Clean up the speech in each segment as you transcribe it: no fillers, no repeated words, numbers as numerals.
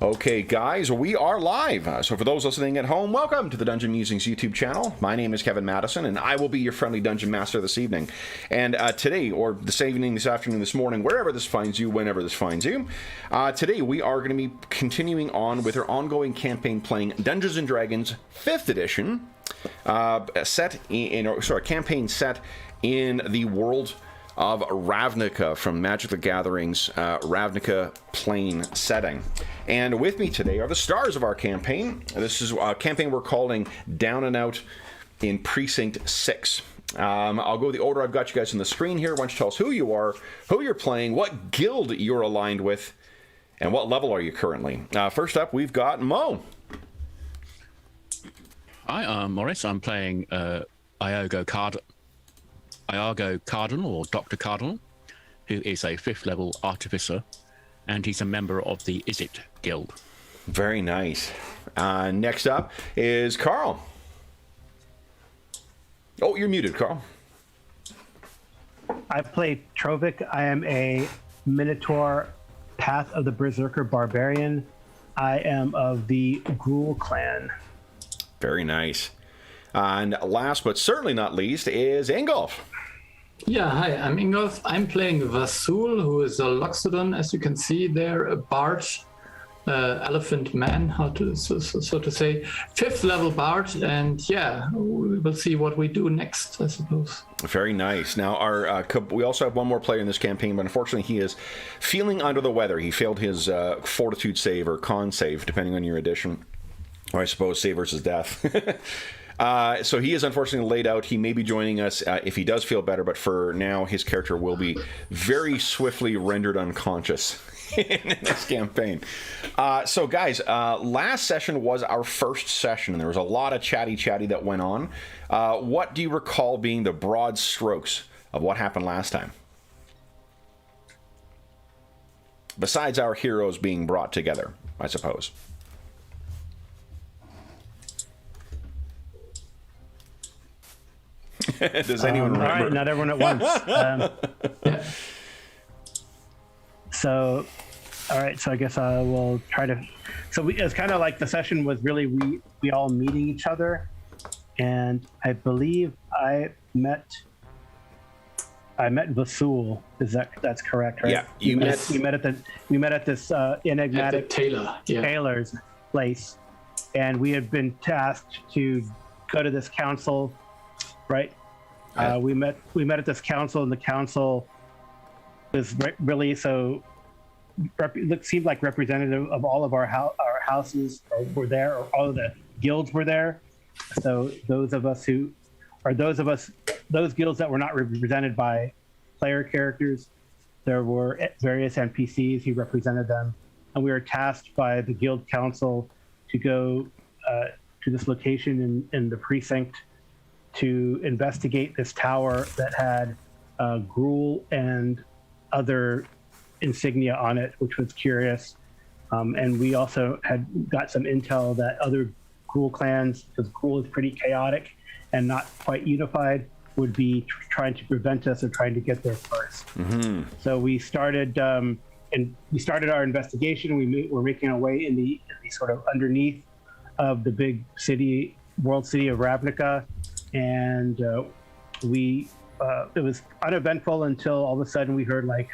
Okay, guys, we are live. So for those listening at home, welcome to the Dungeon Musings YouTube channel. My name is Kevin Madison, and I will be your friendly Dungeon Master this evening. And today, or this evening, this afternoon, this morning, wherever this finds you, whenever this finds you, today we are going to be continuing on with our ongoing campaign playing Dungeons & Dragons 5th edition, campaign set in the world of Ravnica from Magic the Gathering's Ravnica plane setting. And with me today are the stars of our campaign. This is a campaign we're calling Down and Out in Precinct 6. I'll go the order I've got you guys on the screen here. Why don't you tell us who you are, who you're playing, what guild you're aligned with, and what level are you currently. First up, we've got Mo. Hi, I'm Morris. I'm playing Iago Cardinal, or Dr. Cardinal, who is a 5th level artificer, and he's a member of the Izzet Guild. Very nice. Next up is Carl. Oh, you're muted, Carl. I play Trovic. I am a Minotaur Path of the Berserker Barbarian. I am of the Gruul clan. Very nice. And last but certainly not least is Ingolf. Yeah, hi, I'm Ingolf. I'm playing Vasul, who is a Loxodon, as you can see there, a bard, elephant man, so to say, 5th level bard, and yeah, we will see what we do next, I suppose. Very nice. Now, we also have one more player in this campaign, but unfortunately he is feeling under the weather. He failed his fortitude save or con save, depending on your edition, or I suppose save versus death. So he is unfortunately laid out. He may be joining us if he does feel better, but for now, his character will be very swiftly rendered unconscious in this campaign. So guys, last session was our first session, and there was a lot of chatty that went on. What do you recall being the broad strokes of what happened last time? Besides our heroes being brought together, I suppose. Does anyone remember? All right, not everyone at once. So I guess I will try to. So it's kind of like the session was really we all meeting each other, and I believe I met Vasul. That's correct, right? Yeah, we met at this enigmatic Taylor's place, and we had been tasked to go to this council. Right. We met at this council, and the council was really seemed like representative of all of our houses were there, or all of the guilds were there. So those guilds that were not represented by player characters, there were various NPCs who represented them, and we were tasked by the guild council to go to this location in the precinct to investigate this tower that had Gruul and other insignia on it, which was curious. And we also had got some intel that other Gruul clans, because Gruul is pretty chaotic and not quite unified, would be trying to prevent us or trying to get there first. Mm-hmm. So we started our investigation. We're making our way in the sort of underneath of the big world city of Ravnica. And it was uneventful until all of a sudden we heard like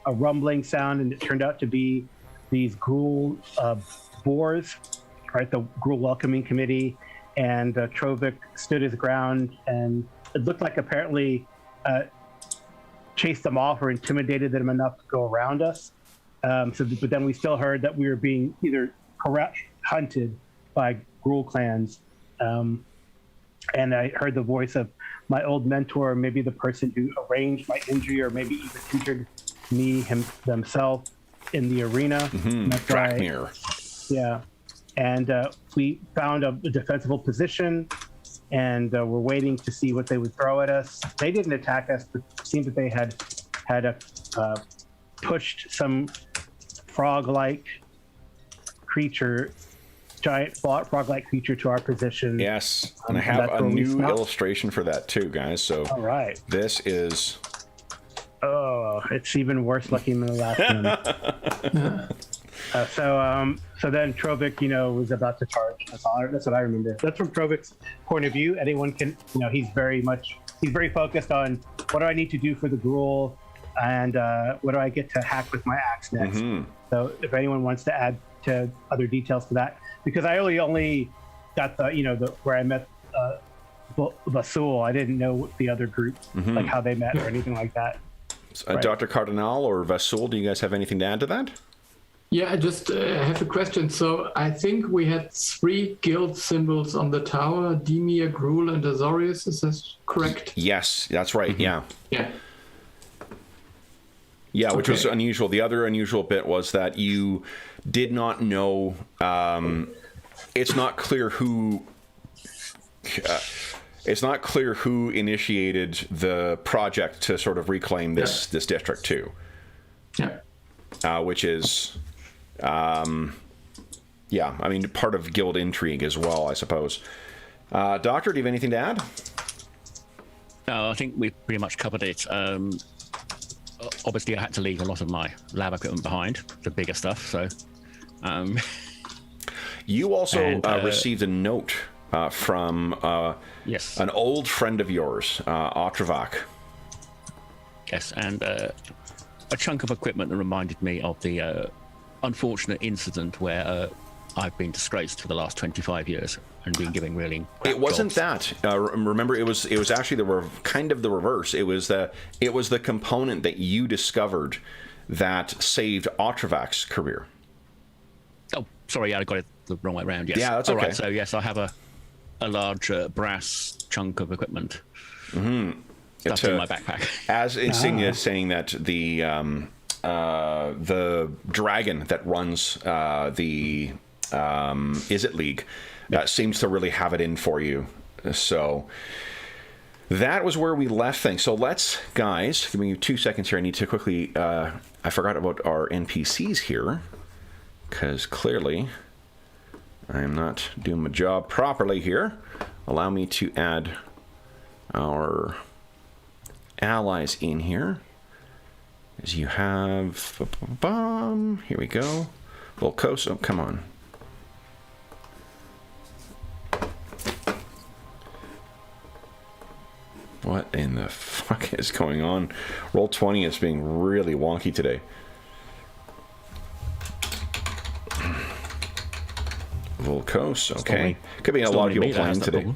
a rumbling sound, and it turned out to be these Gruul boars, right? The Gruul Welcoming Committee, and Trovic stood his ground, and it looked like apparently chased them off or intimidated them enough to go around us. But then we still heard that we were being either hunted by Gruul clans. And I heard the voice of my old mentor, maybe the person who arranged my injury, or maybe even injured me themselves in the arena. Mm-hmm. That's right. Yeah. And we found a defensible position, and we're waiting to see what they would throw at us. They didn't attack us, but it seemed that they had pushed some frog-like creature, giant frog-like creature, to our position. Yes, and I have a new illustration for that too, guys. So all right, this is. Oh, it's even worse looking than the last one. So then Trovik, was about to charge. That's what I remember. That's from Trovik's point of view. Anyone can, he's very focused on what do I need to do for the Gruul, and what do I get to hack with my axe next. So if anyone wants to add to other details to that, because I only got the where I met Vasul, I didn't know the other group, like how they met or anything like that. Right. Dr. Cardinal or Vasul, do you guys have anything to add to that? Yeah, I just have a question. So I think we had 3 guild symbols on the tower: Demir, Gruul, and Azorius. Is that correct? Yes, that's right. Yeah. Yeah. Yeah, which Okay. was unusual. The other unusual bit was that you did not know. It's not clear who. It's not clear who initiated the project to sort of reclaim this district too. Yeah. Which is, I mean, part of guild intrigue as well, I suppose. Doctor, do you have anything to add? No, I think we pretty much covered it. Obviously, I had to leave a lot of my lab equipment behind, the bigger stuff. So, you also And, received a note from yes, an old friend of yours, Otravak. yes, and a chunk of equipment that reminded me of the unfortunate incident where I've been disgraced for the last 25 years and been giving really crap It wasn't jobs. that. Remember, it was actually kind of the reverse. It was the component that you discovered that saved Otravak's career. Oh, sorry, I got it the wrong way around. Yes. Yeah, that's All okay. right, so yes, I have a large brass chunk of equipment stuffed in my backpack. As Insignia is saying that the dragon that runs the Is It League seems to really have it in for you. So that was where we left things. So let's, guys, give me 2 seconds here. I need to quickly, I forgot about our NPCs here, because clearly I am not doing my job properly here. Allow me to add our allies in here. As you have, here we go. Volcoso, oh, come on. What in the fuck is going on? Roll20 is being really wonky today. Volcos, okay. Could be a lot of people playing today.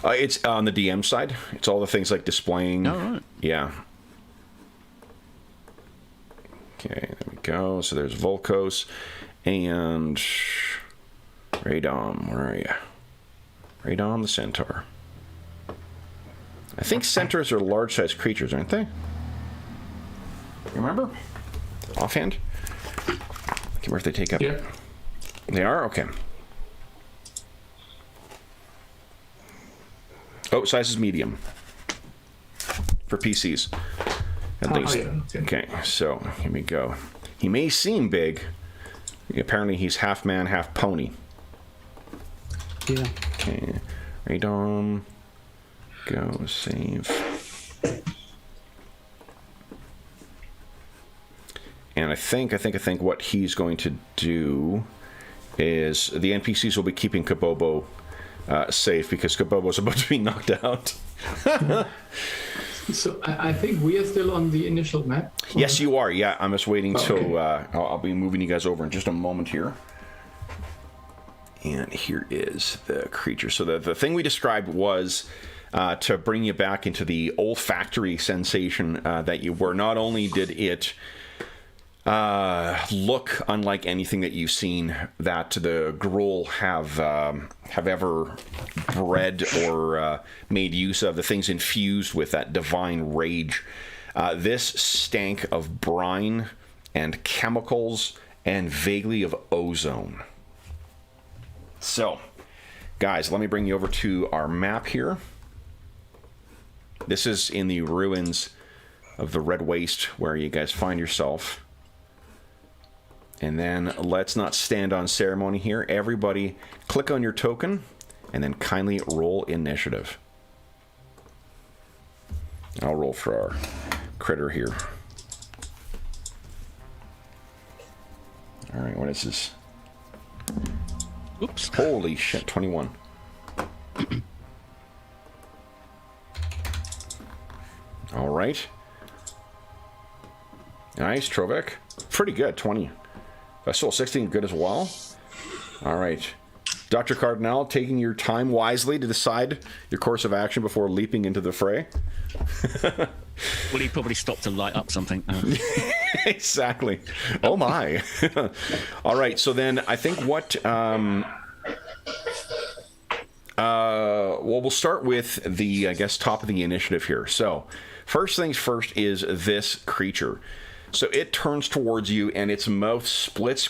It's on the DM side. It's all the things like displaying. All right. Yeah. Okay, there we go. So there's Volcos and Radom. Where are you? Radom the Centaur. I think centaurs are large-sized creatures, aren't they? Remember? Offhand? I can't remember if they take up. Yeah. They are? Okay. Oh, size is medium. For PCs. At least. Yeah. Okay, so here we go. He may seem big. Apparently he's half man, half pony. Yeah. Okay. Radom. Go save. And I think what he's going to do is the NPCs will be keeping Kabobo safe because Kabobo's about to be knocked out. So I think we are still on the initial map. Yes, you are. Yeah, I'm just waiting till Okay. I'll be moving you guys over in just a moment here. And here is the creature. So the thing we described was to bring you back into the olfactory sensation that you were. Not only did it look unlike anything that you've seen that the Gruul have ever bred or made use of, the things infused with that divine rage. This stank of brine and chemicals and vaguely of ozone. So, guys, let me bring you over to our map here. This is in the ruins of the Red Waste where you guys find yourself. And then let's not stand on ceremony here. Everybody click on your token and then kindly roll initiative. I'll roll for our critter here. All right, what is this? Oops. Holy shit, 21. All right. Nice, Trovek. Pretty good, 20. Vessel 16, good as well. All right. Dr. Cardinal, taking your time wisely to decide your course of action before leaping into the fray. Well, he probably stopped to light up something. Exactly. Oh, my. All right, so then I think what... well, we'll start with the, I guess, top of the initiative here. So, first things first is this creature. So it turns towards you, and its mouth splits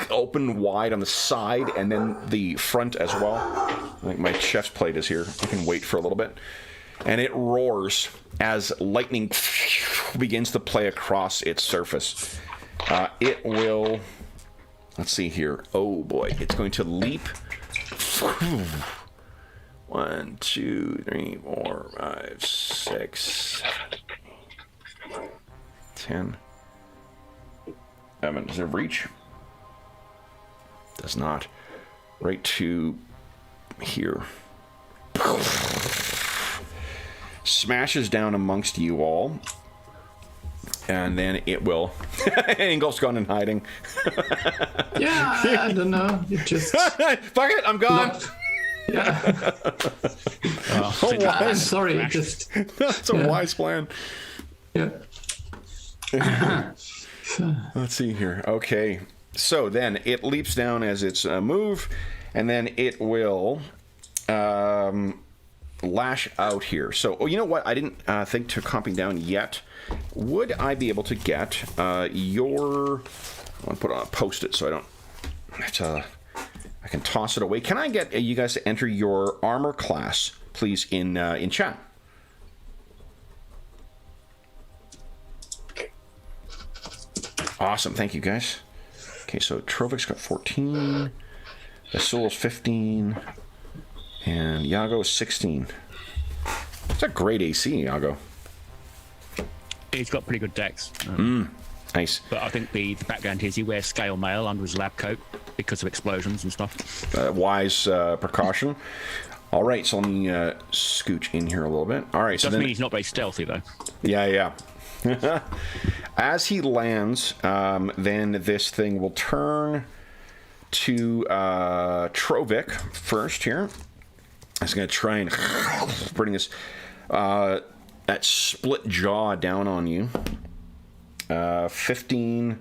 open wide on the side, and then the front as well. I think my chef's plate is here. I can wait for a little bit. And it roars as lightning begins to play across its surface. It will... Let's see here. Oh, boy. It's going to leap... 1, 2, 3, 4, 5, 6, 7, 10. 11. Does it reach? Does not. Right to here. Smashes down amongst you all. And then it will. Ingolf's gone in hiding. Yeah, I don't know. It just. Fuck it, I'm gone. Yeah. I'm sorry. It just. That's a wise plan. Yeah. Let's see here. Okay. So then it leaps down as its move, and then it will lash out here. So, you know what? I didn't think to comping down yet. Would I be able to get your... I want to put on a post-it so I don't have to... I can toss it away. Can I get you guys to enter your armor class, please, in chat? Awesome. Thank you, guys. Okay, so Trovek's got 14. Vasul's 15. And Iago's 16. It's a great AC, Iago. He's got pretty good decks. Nice. But I think the background is he wears scale mail under his lab coat because of explosions and stuff. Wise precaution. All right, so let me scooch in here a little bit. All right, so Doesn't then... mean he's not very stealthy, though. Yeah. As he lands, then this thing will turn to Trovek first here. It's going to try and bring this that split jaw down on you. 15.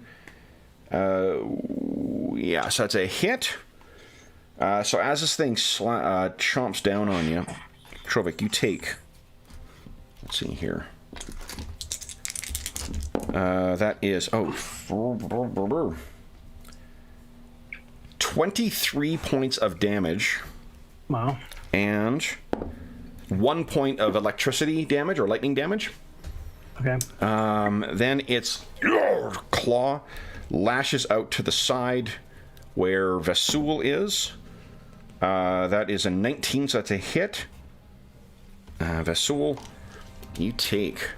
Yeah, so that's a hit. So as this thing chomps down on you, Trovek, you take... Let's see here. That is... 23 points of damage. Wow. And 1 point of electricity damage or lightning damage. Okay. Then its claw lashes out to the side where Vasul is. That is a 19, so that's a hit. Vasul, you take...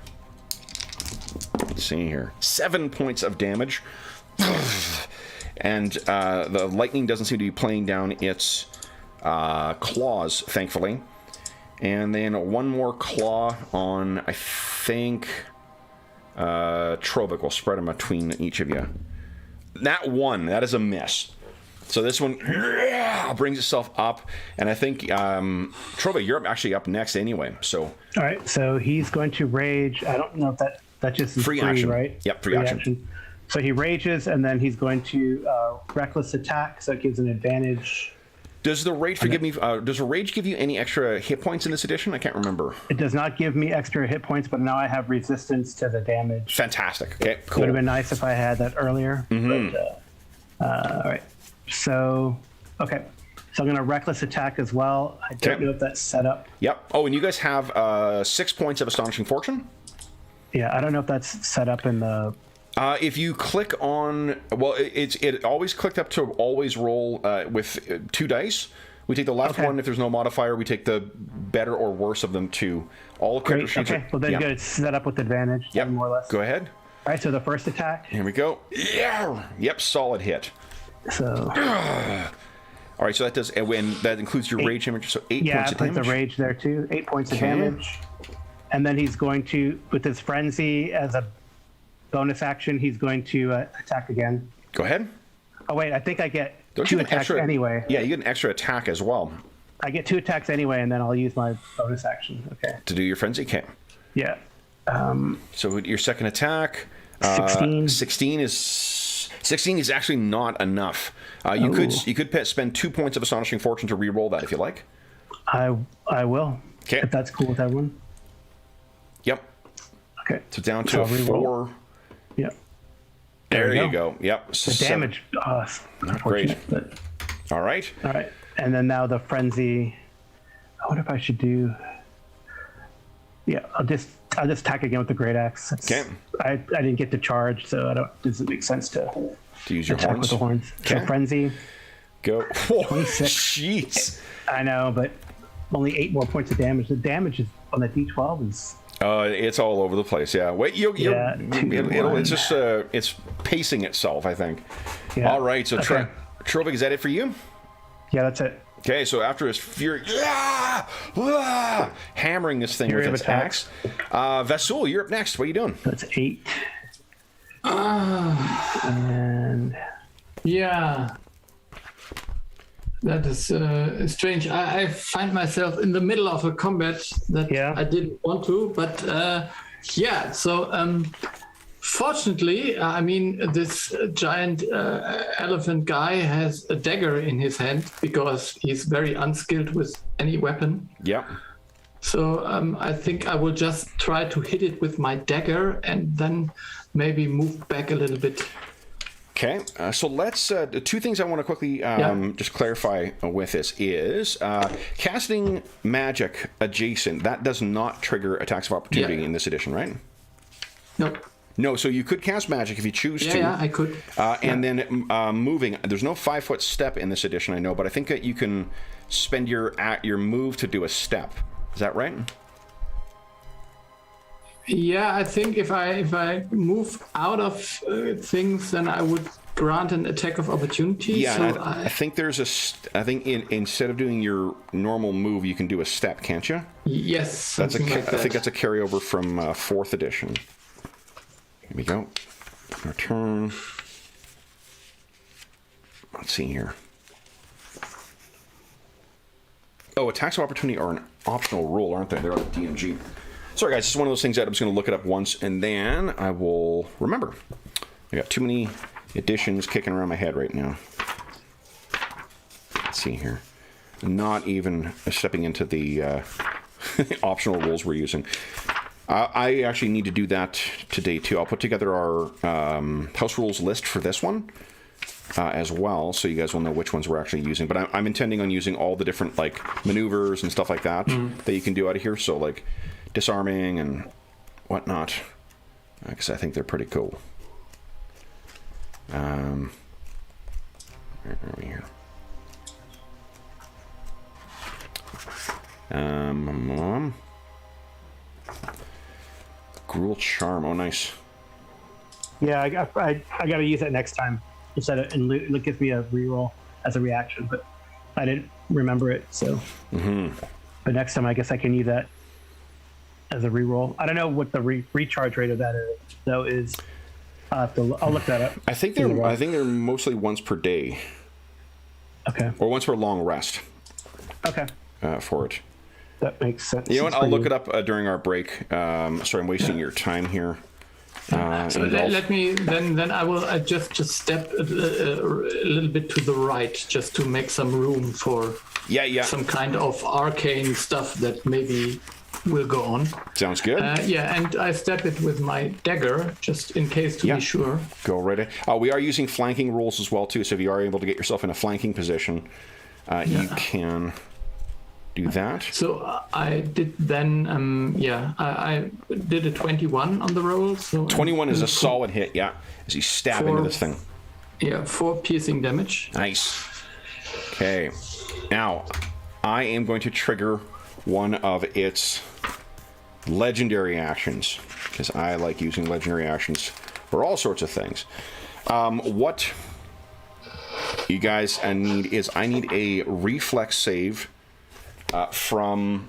Let's see here. 7 points of damage. And the lightning doesn't seem to be playing down its claws, thankfully. And then one more claw on, I think, Trovek. Will spread them between each of you. That is a miss. So this one brings itself up, and I think Trovek, you're actually up next anyway. So All right, so he's going to rage. I don't know if that just is free action, right? Yep, free action. So he rages, and then he's going to reckless attack, so it gives an advantage. Does the rage does a rage give you any extra hit points in this edition? I can't remember. It does not give me extra hit points, but now I have resistance to the damage. Fantastic. Okay, It cool. would have been nice if I had that earlier. Mm-hmm. But, all right. So, okay. So I'm going to reckless attack as well. I don't know if that's set up. Yep. Oh, and you guys have 6 points of astonishing fortune. Yeah, I don't know if that's set up in the... If you click on, well, it always clicked up to always roll with 2 dice. We take the left one. If there's no modifier, we take the better or worse of them 2. All character Great. sheets Okay. Well, then good. It's set up with advantage. Yep. More or less. Go ahead. right, so the first attack. Here we go. Yeah. Yep, solid hit. So All right, so that does, and that includes your rage damage, so 8 yeah, points I of put damage. the rage there too. 8 points of Okay. damage. And then he's going to, with his frenzy as a bonus action, he's going to attack again. Go ahead. Oh wait, I think I get Don't you two get an attacks extra, anyway. Yeah, you get an extra attack as well I get 2 attacks anyway, and then I'll use my bonus action. Okay. to do your frenzy. Okay. Yeah. So your second attack, 16. 16 is actually not enough. You could spend 2 points of astonishing fortune to re-roll that if you like. I will. Okay. If that's cool with everyone. Yep. Okay. So down So to I'll re-roll. 4. Yep. There we you go. go. Yep. The So damage. Not great. But, All right. all right. And then now the frenzy. I wonder if I should do. Yeah, I'll just attack again with the great axe. Okay. I didn't get to charge, so it doesn't make sense to To use your attack horns. with the horns. Okay. So frenzy. Go. Whoa, 26. jeez. I know, but only 8 more points of damage. The damage is on the D12 is. It's all over the place. Yeah. Wait. Yeah, 2, 1. It's just it's pacing itself, I think. Yeah. All right. So Okay. Trovik, is that it for you? Yeah, that's it. Okay, so after his fury, hammering this thing Fury with of its axe. Vasul, you're up next. What are you doing? That's 8. And Yeah. That is strange. I find myself in the middle of a combat that Yeah. I didn't want to, but yeah. So fortunately, I mean, this giant elephant guy has a dagger in his hand because he's very unskilled with any weapon. Yep. So I think I will just try to hit it with my dagger and then maybe move back a little bit. Okay, so let's. The 2 things I want to quickly just clarify with this is casting magic adjacent. That does not trigger attacks of opportunity in this edition, right? No. No, so you could cast magic if you choose to. Yeah, I could. And then moving. There's no 5-foot step in this edition, I know, but I think that you can spend your move to do a step. Is that right? Yeah, I think if I move out of things, then I would grant an attack of opportunity. Yeah, so and I think there's I think instead of doing your normal move, you can do a step, can't you? yes, That's something like that. I think that's a carryover from 4th edition. Here we go. Our turn. Let's see here. Oh, attacks of opportunity are an optional rule, aren't they? They're on the DMG. Sorry, guys. It's one of those things that I'm just going to look it up once, and then I will remember. I got too many editions kicking around my head right now. Let's see here. Not even stepping into the optional rules we're using. I actually need to do that today, too. I'll put together our house rules list for this one as well, so you guys will know which ones we're actually using. But I'm intending on using all the different like maneuvers and stuff like that that you can do out of here. So like disarming and whatnot, because I think they're pretty cool. Where are we here? Gruel Charm. Oh, nice. yeah, I got to use that next time instead of, and it gives me a reroll as a reaction, but I didn't remember it, so. But next time, I guess I can use that as a reroll. I don't know what the recharge rate of that is, though. I'll look that up. I think they're mostly once per day. Okay. Or once per long rest. Okay. For it. That makes sense. You know what? I'll look it up during our break. Sorry, I'm wasting your time here. So let me then I will just step a little bit to the right just to make some room for some kind of arcane stuff that maybe will go on. Sounds good. Yeah, and I step it with my dagger just in case to be sure. Go right ahead. We are using flanking rules as well too, so if you are able to get yourself in a flanking position, you can do that. So I did then, I did a 21 on the roll. So 21 is a solid hit, as you stab into this thing. Yeah, 4 piercing damage. Nice. Okay. Now, I am going to trigger one of its legendary actions, because I like using legendary actions for all sorts of things. What you guys need is I need a reflex save from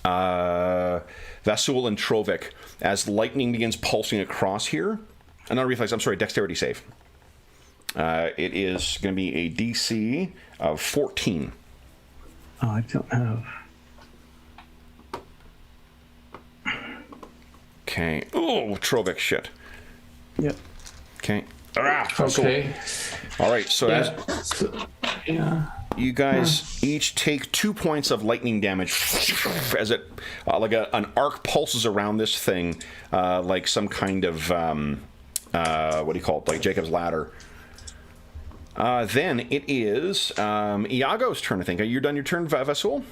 Vasul and Trovik as lightning begins pulsing across here. Not a reflex, I'm sorry, dexterity save. It is going to be a DC of 14. Oh, I don't have. Okay. Oh, Trovik shit. Yep. Okay. Okay. All right, so as Yeah. you guys each take 2 points of lightning damage as it, like an arc pulses around this thing, like some kind of, what do you call it, like Jacob's ladder. Then it is Iago's turn, I think. Are you done your turn, Vasul?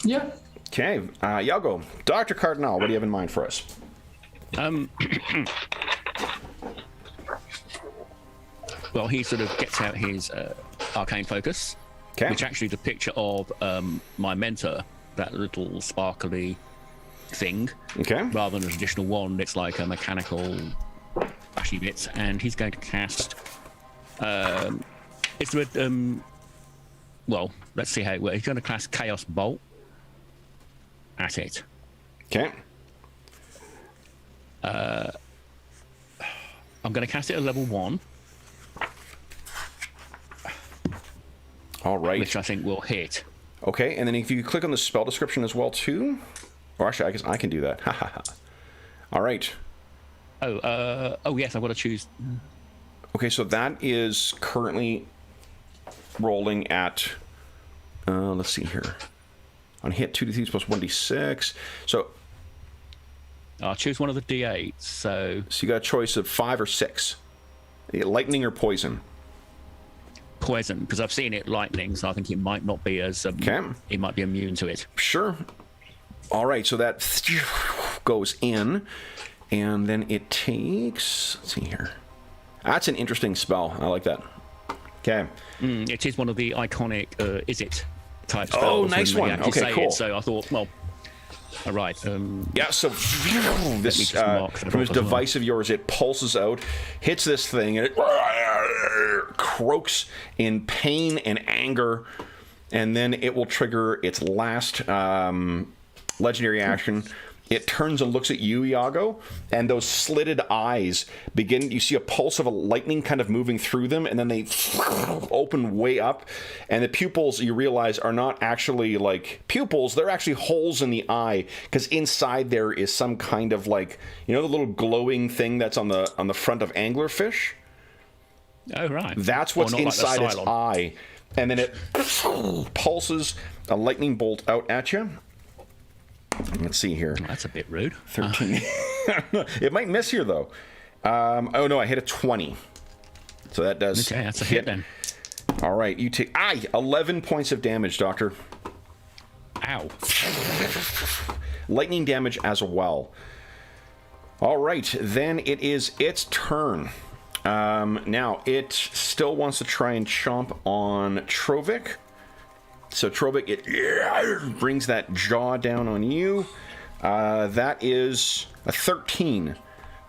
Yeah. Okay, Iago, Dr. Cardinal, what do you have in mind for us? Well, he sort of gets out his arcane focus, Okay. which actually is a picture of my mentor, that little sparkly thing. Okay. Rather than a traditional wand, it's like a mechanical flashy bit, and he's going to cast. It's with well, let's see how it works. He's going to cast Chaos Bolt at it. Okay. I'm going to cast it at level 1, All right. which I think will hit. Okay, and then if you click on the spell description as well, too. Or actually, I guess I can do that. All right. Oh yes, I've got to choose. Okay, so that is currently rolling at, let's see here. On hit, 2d3 plus 1d6. So I'll choose one of the d8s. So you got a choice of 5 or 6. Lightning or poison. poison, because I've seen it lightning, so I think it might not be as Okay. it might be immune to it. Sure. All right, so that goes in, and then it takes, let's see here. That's an interesting spell. I like that. Okay. It is one of the iconic is it type Oh, spells. nice when they one. actually Okay, say cool. It, so I thought, well, all right. Yeah, so this just mark that from this off as well. device of yours, it pulses out, hits this thing, and it croaks in pain and anger, and then it will trigger its last legendary action. It turns and looks at you, Iago, and those slitted eyes begin. You see a pulse of a lightning kind of moving through them, and then they open way up. And the pupils, you realize, are not actually like pupils. They're actually holes in the eye, because inside there is some kind of like, you know, the little glowing thing that's on the front of anglerfish. Oh right. That's what's Not like the inside its Cylon. eye, and then it pulses a lightning bolt out at you. Let's see here. That's a bit rude. 13. It might miss here, though. Oh, no, I hit a 20. So that does Okay, that's a hit then. All right, you take 11 points of damage, Doctor. Ow. Lightning damage as well. All right, then it is its turn. Now, it still wants to try and chomp on Trovik. So Trovik, it brings that jaw down on you. That is a 13.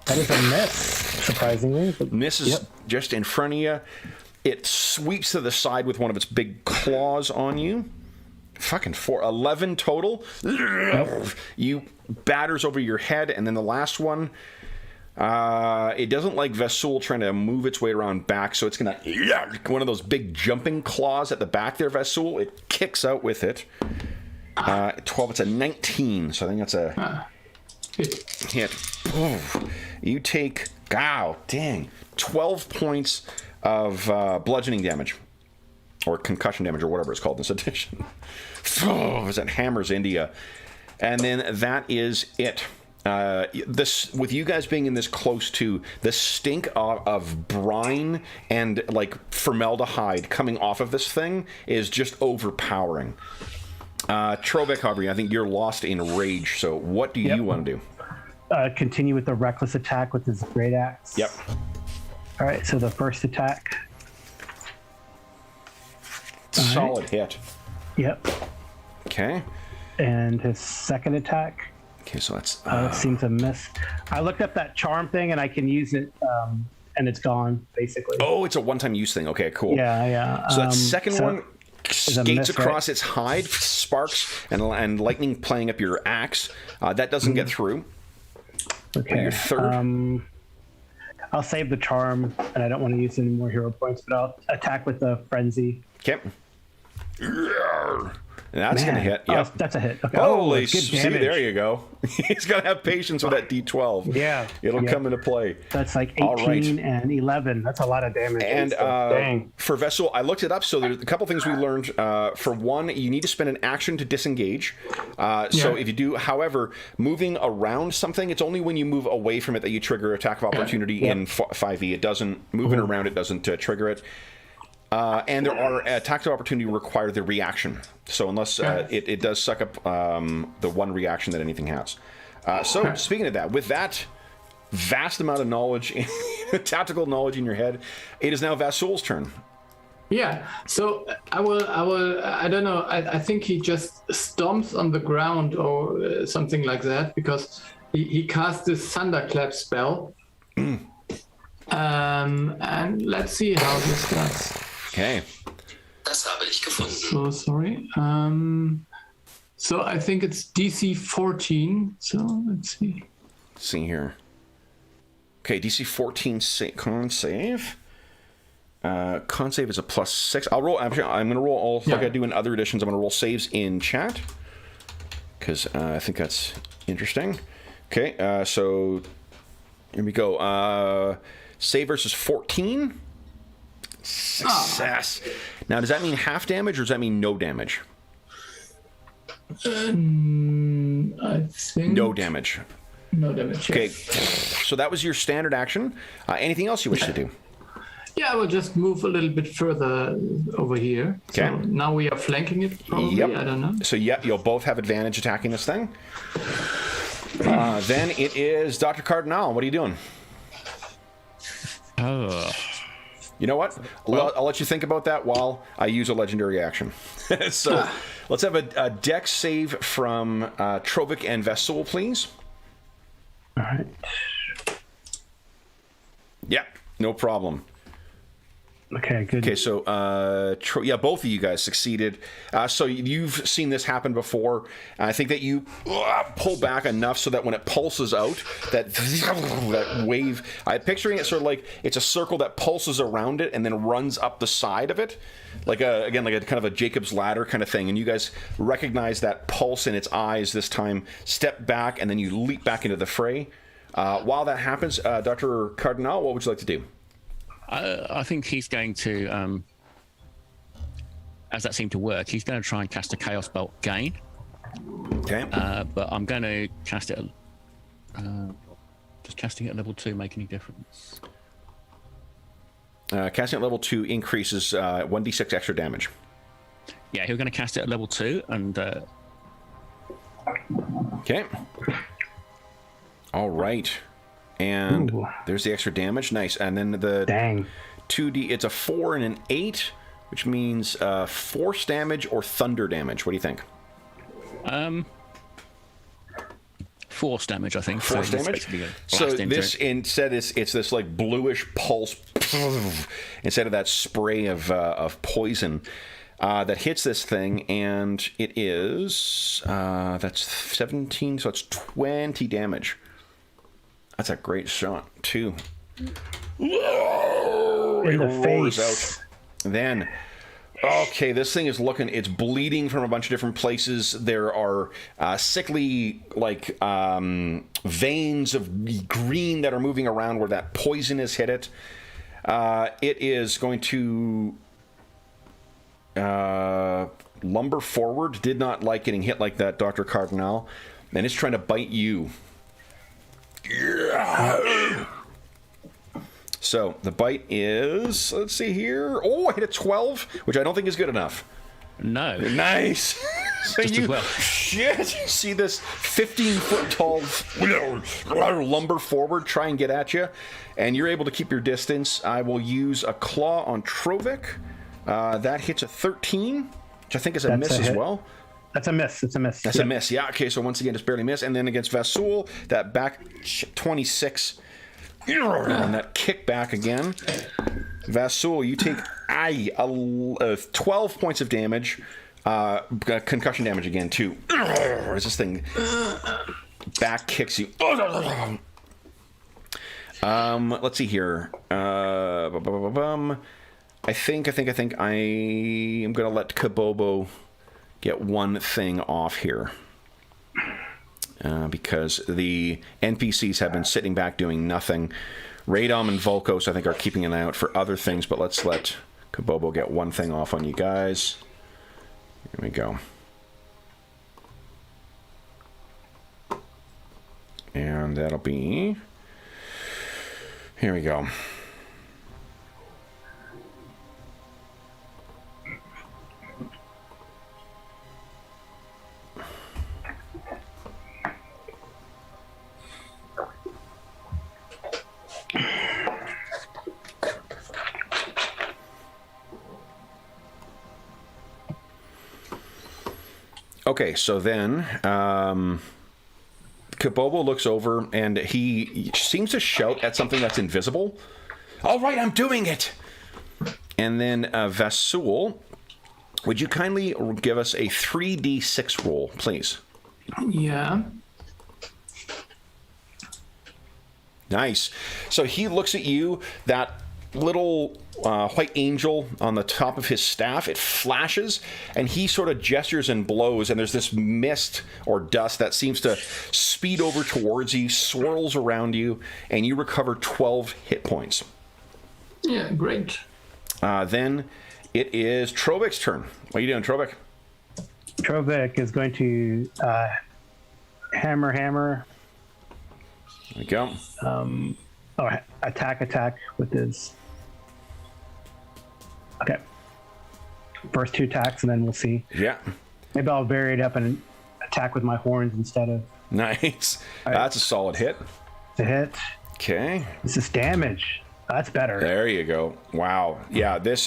That is a miss, surprisingly. But Misses just in front of you. It sweeps to the side with one of its big claws on you. Fucking 11 total. You batters over your head, and then the last one, it doesn't like Vasul trying to move its way around back, so it's gonna one of those big jumping claws at the back there, Vasul. It kicks out with it. 12. It's a 19, so I think that's a hit. You take 12 points of bludgeoning damage, or concussion damage, or whatever it's called in this edition. As it hammers into you, and then that is it. This, with you guys being in this close to, the stink of brine and like formaldehyde coming off of this thing is just overpowering. Trovik, however, I think you're lost in rage. So what do you want to do? continue with the reckless attack with his great axe. Yep. All right, so the first attack. Solid hit. Yep. Okay. And his second attack. Okay, so that's... It seems a miss. I looked up that charm thing, and I can use it, and it's gone, basically. Oh, it's a one-time use thing. Okay, cool. Yeah. So that second one skates miss, across right? its hide, sparks, and lightning playing up your axe. That doesn't get through. Okay. Your third. I'll save the charm, and I don't want to use any more hero points, but I'll attack with the frenzy. Okay. And that's going to hit. Oh, Yep. that's a hit. Okay. Holy, good see, damage. there you go. He's got to have patience with that D12. Yeah. It'll come into play. That's like 18 All right. and 11. That's a lot of damage. And dang. for Vessel, I looked it up. So there's a couple things we learned. For one, you need to spend an action to disengage. So if you do, however, moving around something, it's only when you move away from it that you trigger attack of opportunity in 5e. It doesn't, moving around it doesn't trigger it. And there are attacks of opportunity require the reaction. So unless it does suck up the one reaction that anything has. So speaking of that, with that vast amount of knowledge, tactical knowledge in your head, it is now Vasul's turn. Yeah, so I don't know, I think he just stomps on the ground or something like that, because he cast this thunderclap spell. And let's see how this does. Okay. Das habe ich gefunden. So sorry. So I think it's DC 14. So let's see. Let's see here. Okay, DC 14 con save. Con save is a +6. I'll roll. Actually, I'm going to roll all like I do in other editions. I'm going to roll saves in chat because I think that's interesting. Okay, so here we go. Save versus 14. Success. Now, does that mean half damage or does that mean no damage? I think No damage. no damage. Okay, Yes. so that was your standard action. Anything else you wish to do? Yeah, I will just move a little bit further over here. Okay. So now we are flanking it, probably. Yep. I don't know. So you'll both have advantage attacking this thing. Then it is Dr. Cardinal. What are you doing? You know what? I'll let you think about that while I use a legendary action. So let's have a dex save from Trovic and Vasul, please. All right. Yeah, no problem. Okay, good. Okay, so both of you guys succeeded. So you've seen this happen before. I think that you pull back enough so that when it pulses out, that wave. I'm picturing it sort of like it's a circle that pulses around it and then runs up the side of it, like a kind of a Jacob's ladder kind of thing. And you guys recognize that pulse in its eyes this time. Step back and then you leap back into the fray. While that happens, Dr. Cardinal, what would you like to do? I think he's going to, as that seemed to work, he's going to try and cast a Chaos Bolt again. Okay. But I'm going to cast it. Does casting it at level 2 make any difference? Casting at level 2 increases 1d6 extra damage. Yeah, he's going to cast it at level 2, and Okay. All right. And Ooh. there's the extra damage. Nice. And then the Dang. 2d, it's a 4 and an 8, which means force damage or thunder damage. What do you think? force damage, I think. Force so damage? So this instead it's this like bluish pulse instead of that spray of poison that hits this thing, and it is that's 17, so it's 20 damage. That's a great shot too. In the Roars face. out. Then, okay, this thing is looking, it's bleeding from a bunch of different places. There are sickly, like, veins of green that are moving around where that poison has hit it. It is going to lumber forward. Did not like getting hit like that, Dr. Cardinal. And it's trying to bite you. So the bite is, let's see here. Oh, I hit a 12, which I don't think is good enough. No. Nice. So Just as well. Shit, you see this 15-foot tall lumber forward, try and get at you, and you're able to keep your distance. I will use a claw on Trovic. That hits a 13, which I think is a That's miss a as hit. well. That's a miss. It's a miss. That's a miss. Yeah. Okay. So once again, just barely miss. And then against Vasul, that back 26, and that kick back again. Vasul, you take 12 points of damage. Concussion damage again too. As this thing back kicks you. Let's see here. I think I am gonna let Kabobo get one thing off here. Because the NPCs have been sitting back doing nothing. Radom and Volkos, I think, are keeping an eye out for other things, but let's let Kabobo get one thing off on you guys. Here we go. And that'll be... Here we go. Okay, so then Kabobo looks over and he seems to shout at something that's invisible. All right, I'm doing it. And then Vasul, would you kindly give us a 3d6 roll, please? Yeah. Nice. So he looks at you, that little white angel on the top of his staff, it flashes, and he sort of gestures and blows, and there's this mist or dust that seems to speed over towards you, swirls around you, and you recover 12 hit points. Yeah, great. Then it is Trovek's turn. What are you doing, Trovek? Trovek is going to hammer. There we go. Attack with his... Okay. First two attacks, and then we'll see. Yeah. Maybe I'll vary it up and attack with my horns instead of... Nice. Right. That's a solid hit. To hit. Okay. This is damage. That's better. There you go. Wow. Yeah, this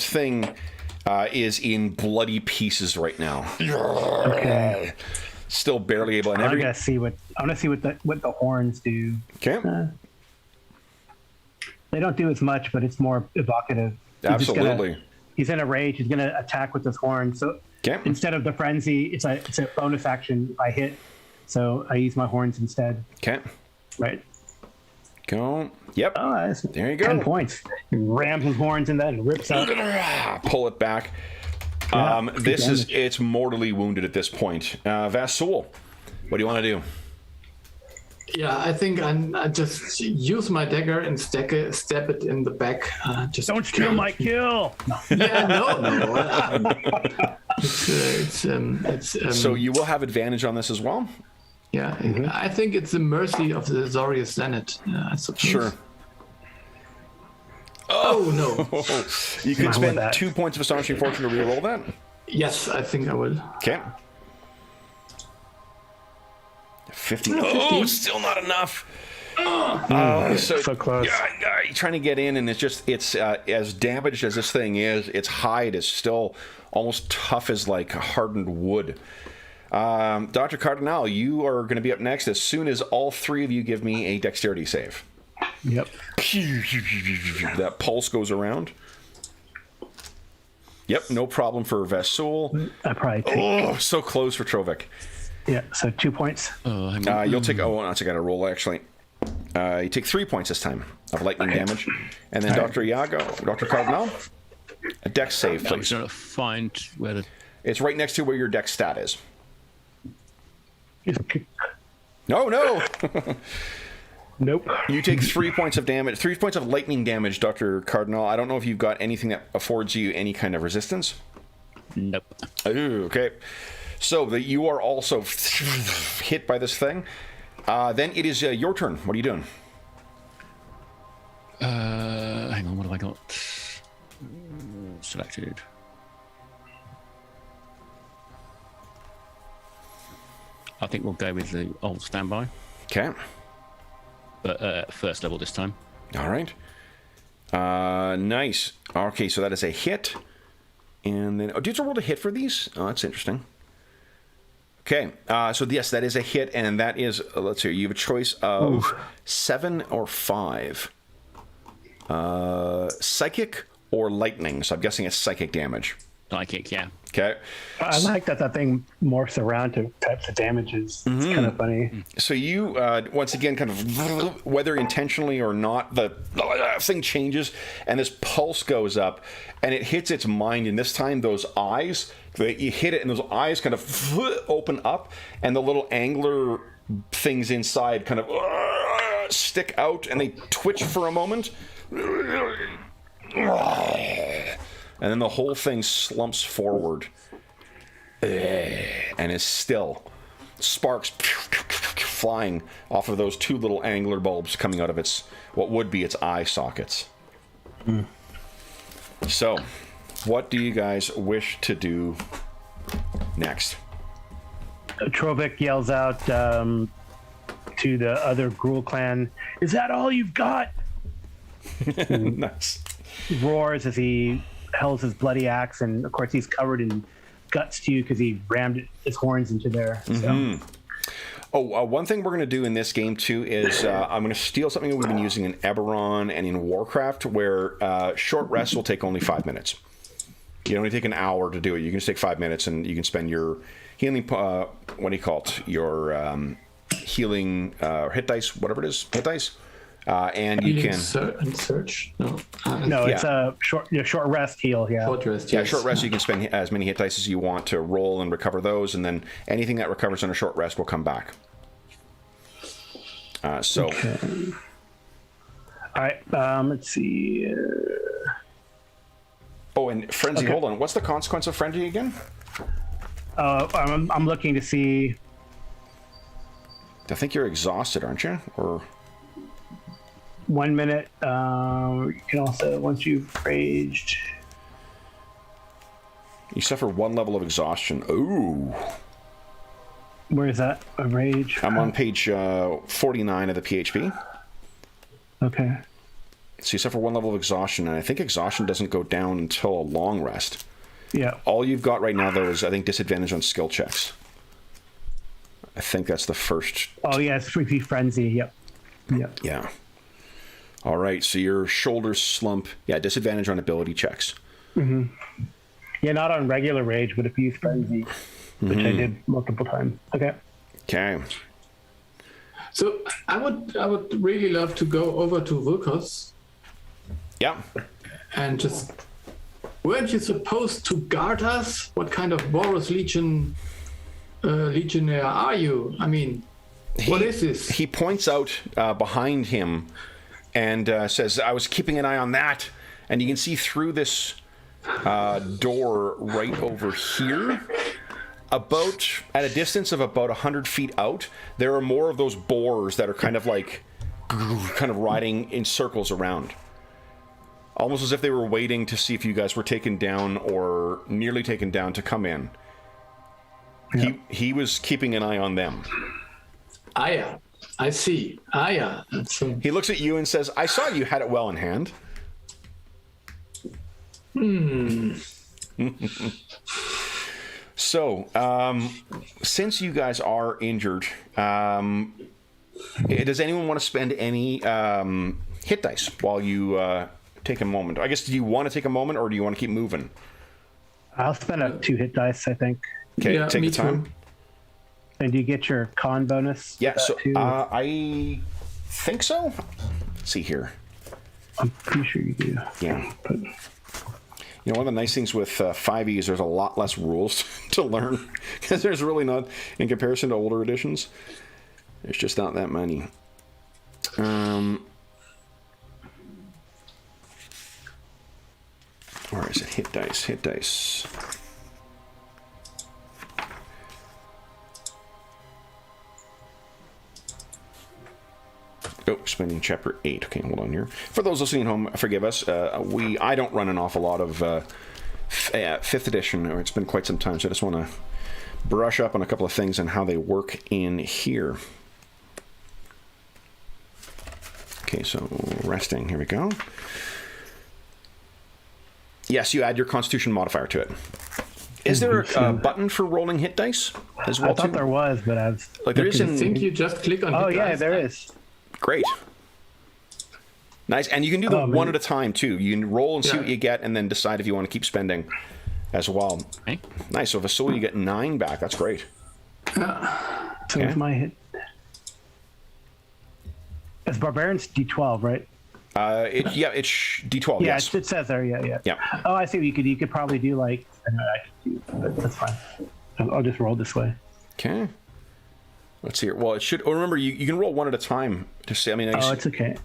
thing is in bloody pieces right now. Okay. Still barely able. And I want to see what the horns do. Okay. They don't do as much, but it's more evocative. Absolutely. He's in a rage. He's gonna attack with his horn. So instead of the frenzy, it's a bonus action if I hit. So I use my horns instead. Okay. Right. Go. Yep. Oh, there you go. 10 points. He rams his horns in that and rips out. Pull it back. Yeah, it's mortally wounded at this point. Vasul, what do you want to do? Yeah, I think I just use my dagger and stab it in the back. Just don't steal my kill. Yeah, no. It's so you will have advantage on this as well. Yeah, I think it's the mercy of the Zorius Zenith. I suppose. Sure. Oh no! You can spend 2 points of astonishing fortune to reroll that. Yes, I think I will. Okay. 50. Oh, still not enough. So close. You're trying to get in, and it's as damaged as this thing is. Its hide is still almost tough as like hardened wood. Dr. Cardinal, you are going to be up next as soon as all three of you give me a dexterity save. Yep. That pulse goes around. Yep, no problem for Vasul. I probably take... so close for Trovek. Yeah, so 2 points. You'll take... Oh, I got to roll, actually. You take 3 points this time of lightning damage. And then Dr. Cardinal, a dex save, please. I'm trying to find where the... It's right next to where your dex stat is. Okay. No! Nope. You take 3 points of damage, 3 points of lightning damage, Dr. Cardinal. I don't know if you've got anything that affords you any kind of resistance. Nope. Ooh, okay. So that you are also hit by this thing. Then it is your turn. What are you doing? Hang on, what have I got? Selected. I think we'll go with the old standby. Okay. But first level this time. All right. Nice. Okay, so that is a hit. And then... Oh, do you have to roll a hit for these? Oh, that's interesting. Okay, so yes, that is a hit, and that is, let's see, you have a choice of 7 or 5. Psychic or lightning, so I'm guessing it's psychic damage. Psychic, yeah. Okay. I like that thing morphs around to types of damages. It's kind of funny. So you, once again, kind of, whether intentionally or not, the thing changes, and this pulse goes up, and it hits its mind, and this time those eyes, you hit it, and those eyes kind of open up, and the little angler things inside kind of stick out, and they twitch for a moment. And then the whole thing slumps forward and is still. Sparks flying off of those 2 little angler bulbs coming out of its, what would be its eye sockets. So, what do you guys wish to do next? Trovic yells out to the other Gruul clan, "Is that all you've got?" Nice. Roars as he held his bloody axe, and of course he's covered in guts too because he rammed his horns into there. So. One thing we're going to do in this game too is I'm going to steal something that we've been using in Eberron and in Warcraft, where short rests will take only 5 minutes. You only take an hour to do it. You can just take 5 minutes, and you can spend your healing. What do you call it? Your healing hit dice, whatever it is, hit dice. And you can search. No, it's a short rest heal. Yeah, short rest. Yeah, short rest. You can spend as many hit dice as you want to roll and recover those, and then anything that recovers on a short rest will come back. Okay. All right. Let's see. Oh, and frenzy. Okay. Hold on. What's the consequence of frenzy again? I'm looking to see. I think you're exhausted, aren't you? Or 1 minute. You can also, once you've raged, you suffer 1 level of exhaustion. Ooh. Where is that? A rage? I'm on page 49 of the PHP. Okay. So you suffer 1 level of exhaustion, and I think exhaustion doesn't go down until a long rest. Yeah. All you've got right now, though, is, I think, disadvantage on skill checks. I think that's the first. Oh, yeah, it's freaky frenzy. Yep. Yeah. All right, so your shoulders slump. Yeah, disadvantage on ability checks. Mm-hmm. Yeah, not on regular rage, but if you use frenzy, which I did multiple times. Okay. So I would really love to go over to Vulkos. Yeah. And just, weren't you supposed to guard us? What kind of Boros Legionnaire are you? I mean, what is this? He points out behind him and says, "I was keeping an eye on that." And you can see through this door right over here, about at a distance of about 100 feet out, there are more of those boars that are kind of riding in circles around. Almost as if they were waiting to see if you guys were taken down or nearly taken down to come in. Yeah. He was keeping an eye on them. Yeah. I see. Yeah. He looks at you and says, "I saw you had it well in hand." So, since you guys are injured, does anyone want to spend any hit dice while you take a moment? I guess, do you want to take a moment, or do you want to keep moving? I'll spend 2 hit dice, I think. Okay, yeah, take the time. Too. And do you get your con bonus? Yeah, so I think so. Let's see here. I'm pretty sure you do. Yeah. But you know, one of the nice things with 5e is there's a lot less rules to learn, because there's really not, in comparison to older editions, there's just not that many. Or is it hit dice? Hit dice. Oh, spending chapter 8. Okay, hold on here. For those listening at home, forgive us. I don't run an awful lot of 5th edition, or it's been quite some time, so I just want to brush up on a couple of things and how they work in here. Okay, so resting. Here we go. Yes, you add your Constitution modifier to it. Is there a button for rolling hit dice as well? I thought there was, but I've like there is I think you just click on. Oh hit yeah, dice. there is. Great. Nice, and you can do them one at a time too. You can roll and see what you get, and then decide if you want to keep spending as well. Okay. Nice. So Vasul, you get 9 back. That's great. So it's my hit. It's Barbarian's D12, right? It's D12. Yeah, Yes. it says there. Yeah. Yeah. Oh, I see. You could probably do like. I know I could do, but that's fine. I'll just roll this way. Okay. Let's see here. Well, it should. Oh, remember, you can roll one at a time to see. I mean, It's okay.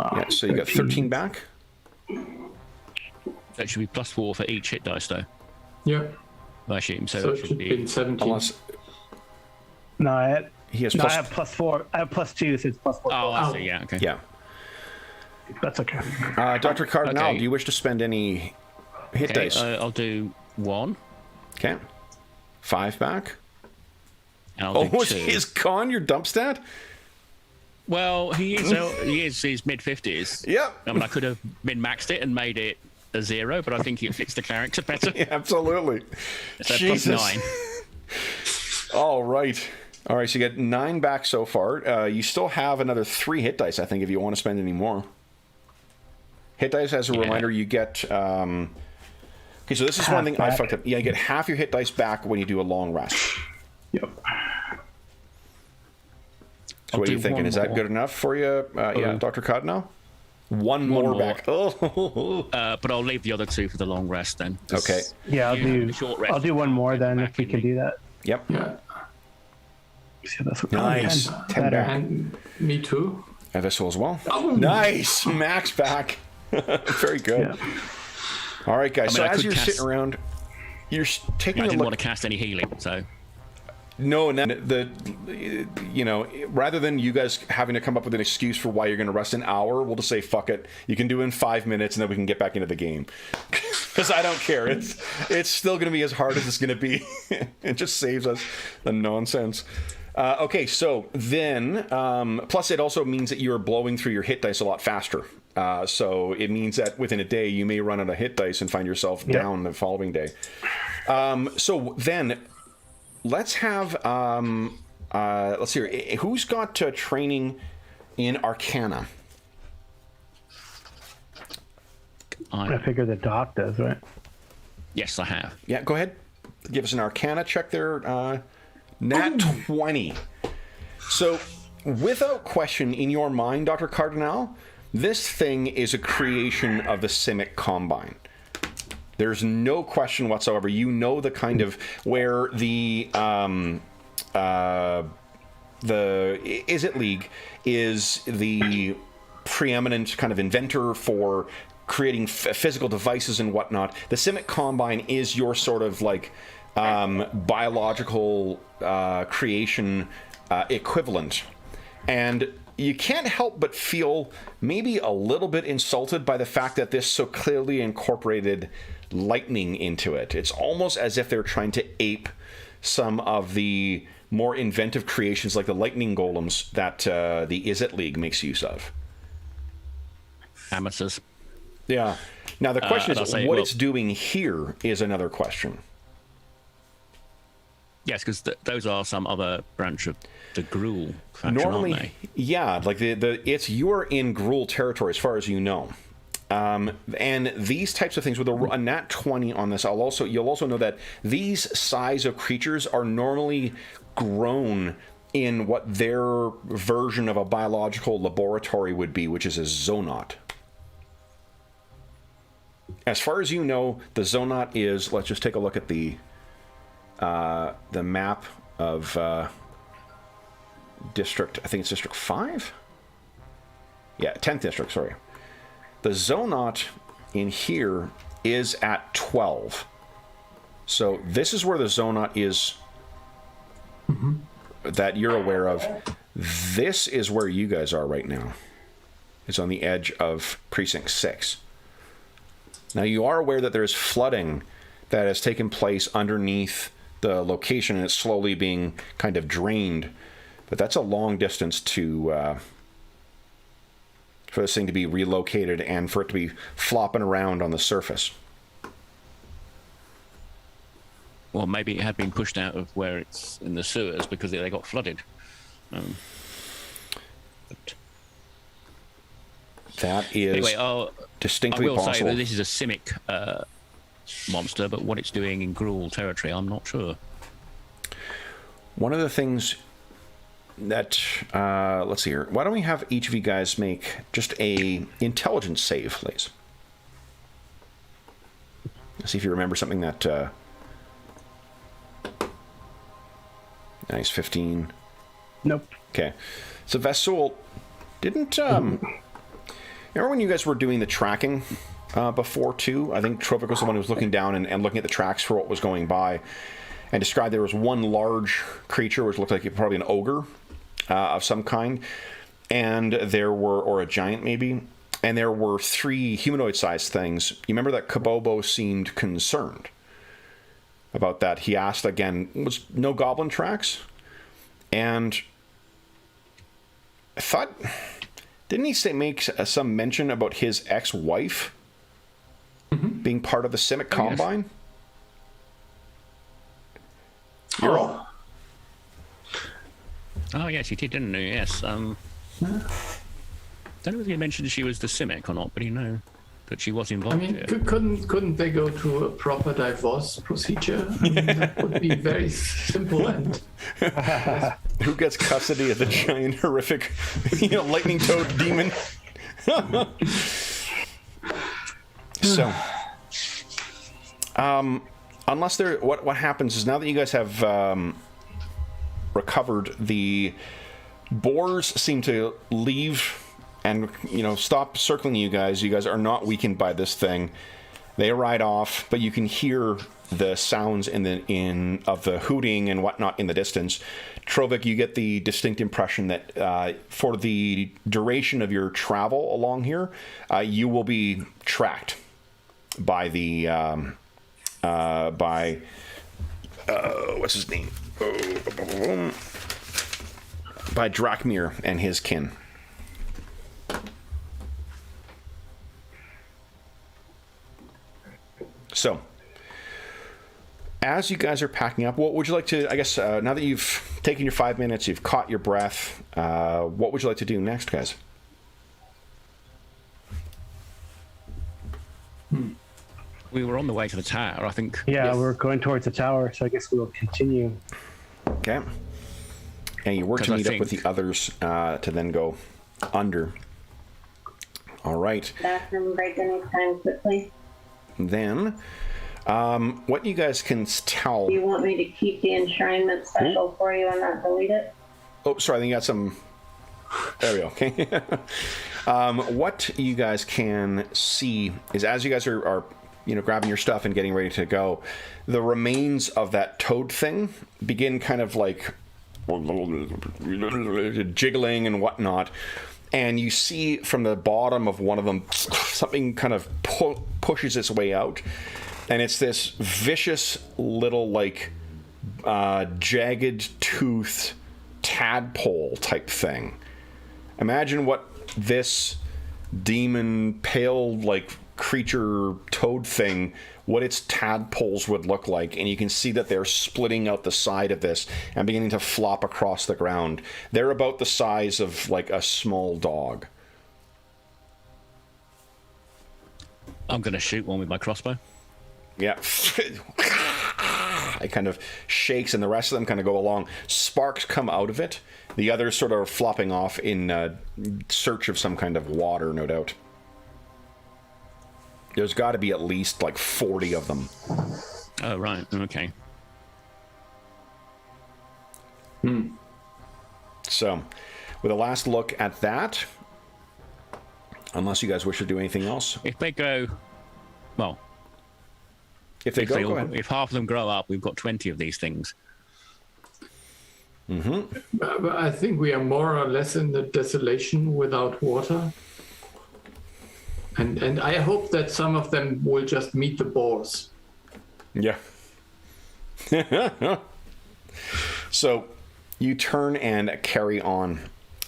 yeah. So you got 13 back. That should be +4 for each hit dice, though. Yeah. I assume so. So That it should be be 17. Unless No, I he has no, plus. I have +4. I have +2, so it's +4. Oh, I see. Yeah. Okay. Yeah. That's okay. Dr. Cardinal, Okay. do you wish to spend any hit Okay, dice? I'll do 1. Okay. 5 back. And I'll do 2. Is con your dump stat? Well, he is his mid-50s. Yep. I mean, I could have min-maxed it and made it a 0, but I think it fits the character better. Yeah, absolutely. So Jesus. +9. All right. All right, so you get 9 back so far. You still have another 3 hit dice, I think, if you want to spend any more. Hit dice, as a reminder, you get... okay, so this is Half one thing I back. fucked up. Yeah, you get half your hit dice back when you do a long rest. Yep. So what are you do thinking? one Is that more. good enough for you, Dr. Cardinal? One more back. Oh, But I'll leave the other 2 for the long rest then. okay. Yeah, I'll do one more then if we can do that. Yep. Yeah. See, that's what Nice. 10 better. back. And me too. And this as well. Oh. Nice. Max back. Very good. Yeah. All right, guys. I mean, I so as could you're cast- sitting around, you're taking I a didn't look. want to cast any healing, so No, and then rather than you guys having to come up with an excuse for why you're going to rest an hour, we'll just say fuck it. You can do it in 5 minutes, and then we can get back into the game. Because I don't care. It's still going to be as hard as it's going to be. It just saves us the nonsense. Okay, so then plus it also means that you're blowing through your hit dice a lot faster. So it means that within a day you may run out of hit dice and find yourself down the following day. So then. Let's have, let's see, who's got training in Arcana? I figure the doc does, right? yes, I have. Yeah, go ahead. Give us an Arcana check there. Nat 20. So, without question, in your mind, Dr. Cardinal, this thing is a creation of the Simic Combine. There's no question whatsoever. You know the kind of where the Izzet League is the preeminent kind of inventor for creating physical devices and whatnot. The Simic Combine is your sort of like biological creation equivalent. And you can't help but feel maybe a little bit insulted by the fact that this so clearly incorporated lightning into it. It's almost as if they're trying to ape some of the more inventive creations like the lightning golems that the Izzet League makes use of. Amateurs. Yeah. Now the question and I'll is, say, what well- it's doing here is another question. Yes, because those are some other branch of the Gruul faction, Normally, aren't they? yeah, like you're in Gruul territory as far as you know. And these types of things with a nat 20 on this, you'll also know that these size of creatures are normally grown in what their version of a biological laboratory would be, which is a zoonot. As far as you know, the zoonot is, let's just take a look at the map of district, I think it's district 5? Yeah, 10th district, sorry. The zoonot in here is at 12. So this is where the zoonot is that you're aware of. This is where you guys are right now. It's on the edge of Precinct 6. Now you are aware that there is flooding that has taken place underneath the location, and it's slowly being kind of drained. But that's a long distance to for this thing to be relocated and for it to be flopping around on the surface. Well, maybe it had been pushed out of where it's in the sewers because they got flooded. But That is anyway, distinctly I will possible. say that this is a Simic monster, but what it's doing in Gruul territory, I'm not sure. One of the things that let's see here. Why don't we have each of you guys make just a intelligence save, please? Let's see if you remember something that. Nice, 15. Nope. Okay, so Vasul didn't. Remember when you guys were doing the tracking before too? I think Trovik was the one who was looking down and looking at the tracks for what was going by, and described there was one large creature which looked like probably an ogre of some kind, and there were, or a giant maybe, and there were 3 humanoid-sized things. You remember that Kabobo seemed concerned about that. He asked again, was no goblin tracks? And I thought, didn't he say make some mention about his ex-wife being part of the Simic Combine? Oh. Oh, yes, he did, didn't he? Yes. Don't know if he mentioned she was the Simic or not, but you know that she was I involved. mean, here. couldn't they go to a proper divorce procedure? I mean, that would be very simple and Who gets custody of the giant, horrific, lightning toad demon? So, unless there, what happens is now that you guys have recovered, the boars seem to leave and stop circling you guys. You guys are not weakened by this thing. They ride off, but you can hear the sounds of the hooting and whatnot in the distance. Trovik, you get the distinct impression that for the duration of your travel along here, you will be tracked by the what's his name? By Drakmir and his kin. So, as you guys are packing up, what would you like to, I guess, now that you've taken your 5 minutes, you've caught your breath, what would you like to do next, guys? We were on the way to the tower, I think. Yeah, Yes. we're going towards the tower, so I guess we'll continue. Okay. And you were to 'Cause I meet up with think- the others to then go under. All right. Bathroom break anytime quickly. Then, what you guys can tell... Do you want me to keep the enshrinement special for you and not delete it? Oh, sorry, I think you got some... There we go. Okay. What you guys can see is as you guys are grabbing your stuff and getting ready to go, the remains of that toad thing begin kind of like jiggling and whatnot. And you see from the bottom of one of them, something kind of pushes its way out. And it's this vicious little, jagged toothed tadpole type thing. Imagine what this demon, pale, creature toad thing, what its tadpoles would look like, and you can see that they're splitting out the side of this and beginning to flop across the ground. They're about the size of a small dog. I'm going to shoot one with my crossbow. Yeah. It kind of shakes, and the rest of them kind of go along. Sparks come out of it. The others sort of are flopping off in search of some kind of water, no doubt. There's got to be at least 40 of them. Oh, right. Okay. So, with a last look at that, unless you guys wish to do anything else. If they go... Well, If they if, go ahead. if half of them grow up, we've got 20 of these things. but I think we are more or less in the desolation without water. And I hope that some of them will just meet the boars. Yeah. So, you turn and carry on.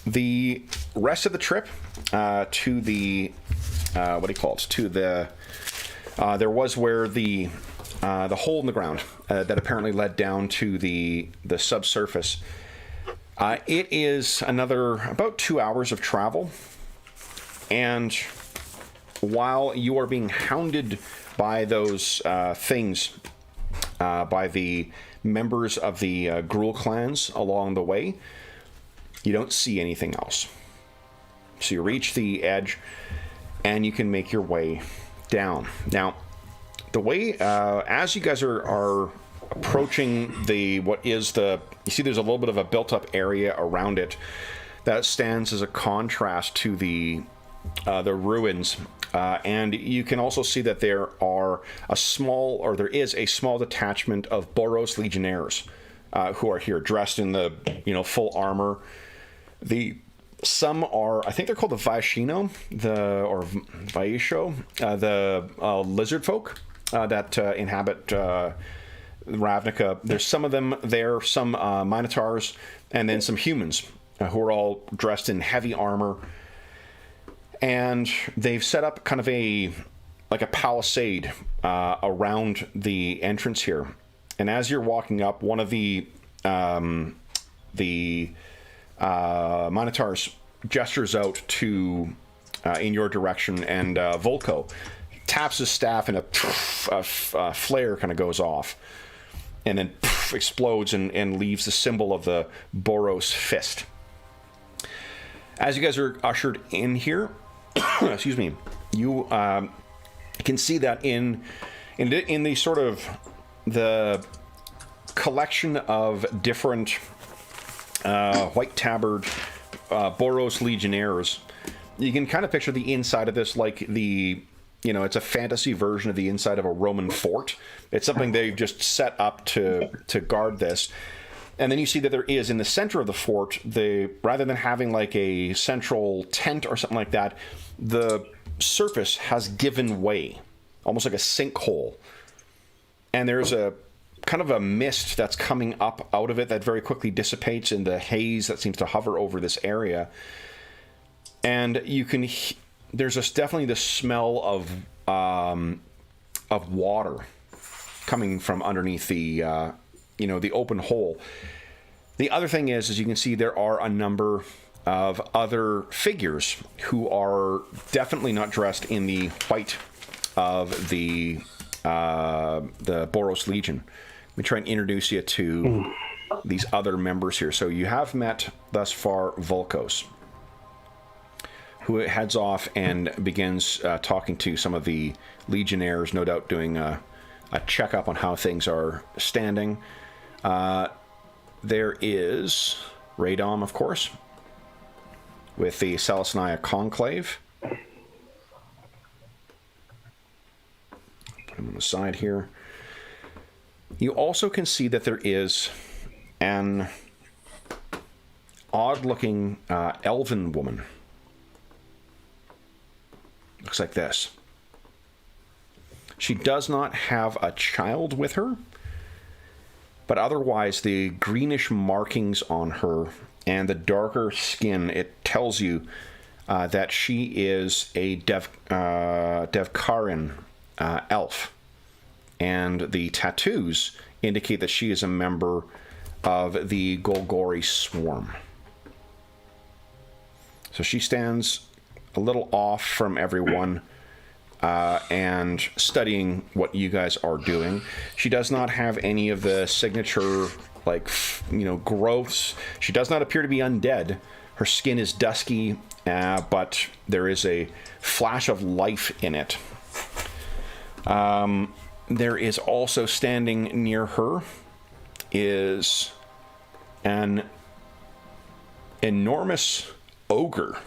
The rest of the trip to the... what do you call it? To the... there was where the the hole in the ground that apparently led down to the subsurface. It is another about 2 hours of travel, and while you are being hounded by those things, by the members of the Gruul clans along the way, you don't see anything else. So you reach the edge, and you can make your way down. Now, the way, as you guys are approaching you see there's a little bit of a built-up area around it that stands as a contrast to the ruins, and you can also see that there is a small detachment of Boros legionnaires who are here, dressed in the full armor. Some are, I think they're called the Vaishino, or Vaisho, the lizard folk that inhabit Ravnica. There's some of them there, some Minotaurs, and then some humans who are all dressed in heavy armor. And they've set up kind of a palisade around the entrance here. And as you're walking up, one of the Minotaurs gestures out in your direction, and Volko taps his staff, and a flare kind of goes off, and then explodes and leaves the symbol of the Boros fist. As you guys are ushered in here, excuse me, you can see that in the sort of the collection of different white tabard Boros legionnaires, you can kind of picture the inside of this like it's a fantasy version of the inside of a Roman fort. It's something they've just set up to guard this. And then you see that there is, in the center of the fort, rather than having like a central tent or something like that, the surface has given way, almost like a sinkhole. And there's a kind of a mist that's coming up out of it that very quickly dissipates in the haze that seems to hover over this area. And you can, there's definitely the smell of water coming from underneath the the open hole. The other thing is you can see there are a number of other figures who are definitely not dressed in the white of the Boros Legion. Let me try and introduce you to these other members here. So you have met thus far Volkos, who heads off and begins talking to some of the legionnaires, no doubt doing a checkup on how things are standing. There is Radom, of course, with the Salasnaya Conclave. Put him on the side here. You also can see that there is an odd-looking elven woman. Looks like this. She does not have a child with her, but otherwise the greenish markings on her and the darker skin, it tells you that she is a Devkarin elf. And the tattoos indicate that she is a member of the Golgori swarm. So she stands a little off from everyone and studying what you guys are doing. She does not have any of the signature, growths. She does not appear to be undead. Her skin is dusky, but there is a flash of life in it. There is also standing near her is an enormous ogre.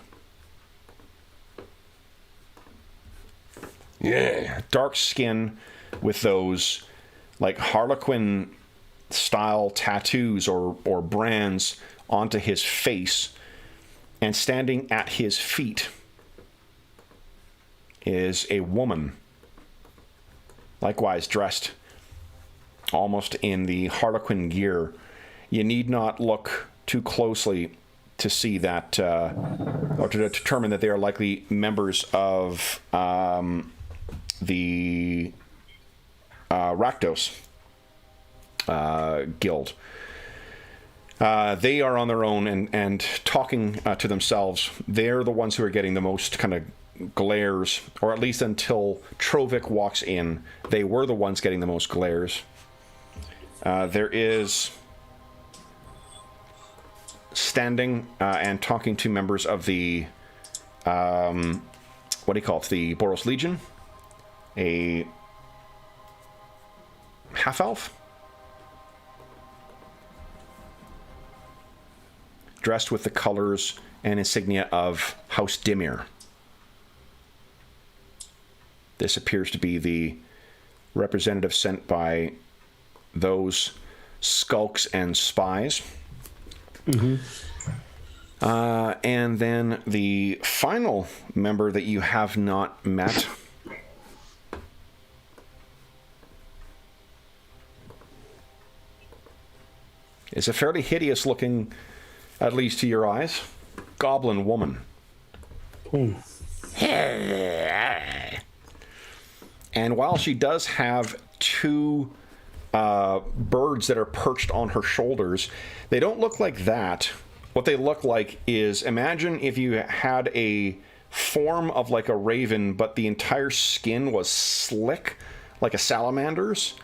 Yeah, dark skin with those like Harlequin style tattoos or brands onto his face, and standing at his feet is a woman, likewise dressed almost in the Harlequin gear. You need not look too closely to see that, or to determine that they are likely members of the Rakdos guild. They are on their own and talking to themselves. They're the ones who are getting the most kind of glares, or at least until Trovik walks in, they were the ones getting the most glares. There is standing and talking to members of the what do you call it? The Boros Legion, a half-elf dressed with the colors and insignia of House Dimir. This appears to be the representative sent by those skulks and spies. Mm-hmm. And then the final member that you have not met is a fairly hideous looking, at least to your eyes, goblin woman. And while she does have two birds that are perched on her shoulders, they don't look like that. What they look like is, imagine if you had a form of like a raven, but the entire skin was slick, like a salamander's,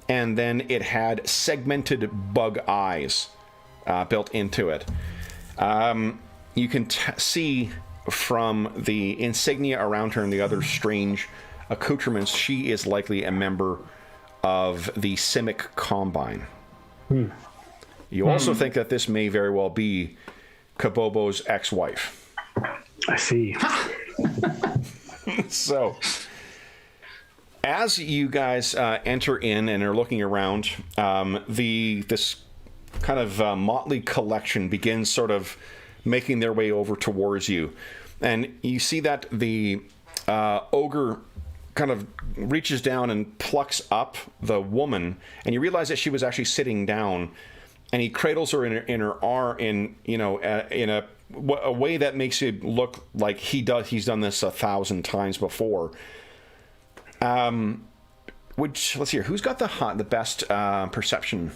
and then it had segmented bug eyes built into it. You can see from the insignia around her and the other strange accoutrements, she is likely a member of the Simic Combine. You also think that this may very well be Kabobo's ex-wife. I see. So, as you guys enter in and are looking around, this kind of motley collection begins sort of making their way over towards you. And you see that the ogre kind of reaches down and plucks up the woman, and you realize that she was actually sitting down, and he cradles her in her arm in a way that makes it look like he's done this 1,000 times before. Which, let's see here, who's got the best perception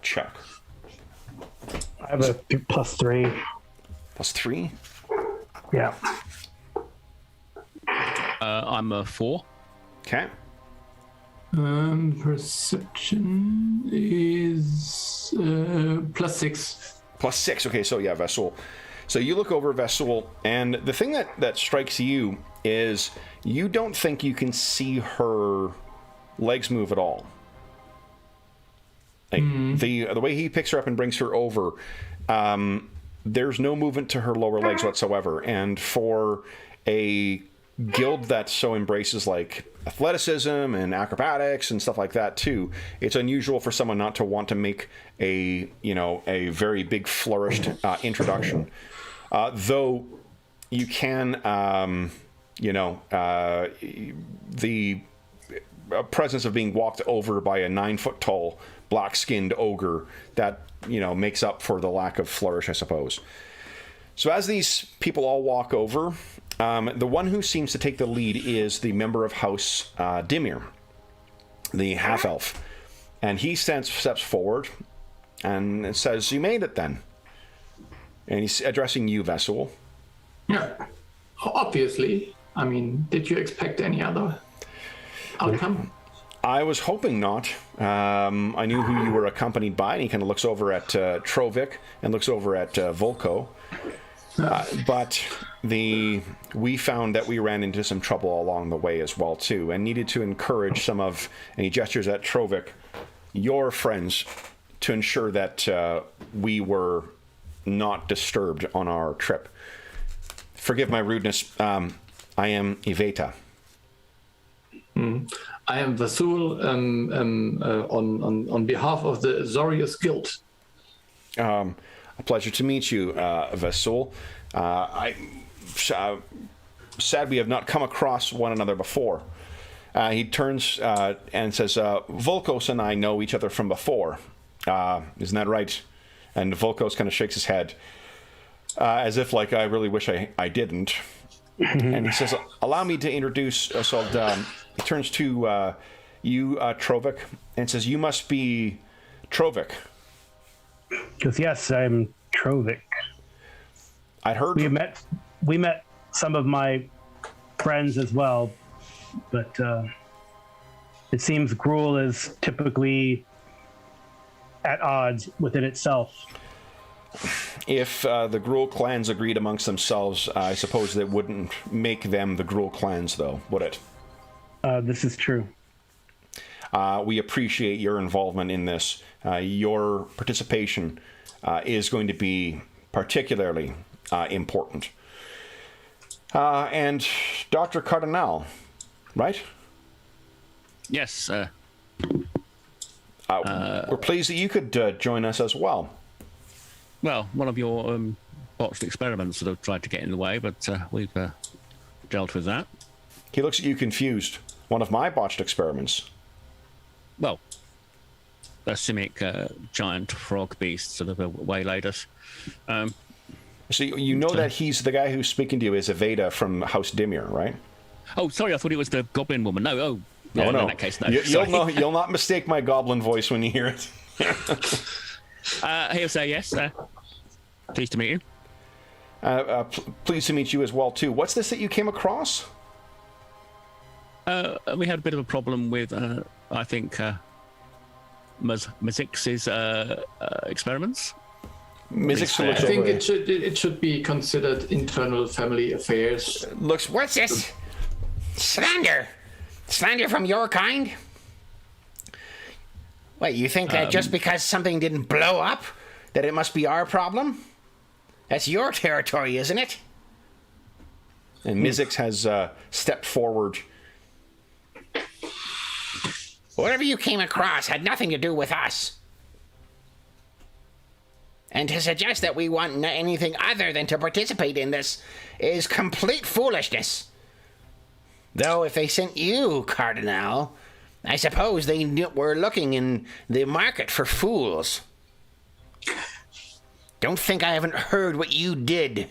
check? I have a +3. +3? Yeah. I'm a 4. Okay. Perception is +6. +6. Okay, so yeah, Vesul. So you look over Vesul, and the thing that strikes you is you don't think you can see her legs move at all. Like the way he picks her up and brings her over, there's no movement to her lower legs whatsoever. And for a guild that so embraces like athleticism and acrobatics and stuff like that too, it's unusual for someone not to want to make a very big flourished introduction. Though you can, the presence of being walked over by a 9-foot tall black-skinned ogre that makes up for the lack of flourish, I suppose. So as these people all walk over, the one who seems to take the lead is the member of House Dimir, the half-elf. And he steps forward and says, "You made it then." And he's addressing you, Vesul. Yeah, obviously. I mean, did you expect any other outcome? I was hoping not. I knew who you were accompanied by, and he kind of looks over at Trovik and looks over at Volko. But we found that we ran into some trouble along the way as well too, and needed to encourage some of, and he gestures at Trovik, your friends, to ensure that we were not disturbed on our trip. Forgive my rudeness. I am Iveta. I am Vasul on behalf of the Zorius Guild. A pleasure to meet you, Vasul. I'm sad we have not come across one another before. He turns and says, Volkos and I know each other from before. Isn't that right? And Volkos kind of shakes his head, as if like, I really wish I didn't. And he says, allow me to introduce He turns to you, Trovik, and says, "You must be Trovik." Because yes, I'm Trovik. I'd heard. We met some of my friends as well, but it seems Gruul is typically at odds within itself. If the Gruul clans agreed amongst themselves, I suppose that wouldn't make them the Gruul clans, though, would it? This is true. We appreciate your involvement in this. Your participation is going to be particularly important. And Dr. Cardinal, right? Yes. We're pleased that you could join us as well. Well, one of your botched experiments sort of tried to get in the way, but we've dealt with that. He looks at you confused. One of my botched experiments. Well, a simic giant frog beast sort of waylaid us. So you know that he's the guy who's speaking to you is Aveda from House Dimir, right? Oh, sorry, I thought it was the goblin woman. No, no. In that case, no. You'll not mistake my goblin voice when you hear it. He'll say yes. Pleased to meet you. Pleased to meet you as well, too. What's this that you came across? We had a bit of a problem with, I think, Mazix's experiments. Mizzix I think it should be considered internal family affairs. Looks. What's this? Slander? Slander from your kind? Wait, you think that just because something didn't blow up, that it must be our problem? That's your territory, isn't it? And Mizzix has stepped forward. Whatever you came across had nothing to do with us. And to suggest that we want anything other than to participate in this is complete foolishness. Though if they sent you, Cardinal, I suppose they were looking in the market for fools. Don't think I haven't heard what you did.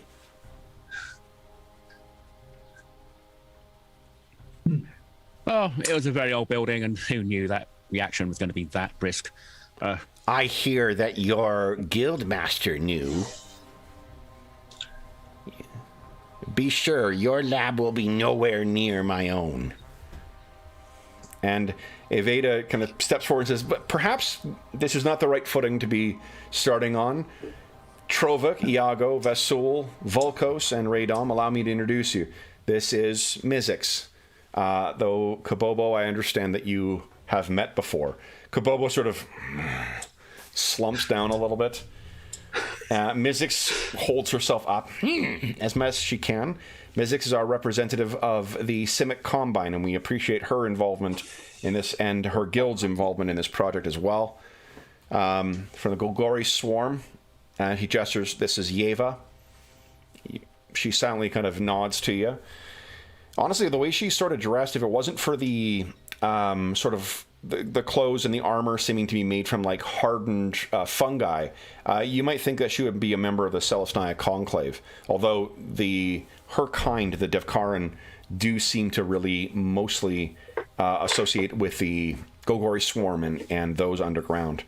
Oh, it was a very old building, and who knew that reaction was going to be that brisk? I hear that your guildmaster knew. Be sure your lab will be nowhere near my own. And Aveda kind of steps forward and says, but perhaps this is not the right footing to be starting on. Trovik, Iago, Vasul, Volkos, and Radom, allow me to introduce you. This is Mizzix. Though Kabobo, I understand that you have met before. Kabobo sort of slumps down a little bit. Mizzix holds herself up as much as she can. Mizzix is our representative of the Simic Combine, and we appreciate her involvement in this and her guild's involvement in this project as well. From the Golgori Swarm, he gestures, this is Yeva. She silently kind of nods to you. Honestly, the way she's sort of dressed, if it wasn't for the sort of the clothes and the armor seeming to be made from like hardened fungi, you might think that she would be a member of the Celestia Conclave. Although her kind, the Devkaran, do seem to really mostly associate with the Golgori Swarm and those underground.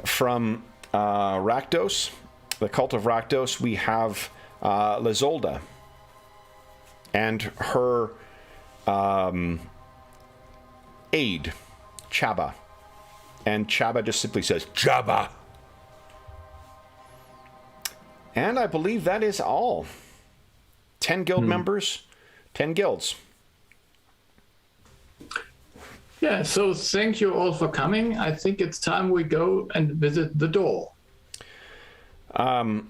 From Rakdos, the Cult of Rakdos, we have Lizolda and her aide, Chaba. And Chaba just simply says, Chaba! And I believe that is all. 10 guild members, 10 guilds. Yeah, so thank you all for coming. I think it's time we go and visit the door. Let's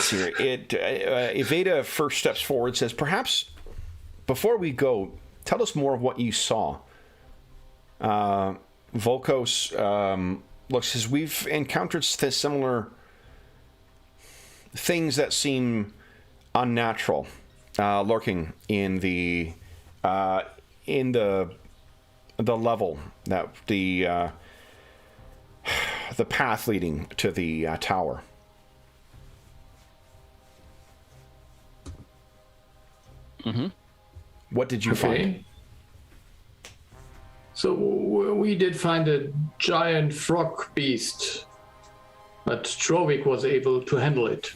see here. Aveda first steps forward, says, perhaps before we go, tell us more of what you saw. Volkos looks as we've encountered similar things that seem unnatural, lurking in the level that the path leading to the tower. Mm-hmm. What did you find? Okay. So we did find a giant frog beast, but Trovik was able to handle it.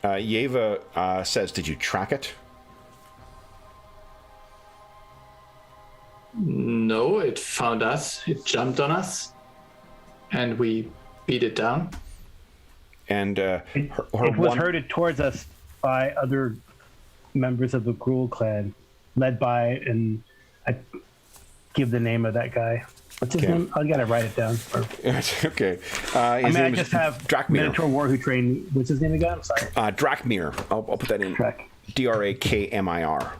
Yeva says, did you track it? No, it found us. It jumped on us, and we beat it down. And It was herded towards us by other members of the Gruul clan, led by, and I give the name of that guy. What's his name? I gotta write it down. Okay. I just have Drakmir. Minotaur War who trained. What's his name again? I'm sorry. Drakmir. I'll put that in. Drakmir.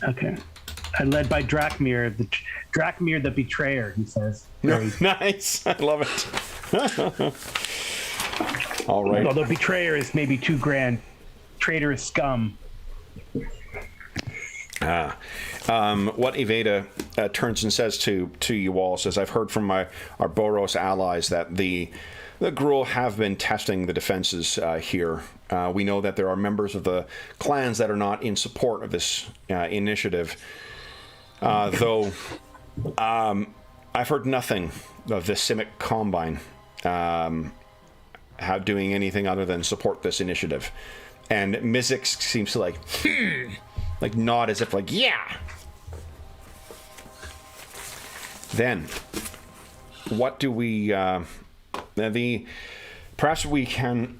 Okay. Led by Drakmir, Drakmir the Betrayer, he says. Nice. I love it. All right. Although Betrayer is maybe too grand. Traitor is scum. What Evada turns and says to you all says, I've heard from our Boros allies that the Gruul have been testing the defenses here. We know that there are members of the clans that are not in support of this initiative. Though I've heard nothing of the Simic Combine doing anything other than support this initiative. And Mizzix seems to like nod as if like, yeah. Then, what do we? Perhaps we can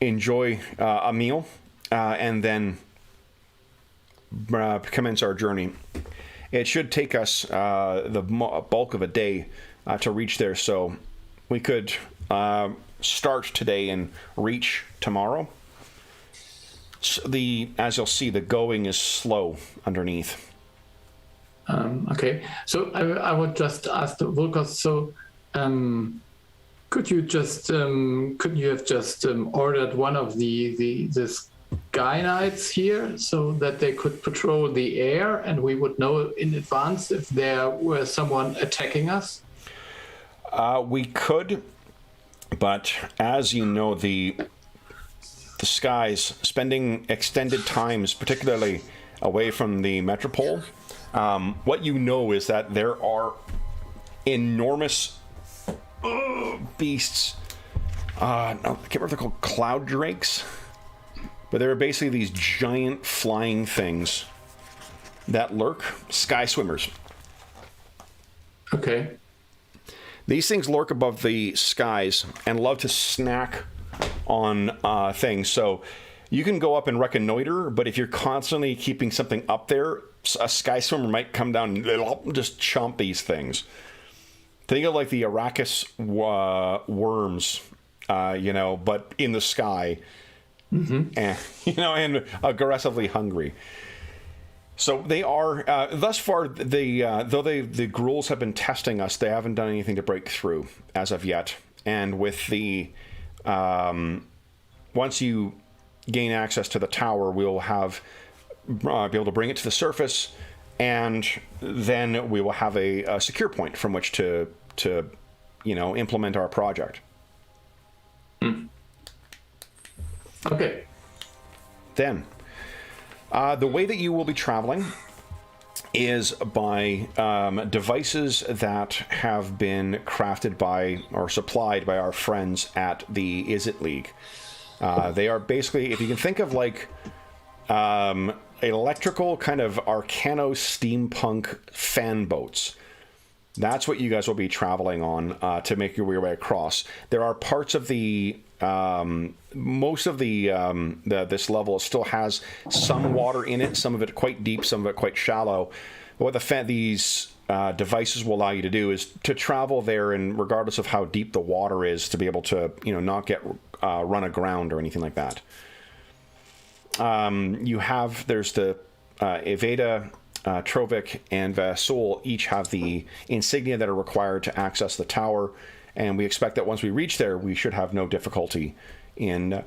enjoy a meal and then commence our journey. It should take us the bulk of a day to reach there, so we could start today and reach tomorrow. So as you'll see, the going is slow underneath. Okay, so I would just ask the Volkos. So, could you have just ordered one of the Sky Knights here so that they could patrol the air, and we would know in advance if there were someone attacking us? We could, but as you know, the skies, spending extended times, particularly away from the metropole, what you know is that there are enormous beasts. I can't remember if they're called cloud drakes, but they're basically these giant flying things that lurk, sky swimmers. Okay. These things lurk above the skies and love to snack on things. So you can go up and reconnoiter, but if you're constantly keeping something up there, a sky swimmer might come down and just chomp these things. Think of like the Arrakis worms, but in the sky, and aggressively hungry. So they are, thus far, though the Gruuls have been testing us, they haven't done anything to break through as of yet. And with the, once you gain access to the tower, we'll be able to bring it to the surface, and then we will have a secure point from which to implement our project. Okay. Then, the way that you will be traveling is by devices that have been crafted by or supplied by our friends at the Izzet League. They are basically, if you can think of like electrical kind of Arcano steampunk fan boats. That's what you guys will be traveling on to make your way across. There are parts of the most of this level still has some water in it. Some of it quite deep, some of it quite shallow. What these devices will allow you to do is to travel there, and regardless of how deep the water is, to be able to not get run aground or anything like that. There's the Evada, Trovik, and Vasul each have the insignia that are required to access the tower, and we expect that once we reach there, we should have no difficulty in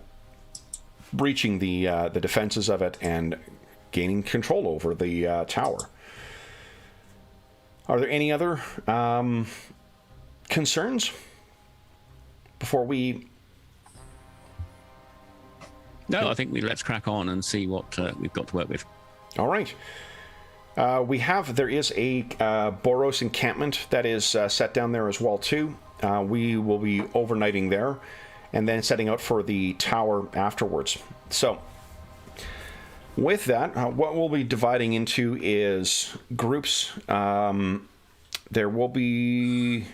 breaching the defenses of it and gaining control over the tower. Are there any other concerns before we No, I think let's crack on and see what we've got to work with. All right. There is a Boros encampment that is set down there as well, too. We will be overnighting there and then setting out for the tower afterwards. So, with that, what we'll be dividing into is groups. There will be,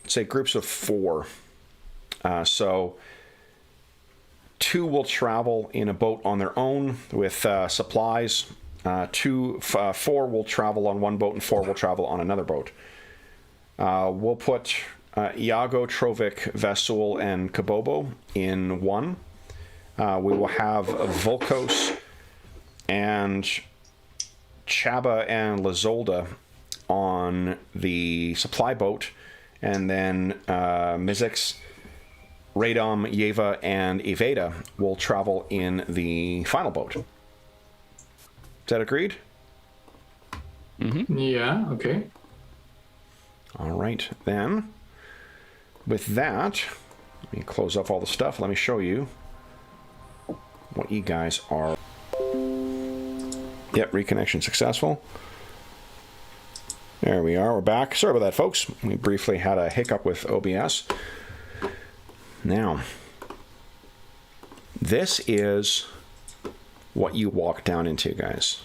say, groups of 4. So, 2 will travel in a boat on their own with supplies. 4 will travel on one boat, and 4 will travel on another boat. We'll put Iago, Trovic, Vasul, and Kabobo in one. We will have Volkos and Chaba and Lazolda on the supply boat, and then Mizix, Radom, Yeva, and Evada will travel in the final boat. Is that agreed? Mm-hmm. Yeah, okay. All right, then. With that, let me close up all the stuff. Let me show you what you guys are. Yep, reconnection successful. There we are. We're back. Sorry about that, folks. We briefly had a hiccup with OBS. Now, this is what you walk down into, guys.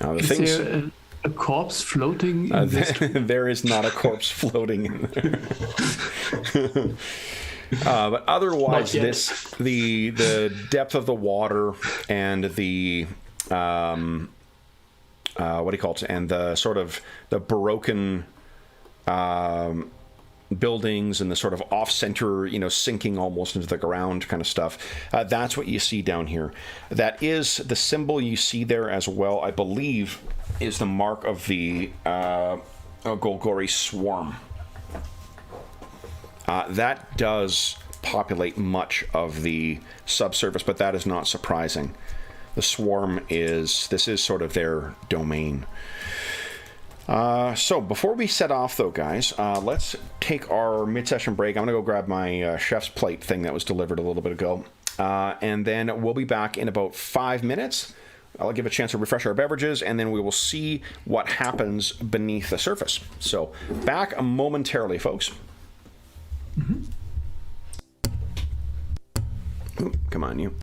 Now, the Is things... there a corpse floating in this? There is not a corpse floating in there. But otherwise, the depth of the water and the what do you call it? And the sort of the broken buildings and the sort of off-center, sinking almost into the ground kind of stuff. That's what you see down here. That is the symbol you see there as well, I believe, is the mark of the Golgori swarm. That does populate much of the subsurface, but that is not surprising. The swarm this is sort of their domain. So before we set off, though, guys, let's take our mid-session break. I'm going to go grab my chef's plate thing that was delivered a little bit ago. And then we'll be back in about 5 minutes. I'll give a chance to refresh our beverages, and then we will see what happens beneath the surface. So back momentarily, folks. Mm-hmm. Ooh, come on, you.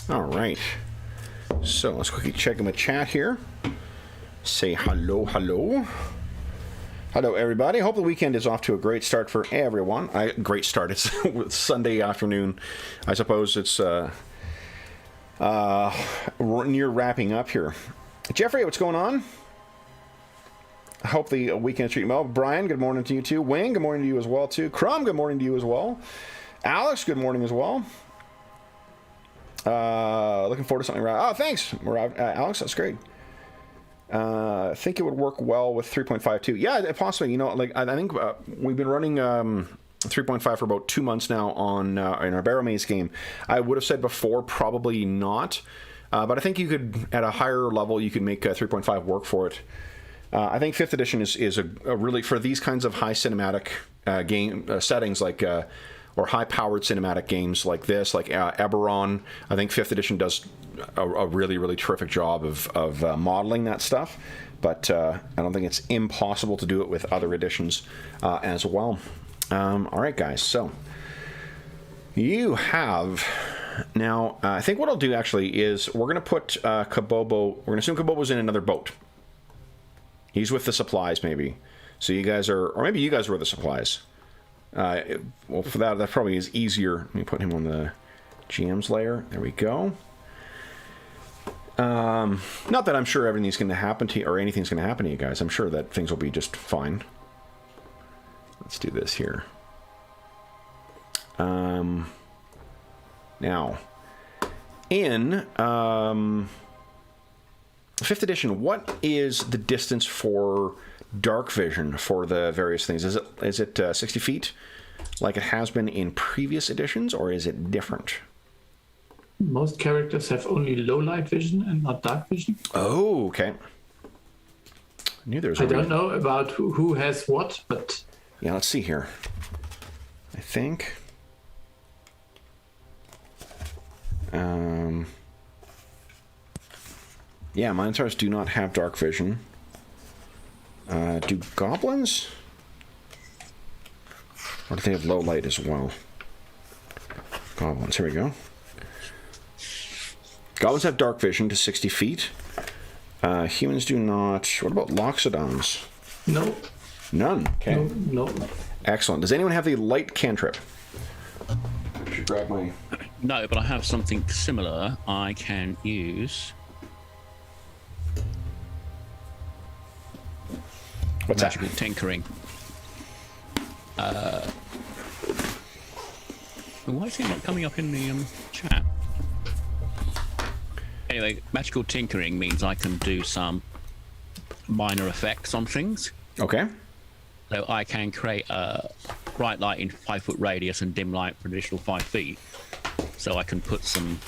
All right. So let's quickly check in the chat here. Say hello, hello. Hello, everybody. Hope the weekend is off to a great start for everyone. Great start. It's Sunday afternoon. I suppose it's near wrapping up here. Jeffrey, what's going on? I hope the weekend is treating you well. Brian, good morning to you too. Wayne, good morning to you as well too. Crumb, good morning to you as well. Alex, good morning as well. Looking forward to something. Oh, thanks, Alex. That's great. I think it would work well with 3.5 too. Yeah, possibly. You know, like I think we've been running 3.5 for about 2 months now on in our Barrow Maze game. I would have said before probably not, but I think you could at a higher level you could make 3.5 work for it. I think 5th edition is a really, for these kinds of high cinematic game settings, like or high-powered cinematic games like this, like Eberron. I think 5th edition does a really, really terrific job of modeling that stuff. But I don't think it's impossible to do it with other editions as well. All right, guys. So you have now. I think what I'll do actually is we're going to put Kabobo. We're going to assume Kabobo's in another boat. He's with the supplies, maybe. So you guys are, or maybe you guys were the supplies. Well, for that probably is easier. Let me put him on the GM's layer. There we go. Not that I'm sure everything's going to happen to you, or anything's going to happen to you guys. I'm sure that things will be just fine. Let's do this here. Now, in 5th edition, what is the distance for dark vision for the various things? Is it 60 feet like it has been in previous editions, or is it different? Most characters have only low light vision and not dark vision. Oh, okay. I knew there was I don't know about who has what, but yeah, let's see here. I think yeah, Minotaurs do not have dark vision. Do goblins? Or do they have low light as well? Goblins, here we go. Goblins have dark vision to 60 feet. Humans do not. What about Loxodons? no. None. Okay. No. Excellent. Does anyone have the light cantrip? I should grab my... No, but I have something similar I can use. What's Magical that? tinkering. Why is it not coming up in the chat? Anyway, magical tinkering means I can do some minor effects on things. Okay. So I can create a bright light in 5 foot radius and dim light for an additional 5 feet. So I can put some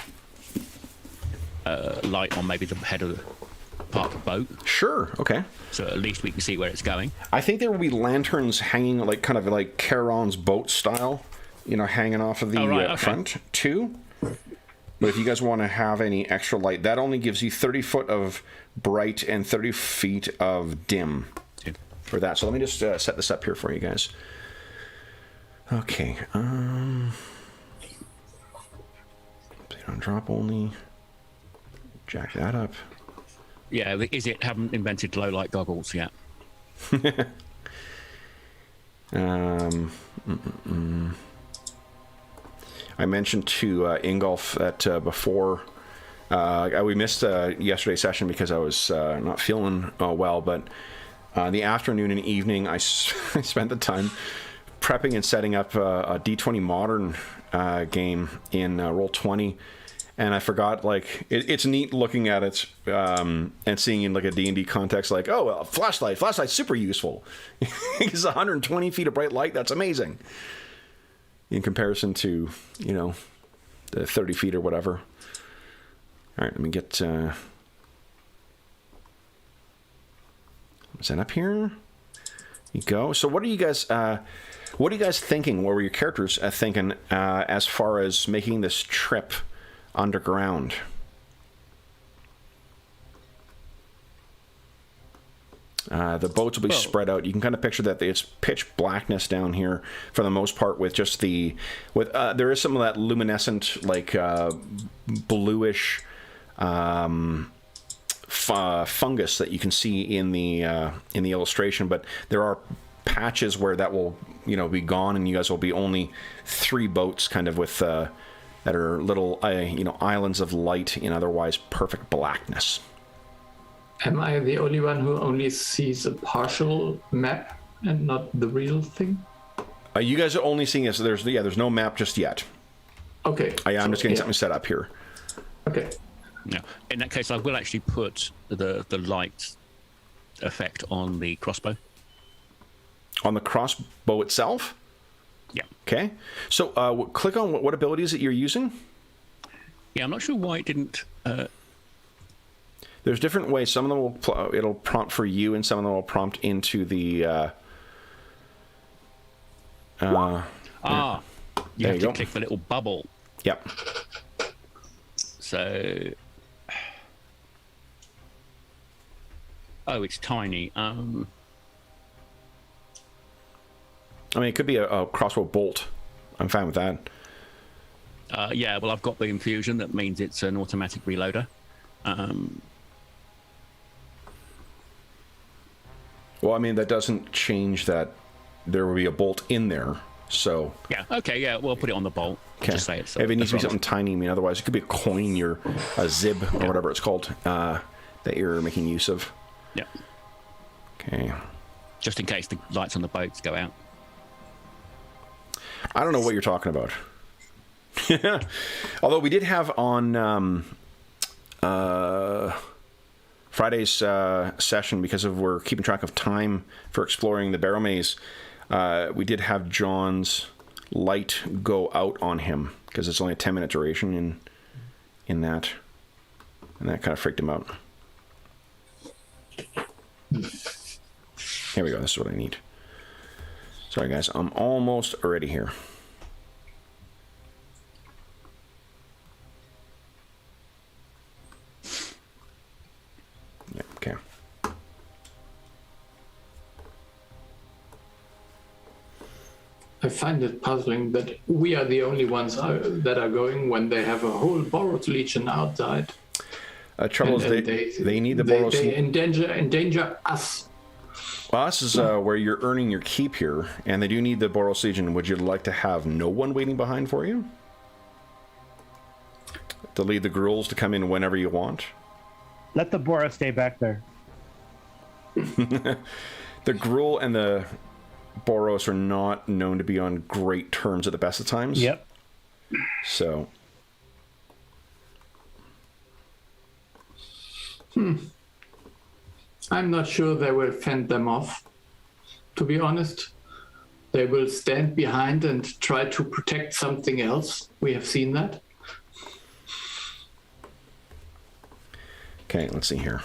light on maybe the head of the part of the boat. Sure. Okay. So at least we can see where it's going. I think there will be lanterns hanging, like kind of like Charon's boat style, you know, hanging off of the front too. But if you guys want to have any extra light, that only gives you 30 foot of bright and 30 feet of dim for that. So let me just set this up here for you guys. Okay. On drop only. Jack that up. Yeah, haven't invented low light goggles yet. I mentioned to Ingolf that before we missed yesterday's session because I was not feeling well, but the afternoon and evening I spent the time prepping and setting up a D20 Modern game in Roll20. And I forgot, like, it's neat looking at it and seeing in, like, a D&D context, like, oh, well, flashlight's super useful. It's 120 feet of bright light, that's amazing. In comparison to, you know, the 30 feet or whatever. All right, let me get... is that up here? There you go. So what are you guys thinking? What were your characters thinking as far as making this trip underground? The boats will be spread out. You can kind of picture that it's pitch blackness down here for the most part, with just there is some of that luminescent, like bluish fungus that you can see in the illustration, but there are patches where that will be gone, and you guys will be only 3 boats kind of with that are little islands of light in otherwise perfect blackness. Am I the only one who only sees a partial map and not the real thing? You guys are only seeing this. There's no map just yet. Okay. I'm just getting something set up here. Okay. Yeah. In that case, I will actually put the light effect on the crossbow. On the crossbow itself? Yeah. Okay. So click on what abilities that you're using. Yeah, I'm not sure why it didn't. There's different ways. Some of them it'll prompt for you, and some of them will prompt into the. You have to go. click the little bubble. Yep. So. Oh, it's tiny. I mean, it could be a crossbow bolt. I'm fine with that. Yeah, well, I've got the infusion. That means it's an automatic reloader. Well, I mean, that doesn't change that there will be a bolt in there. So. Yeah. Okay. Yeah. We'll put it on the bolt. Okay. Just say it's. If it needs to be something tiny, I mean, otherwise it could be a coin or a zib or whatever it's called that you're making use of. Yeah. Okay. Just in case the lights on the boats go out. I don't know what you're talking about. Although we did have on Friday's session, because we're keeping track of time for exploring the barrow maze, we did have John's light go out on him because it's only a 10-minute duration in that, and that kind of freaked him out. Here we go. This is what I need. Sorry, guys. I'm almost ready here. Yeah, okay. I find it puzzling that we are the only ones that are going when they have a whole Boros Legion outside. Trouble is they need the Boros. They endanger us. Well, this is where you're earning your keep here, and they do need the Boros Legion. Would you like to have no one waiting behind for you? To lead the Gruuls to come in whenever you want? Let the Boros stay back there. The Gruul and the Boros are not known to be on great terms at the best of times. Yep. So. I'm not sure they will fend them off. To be honest, they will stand behind and try to protect something else. We have seen that. Okay, let's see here.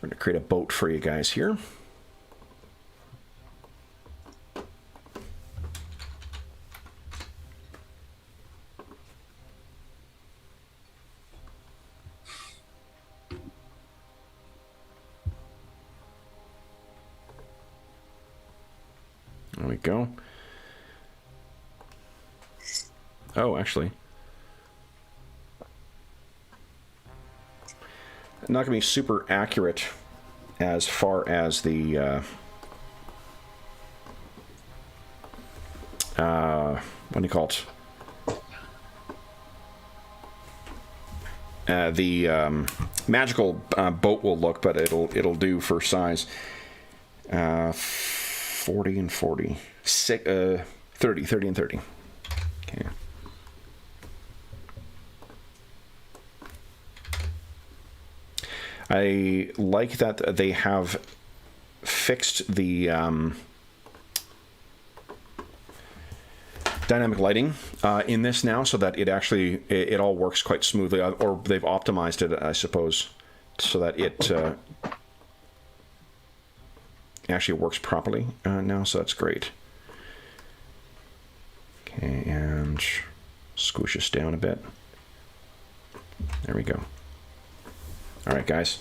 We're going to create a boat for you guys here. There we go. Oh, actually. Not going to be super accurate as far as the what do you call it? The magical boat will look, but it'll do for size. 40 and 40. 30 and 30. Okay. I like that they have fixed the dynamic lighting in this now, so that it all works quite smoothly, or they've optimized it, I suppose, so that it actually works properly now, so that's great. Okay, and squish this down a bit. There we go. All right, guys.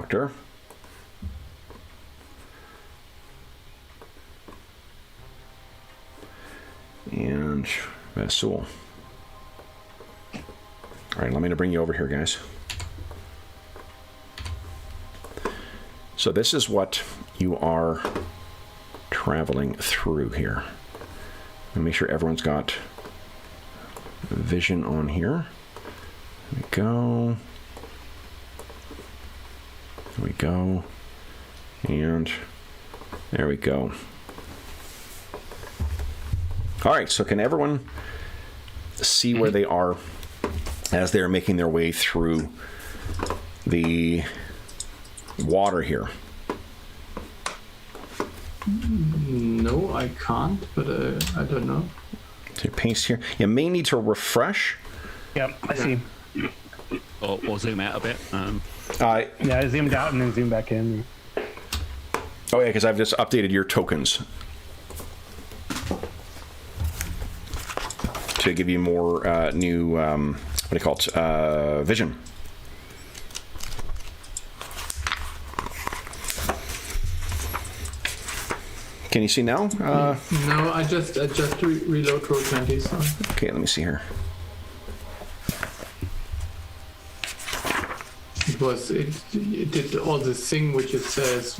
doctor. And Vasul. All right, let me bring you over here, guys. So this is what you are traveling through here. And make sure everyone's got vision on here. There we go. There we go. And there we go. All right, so can everyone see where they are as they're making their way through the water here? No, I can't, but I don't know. So paste here. You may need to refresh. Yep, I see. Or zoom out a bit. Yeah, I zoomed out and then zoomed back in. Oh yeah, because I've just updated your tokens to give you more new, what do you call it, vision. Can you see now? No, I just reload Roll20. So. Okay, let me see here. It did all this thing which it says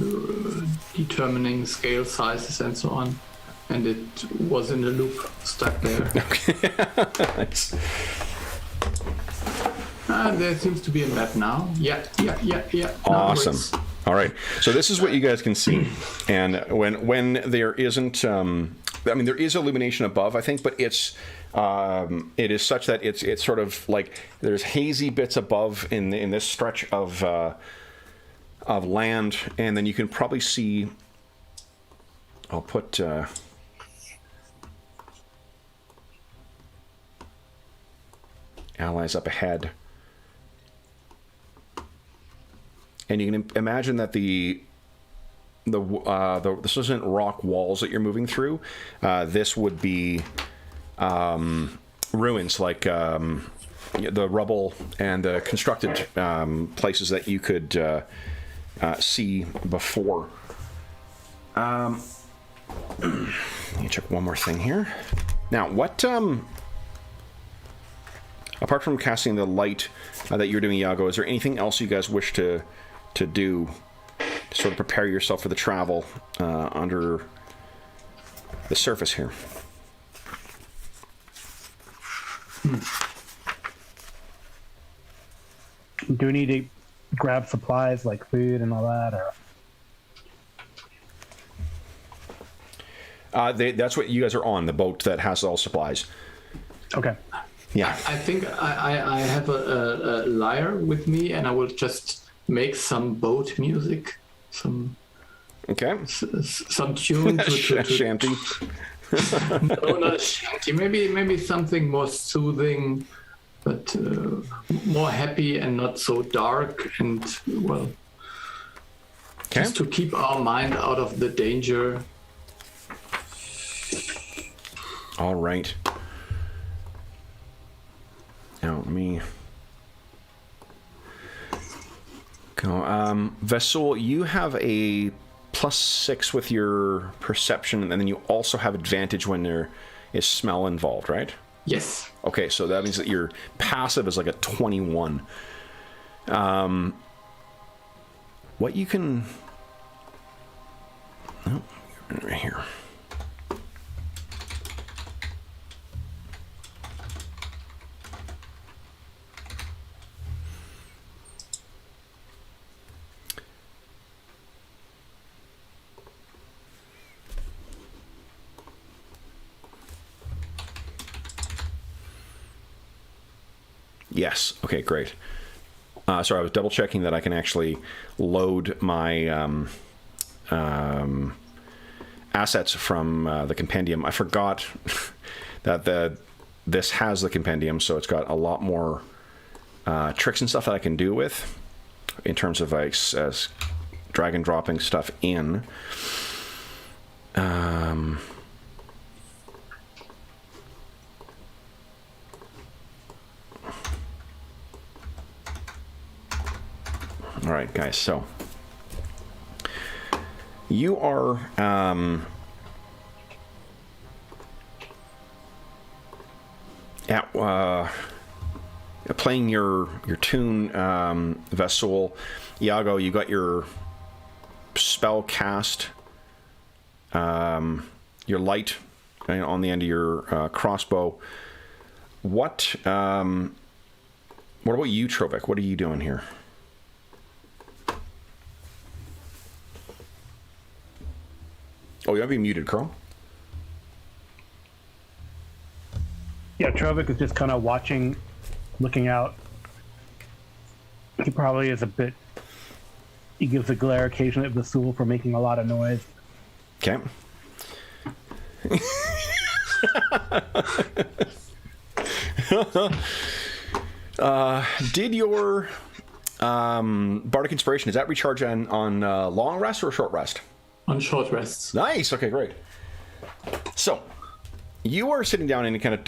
determining scale sizes and so on, and it was in a loop stuck there. Okay. Nice. There seems to be a map now. Yeah. Now Awesome. it's- All right. So this is what you guys can see, and when there isn't, I mean, there is illumination above, I think, but it's. It is such that it's sort of like there's hazy bits above in this stretch of land, and then you can probably see. I'll put. Allies up ahead, and you can imagine that the this isn't rock walls that you're moving through. This would be. Ruins like the rubble and the constructed places that you could see before. Let me check one more thing here. Now, what apart from casting the light that you're doing, Iago, is there anything else you guys wish to do to sort of prepare yourself for the travel under the surface here? Do we need to grab supplies like food and all that, or? That's what you guys are on, the boat that has all supplies. Okay. Yeah. I think I have a lyre with me, and I will just make some boat music, some tune to Shanty. No, not a shanty. Maybe something more soothing, but more happy and not so dark. And well, just to keep our mind out of the danger. All right. Now let me go. Vasul, you have a +6 with your perception, and then you also have advantage when there is smell involved, right? Yes. Okay, so that means that your passive is like a 21. What you can... Oh, right here. Yes. Okay, great. Sorry, I was double checking that I can actually load my assets from the compendium. I forgot that this has the compendium, so it's got a lot more tricks and stuff that I can do with in terms of like drag and dropping stuff in. All right, guys, so you are playing your tune, Vasul. Iago, you got your spell cast, your light on the end of your crossbow. What about you, Trovik? What are you doing here? Oh, you have to be muted, Carl. Yeah, Trovik is just kind of watching, looking out. He probably is a bit. He gives a glare occasionally at Vasul for making a lot of noise. Okay. Did your bardic inspiration, does that recharge on long rest or short rest? On short rests. Nice. Okay, great. So you are sitting down and kind of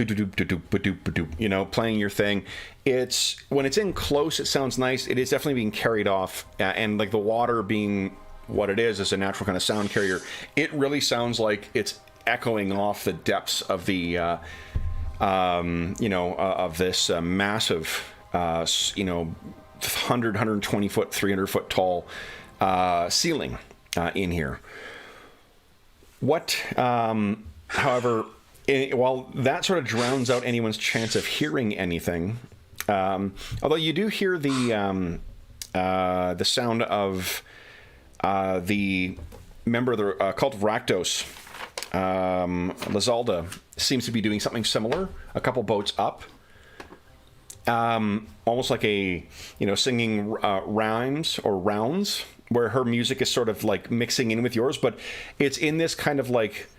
you know, playing your thing. It's when it's in close, it sounds nice. It is definitely being carried off, and like the water being what it is a natural kind of sound carrier. It really sounds like it's echoing off the depths of the you know, of this massive you know, 120 foot, 300 foot tall ceiling in here. What, however, while that sort of drowns out anyone's chance of hearing anything, although you do hear the sound of the member of the cult of Rakdos, Lazalda, seems to be doing something similar, a couple boats up. Almost like a, you know, singing rhymes or rounds, where her music is sort of like mixing in with yours, but it's in this kind of like,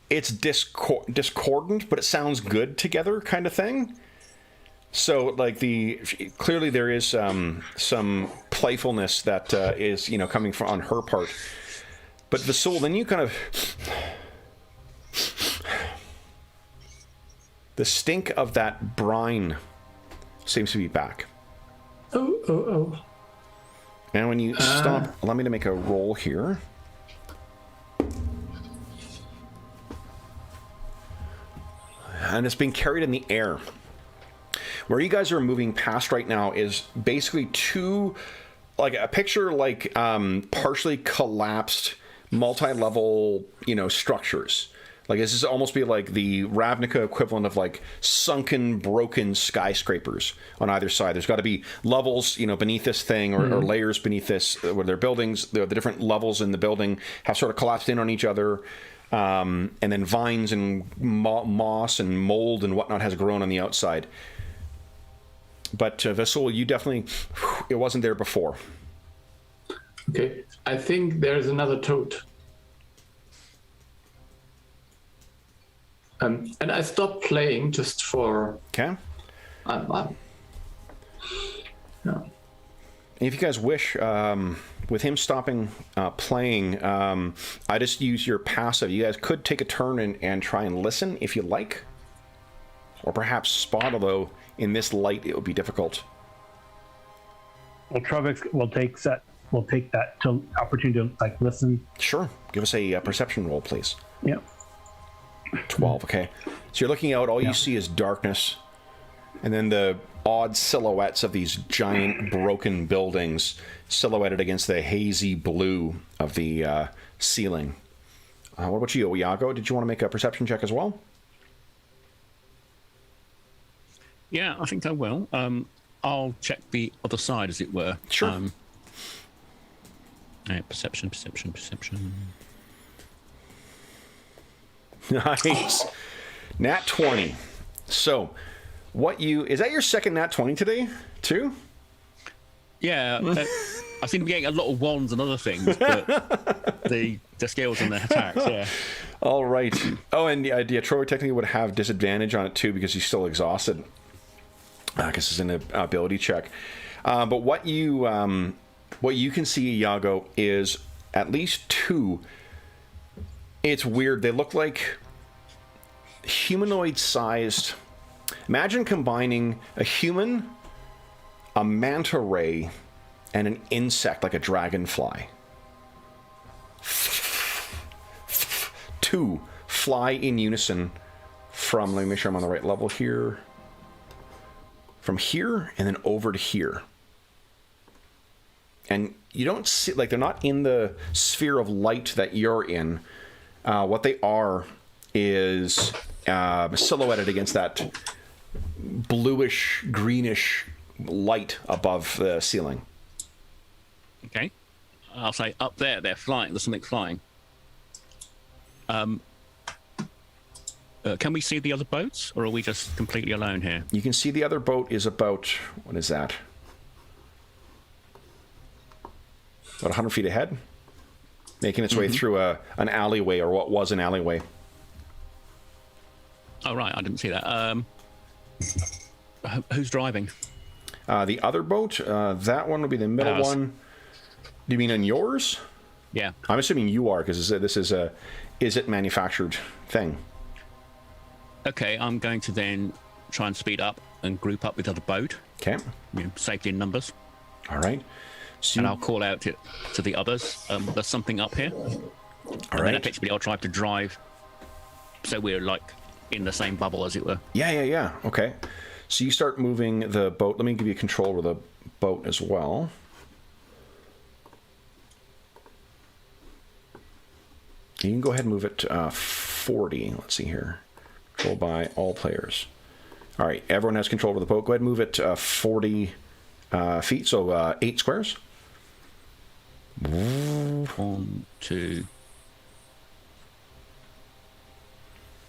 it's discordant, but it sounds good together kind of thing. So like clearly there is some playfulness that is, you know, coming from on her part. But the soul, then you kind of, the stink of that brine seems to be back. Oh. And when you stop, allow me to make a roll here. And it's being carried in the air. Where you guys are moving past right now is basically two, like a picture like partially collapsed, multi-level, you know, structures. Like this is almost be like the Ravnica equivalent of like sunken, broken skyscrapers on either side. There's got to be levels, you know, beneath this thing, or layers beneath this, where their buildings, the different levels in the building have sort of collapsed in on each other. And then vines and moss and mold and whatnot has grown on the outside. But Vasul, you definitely, it wasn't there before. Okay, I think there's another toad. And I stopped playing just for... Okay. Yeah. If you guys wish, with him stopping playing, I just use your passive. You guys could take a turn and try and listen if you like. Or perhaps spot, although in this light it would be difficult. Well, Trovik will take that to opportunity to like listen. Sure. Give us a perception roll, please. Yep. 12, okay. So you're looking out, all you see is darkness, and then the odd silhouettes of these giant broken buildings silhouetted against the hazy blue of the ceiling. What about you, Iago? Did you want to make a perception check as well? Yeah, I think I will. I'll check the other side, as it were. Sure. Perception. Nice. Nat 20. So, is that your second Nat 20 today, too? Yeah, I seem to be getting a lot of wands and other things, but the skills and the attacks, yeah. All right. Oh, and Troy technically would have disadvantage on it, too, because he's still exhausted. Because it's an ability check. But what you can see, Iago, is at least two. It's weird. They look like humanoid-sized. Imagine combining a human, a manta ray, and an insect like a dragonfly. two fly in unison from, let me make sure I'm on the right level here, from here and then over to here. And you don't see, like, they're not in the sphere of light that you're in. What they are is silhouetted against that bluish, greenish light above the ceiling. Okay. I'll say up there, they're flying. There's something flying. Can we see the other boats, or are we just completely alone here? You can see the other boat is about, what is that? About 100 feet ahead, making its way through an alleyway, or what was an alleyway. Oh, right, I didn't see that. Who's driving? The other boat, that one would be the middle Ours. one. Do you mean on yours? Yeah. I'm assuming you are, because this is a is-it manufactured thing. Okay, I'm going to then try and speed up and group up with the other boat. Okay. You know, safety in numbers. All right. So And I'll call out to the others. There's something up here. all And then right. effectively I'll try to drive so we're like in the same bubble, as it were. Yeah. Okay. So you start moving the boat. Let me give you control of the boat as well. You can go ahead and move it to 40. Let's see here. Control by all players. All right. Everyone has control of the boat. Go ahead and move it 40 feet, so 8 squares. 1, 2.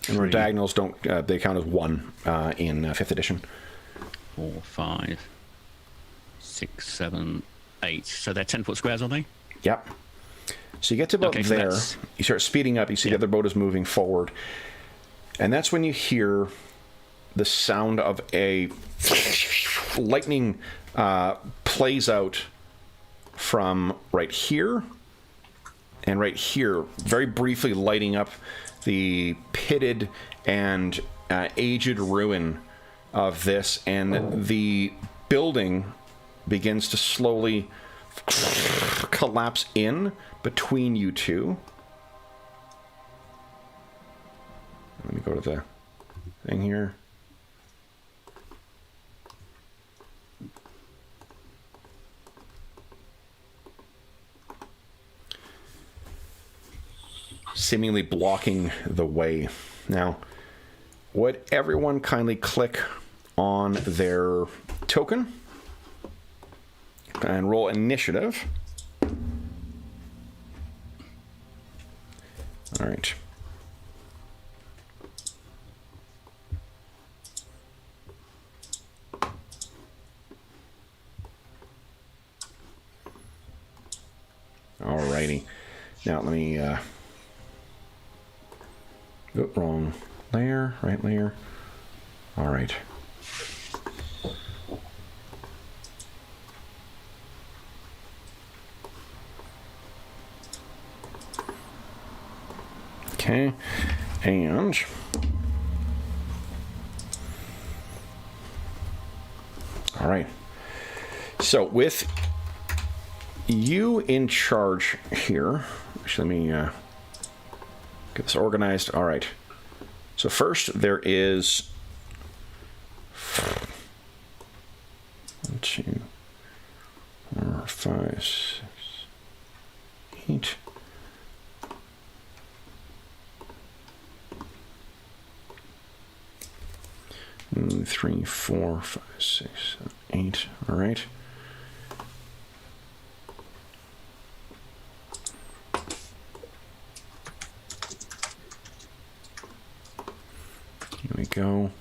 And where diagonals don't, they count as 1 in 5th edition. 4, 5, 6, 7, 8. So they're 10-foot squares, are they? Yep. So you get to about Okay, so there. that's- You start speeding up. You see the other boat is moving forward. And that's when you hear the sound of a lightning plays out from right here and right here, very briefly lighting up the pitted and aged ruin of this, and the building begins to slowly collapse in between you two. Let me go to the thing here. Seemingly blocking the way. Now, would everyone kindly click on their token and roll initiative? All right. Alrighty. Now let me wrong layer, right layer. All right. Okay. And all right. So with you in charge here, actually, let me get this organized. All right. So first there is 1, 2, 4, 5, 6, 8. One, 3, 4, 5, 6, 7, 8. All right. Here we go.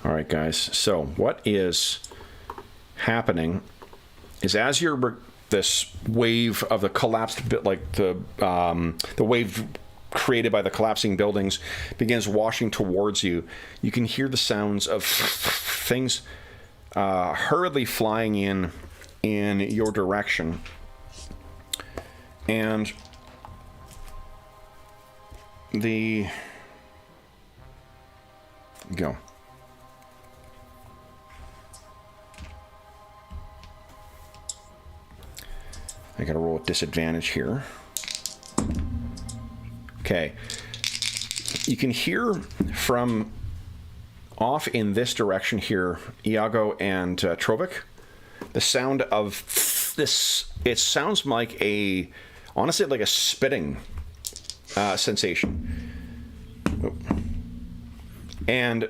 All right, guys. So what is happening is as you're this wave of the collapsed bit, like the wave created by the collapsing buildings begins washing towards you, you can hear the sounds of things hurriedly flying in your direction. And go. I gotta roll a disadvantage here. Okay. You can hear from off in this direction here, Iago and Trovic, the sound of this. It sounds like honestly, like a spitting sensation. And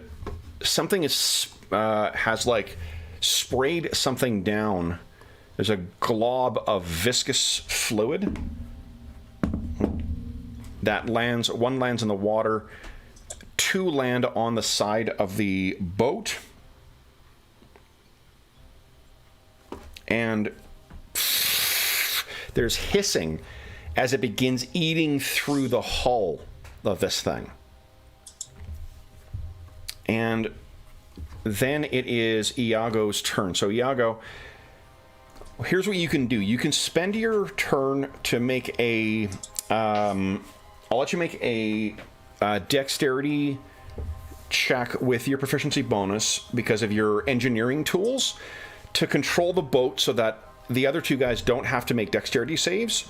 something has like sprayed something down. There's a glob of viscous fluid that lands. One lands in the water. Two land on the side of the boat. And there's hissing as it begins eating through the hull of this thing. And then it is Iago's turn. So Iago, here's what you can do. You can spend your turn to make a... I'll let you make a dexterity check with your proficiency bonus because of your engineering tools to control the boat so that the other two guys don't have to make dexterity saves.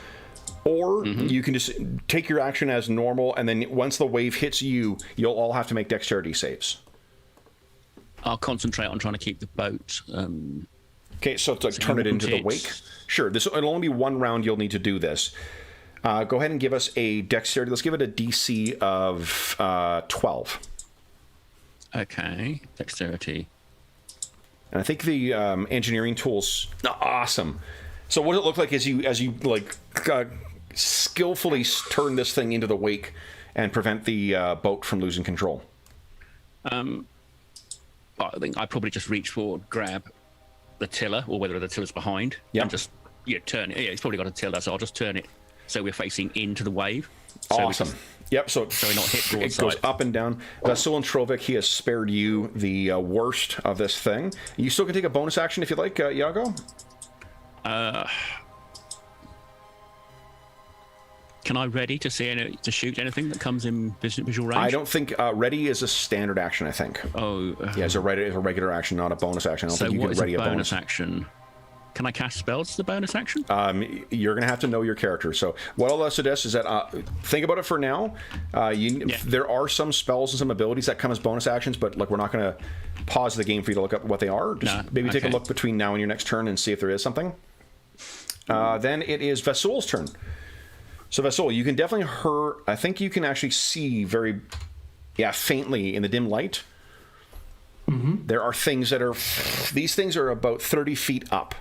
Or you can just take your action as normal, and then once the wave hits you, you'll all have to make dexterity saves. I'll concentrate on trying to keep the boat. Okay, so to turn it into the wake. Sure, it'll only be one round you'll need to do this. Go ahead and give us a dexterity. Let's give it a DC of 12. Okay, dexterity. And I think the engineering tools, awesome. So what it looked like as you like skillfully turn this thing into the wake and prevent the boat from losing control. I think I probably just reach forward, grab the tiller, or whether the tiller's behind, and just turn it. Yeah, it's probably got a tiller, so I'll just turn it so we're facing into the wave. Awesome. Yep, so we're not hit it goes up and down. Vasul and Trovic, he has spared you the worst of this thing. You still can take a bonus action if you like, Iago. Can I ready to shoot anything that comes in visual range? I don't think ready is a standard action. I think. Oh, yeah, it's a regular action, not a bonus action. I don't think you can ready a bonus action. Can I cast spells as a bonus action? You're gonna have to know your character. So what I'll suggest is that think about it for now. There are some spells and some abilities that come as bonus actions, but like we're not gonna pause the game for you to look up what they are. Just maybe take a look between now and your next turn and see if there is something. Then it is Vasul's turn. So Vasul, you can definitely I think you can actually see very, faintly in the dim light. Mm-hmm. There are things these things are about 30 feet up.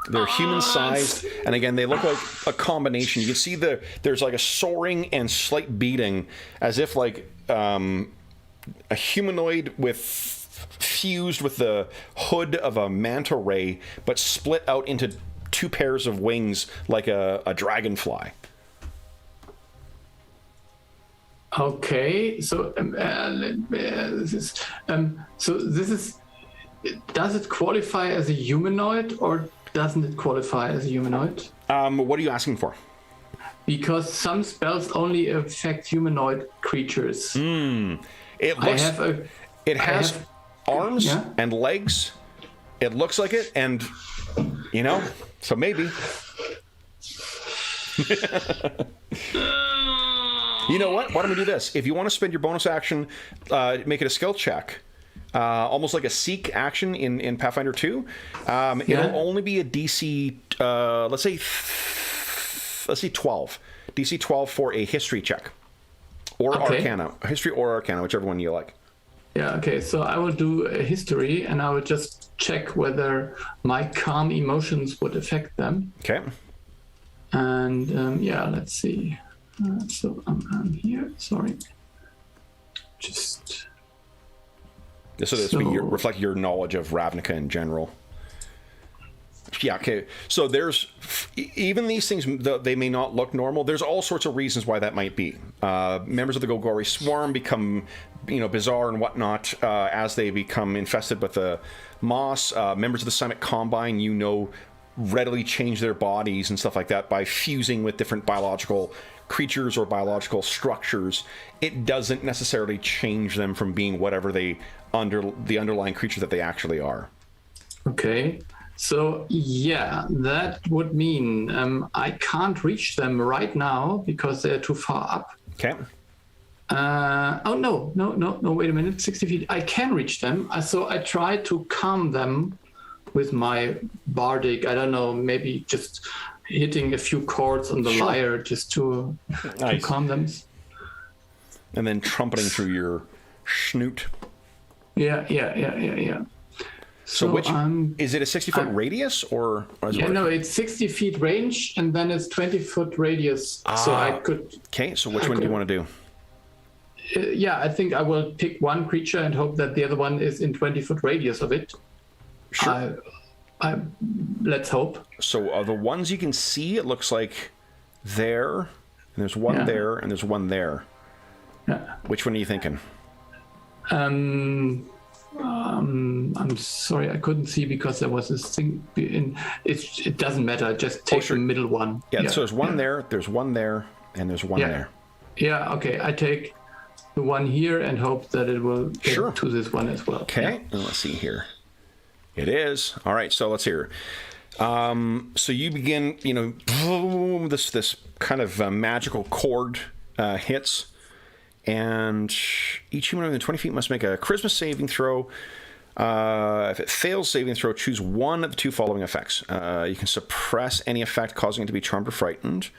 They're human-sized, and again, they look like a combination. You can see there's like a soaring and slight beating, as if like a humanoid fused with the hood of a manta ray, but split out into two pairs of wings like a dragonfly. Okay, so this is. Does it qualify as a humanoid, or doesn't it qualify as a humanoid? What are you asking for? Because some spells only affect humanoid creatures. It has arms and legs. It looks like it, and so maybe. You know what? Why don't we do this? If you want to spend your bonus action, make it a skill check. Almost like a seek action in Pathfinder 2. It'll only be a DC, let's say 12. DC 12 for a history check. Or Arcana. History or Arcana, whichever one you like. Yeah, okay. So I will do a history, and I will just check whether my calm emotions would affect them. Okay. And let's see. So I'm here. Sorry. Just... So this would reflect your knowledge of Ravnica in general. Yeah, okay. So there's, even these things, they may not look normal. There's all sorts of reasons why that might be. Members of the Golgari Swarm become, bizarre and whatnot as they become infested with the moss. Members of the Simic Combine, readily change their bodies and stuff like that by fusing with different biological creatures or biological structures. It doesn't necessarily change them from being whatever the underlying creature that they actually are. Okay. So yeah, that would mean I can't reach them right now because they're too far up. Okay. Oh no! Wait a minute. 60 feet. I can reach them. So I try to calm them with my bardic. I don't know. Maybe just hitting a few chords on the lyre just to calm them. And then trumpeting through your snoot. Yeah. So which is it a 60-foot radius or? Yeah, no, it's 60 feet range and then it's 20-foot radius. So I could. Okay, so which one do you want to do? Yeah, I think I will pick one creature and hope that the other one is in 20-foot radius of it. Sure. Let's hope. So the ones you can see, it looks like there, and there's one there, and there's one there. Yeah. Which one are you thinking? I'm sorry, I couldn't see because there was this thing in. It doesn't matter. Just take the middle one. Yeah. So there's one there. There's one there, and there's one there. Yeah. Okay. I take the one here and hope that it will get to this one as well. Okay. Yeah. Let's see here. It is. All right. So let's hear. So you begin. Boom, this kind of magical chord hits. And each human within 20 feet must make a charisma saving throw. If it fails saving throw, choose one of the two following effects. You can suppress any effect causing it to be charmed or frightened.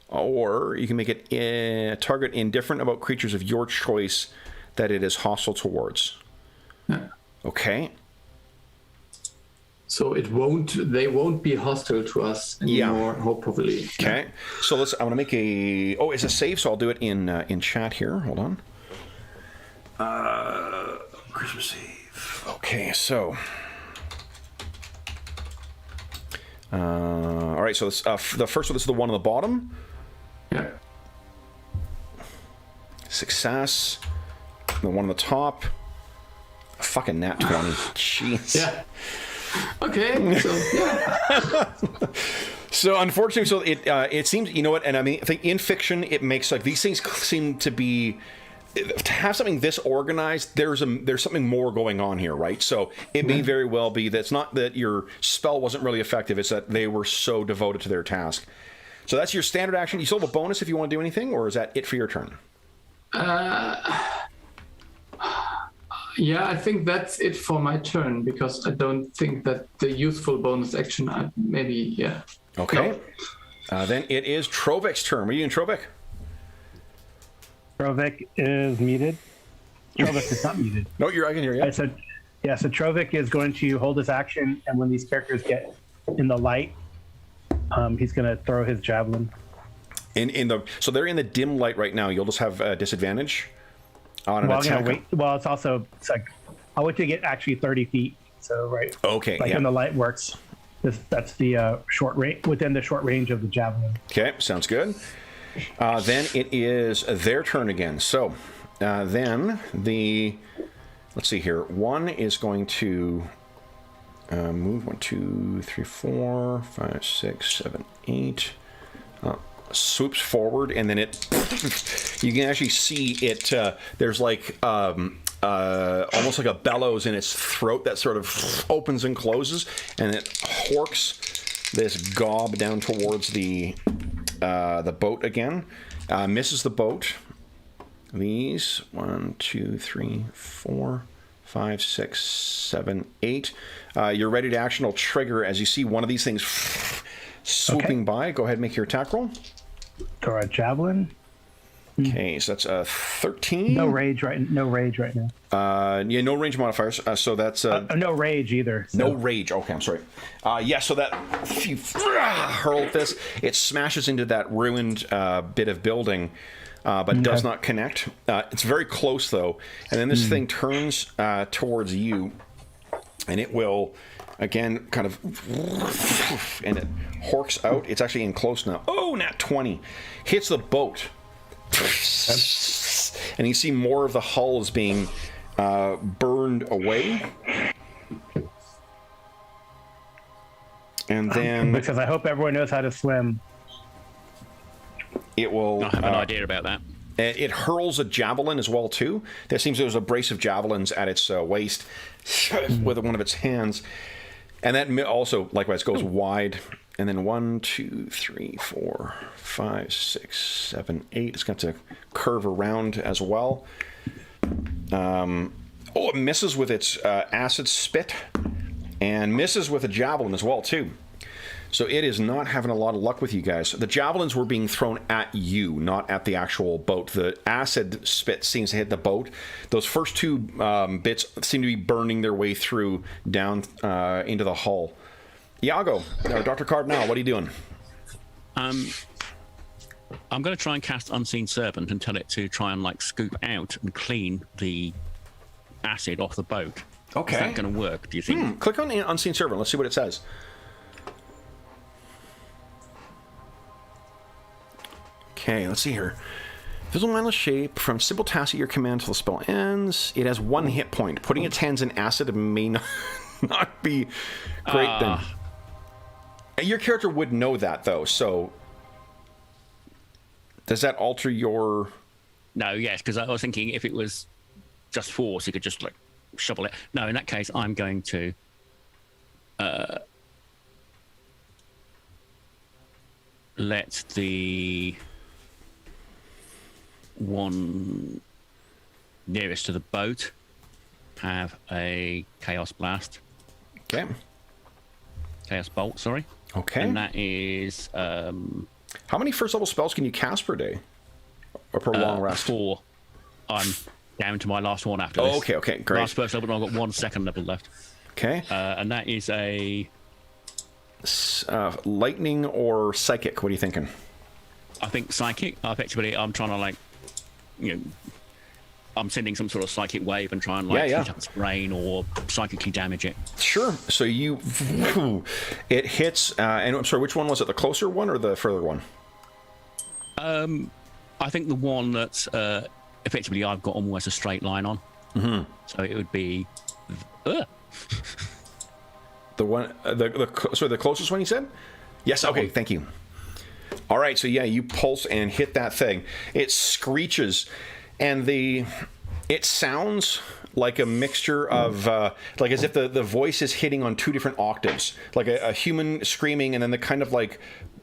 Or you can make it a target indifferent about creatures of your choice that it is hostile towards. Yeah. Okay. So they won't be hostile to us anymore, hopefully. Okay. So I want to make it's a save, so I'll do it in chat here. Hold on. Christmas save. Okay, so. All right, so the first one, this is the one on the bottom. Yeah. Success. The one on the top. A fucking nat 20. Jeez. Yeah. Okay, so yeah. So unfortunately, it seems, you know what, and I mean, I think in fiction it makes like these things seem to be to have something this organized. There's something more going on here, right? So it may very well be that it's not that your spell wasn't really effective; it's that they were so devoted to their task. So that's your standard action. You still have a bonus if you want to do anything, or is that it for your turn? Yeah, I think that's it for my turn because I don't think that the useful bonus action. Okay. No. Then it is Trovik's turn. Are you in Trovik? Trovik is muted. Trovik is not muted. No, I can hear you. So Trovik is going to hold his action, and when these characters get in the light, he's going to throw his javelin. So they're in the dim light right now. You'll just have a disadvantage on an attack. It's like I'll wait to get actually 30 feet. So right. Okay. When the light works, that's the short range within the short range of the javelin. Okay, sounds good. Then it is their turn again. So then let's see here. One is going to move 1, 2, 3, 4, 5, 6, 7, 8. Swoops forward, and then you can actually see it. There's like almost like a bellows in its throat that sort of opens and closes, and it horks this gob down towards the boat again. Misses the boat. These 1, 2, 3, 4, 5, 6, 7, 8. You're ready to action. Will trigger as you see one of these things swooping by. Go ahead and make your attack roll. Throw a javelin. Okay, so that's a 13. No rage right now. No range modifiers. So that's no rage either. So. No rage. Okay, I'm sorry. So that if you hurl this, it smashes into that ruined bit of building, but does not connect. It's very close though, and then this thing turns towards you, and it will. Again, kind of, and it horks out. It's actually in close now. Oh, nat 20. Hits the boat. And you see more of the hull is being burned away. And then... Because I hope everyone knows how to swim. It will... I have an idea about that. It hurls a javelin as well, too. There seems there's a brace of javelins at its waist with one of its hands. And that also, likewise, goes wide. And then 1, 2, 3, 4, 5, 6, 7, 8. It's got to curve around as well. It misses with its acid spit. And misses with a javelin as well, too. So it is not having a lot of luck with you guys. The javelins were being thrown at you, not at the actual boat. The acid spit seems to hit the boat. Those first two bits seem to be burning their way through down into the hull. Iago, or Dr. Cardinal, what are you doing? I'm going to try and cast Unseen Servant and tell it to try and scoop out and clean the acid off the boat. Okay. Is that going to work, do you think? Click on Unseen Servant. Let's see what it says. Okay, let's see here. Visible mindless shape from simple task at your command until the spell ends. It has 1 hit point. Putting its hands in acid may not be great then. Your character would know that though, so does that alter your... No, yes, because I was thinking if it was just force, you could just shovel it. No, in that case, I'm going to let the one nearest to the boat have a Chaos Blast. Okay. Chaos Bolt, sorry. Okay. And that is... how many first level spells can you cast per day? Or per long rest? 4. I'm down to my last one after this. Okay, great. Last first level, and I've got 1 second level left. Okay. And that is a... lightning or psychic? What are you thinking? I think psychic. Effectively, I'm trying to I'm sending some sort of psychic wave and try and heat up its brain or psychically damage it. Sure. So it hits. And I'm sorry, which one was it? The closer one or the further one? I think the one that's effectively I've got almost a straight line on. Mm-hmm. So it would be. The one, the closest one you said? Yes. Okay. Thank you. All right. So you pulse and hit that thing. It screeches, and it sounds like a mixture of as if the voice is hitting on 2 different octaves, like a human screaming, and then the kind of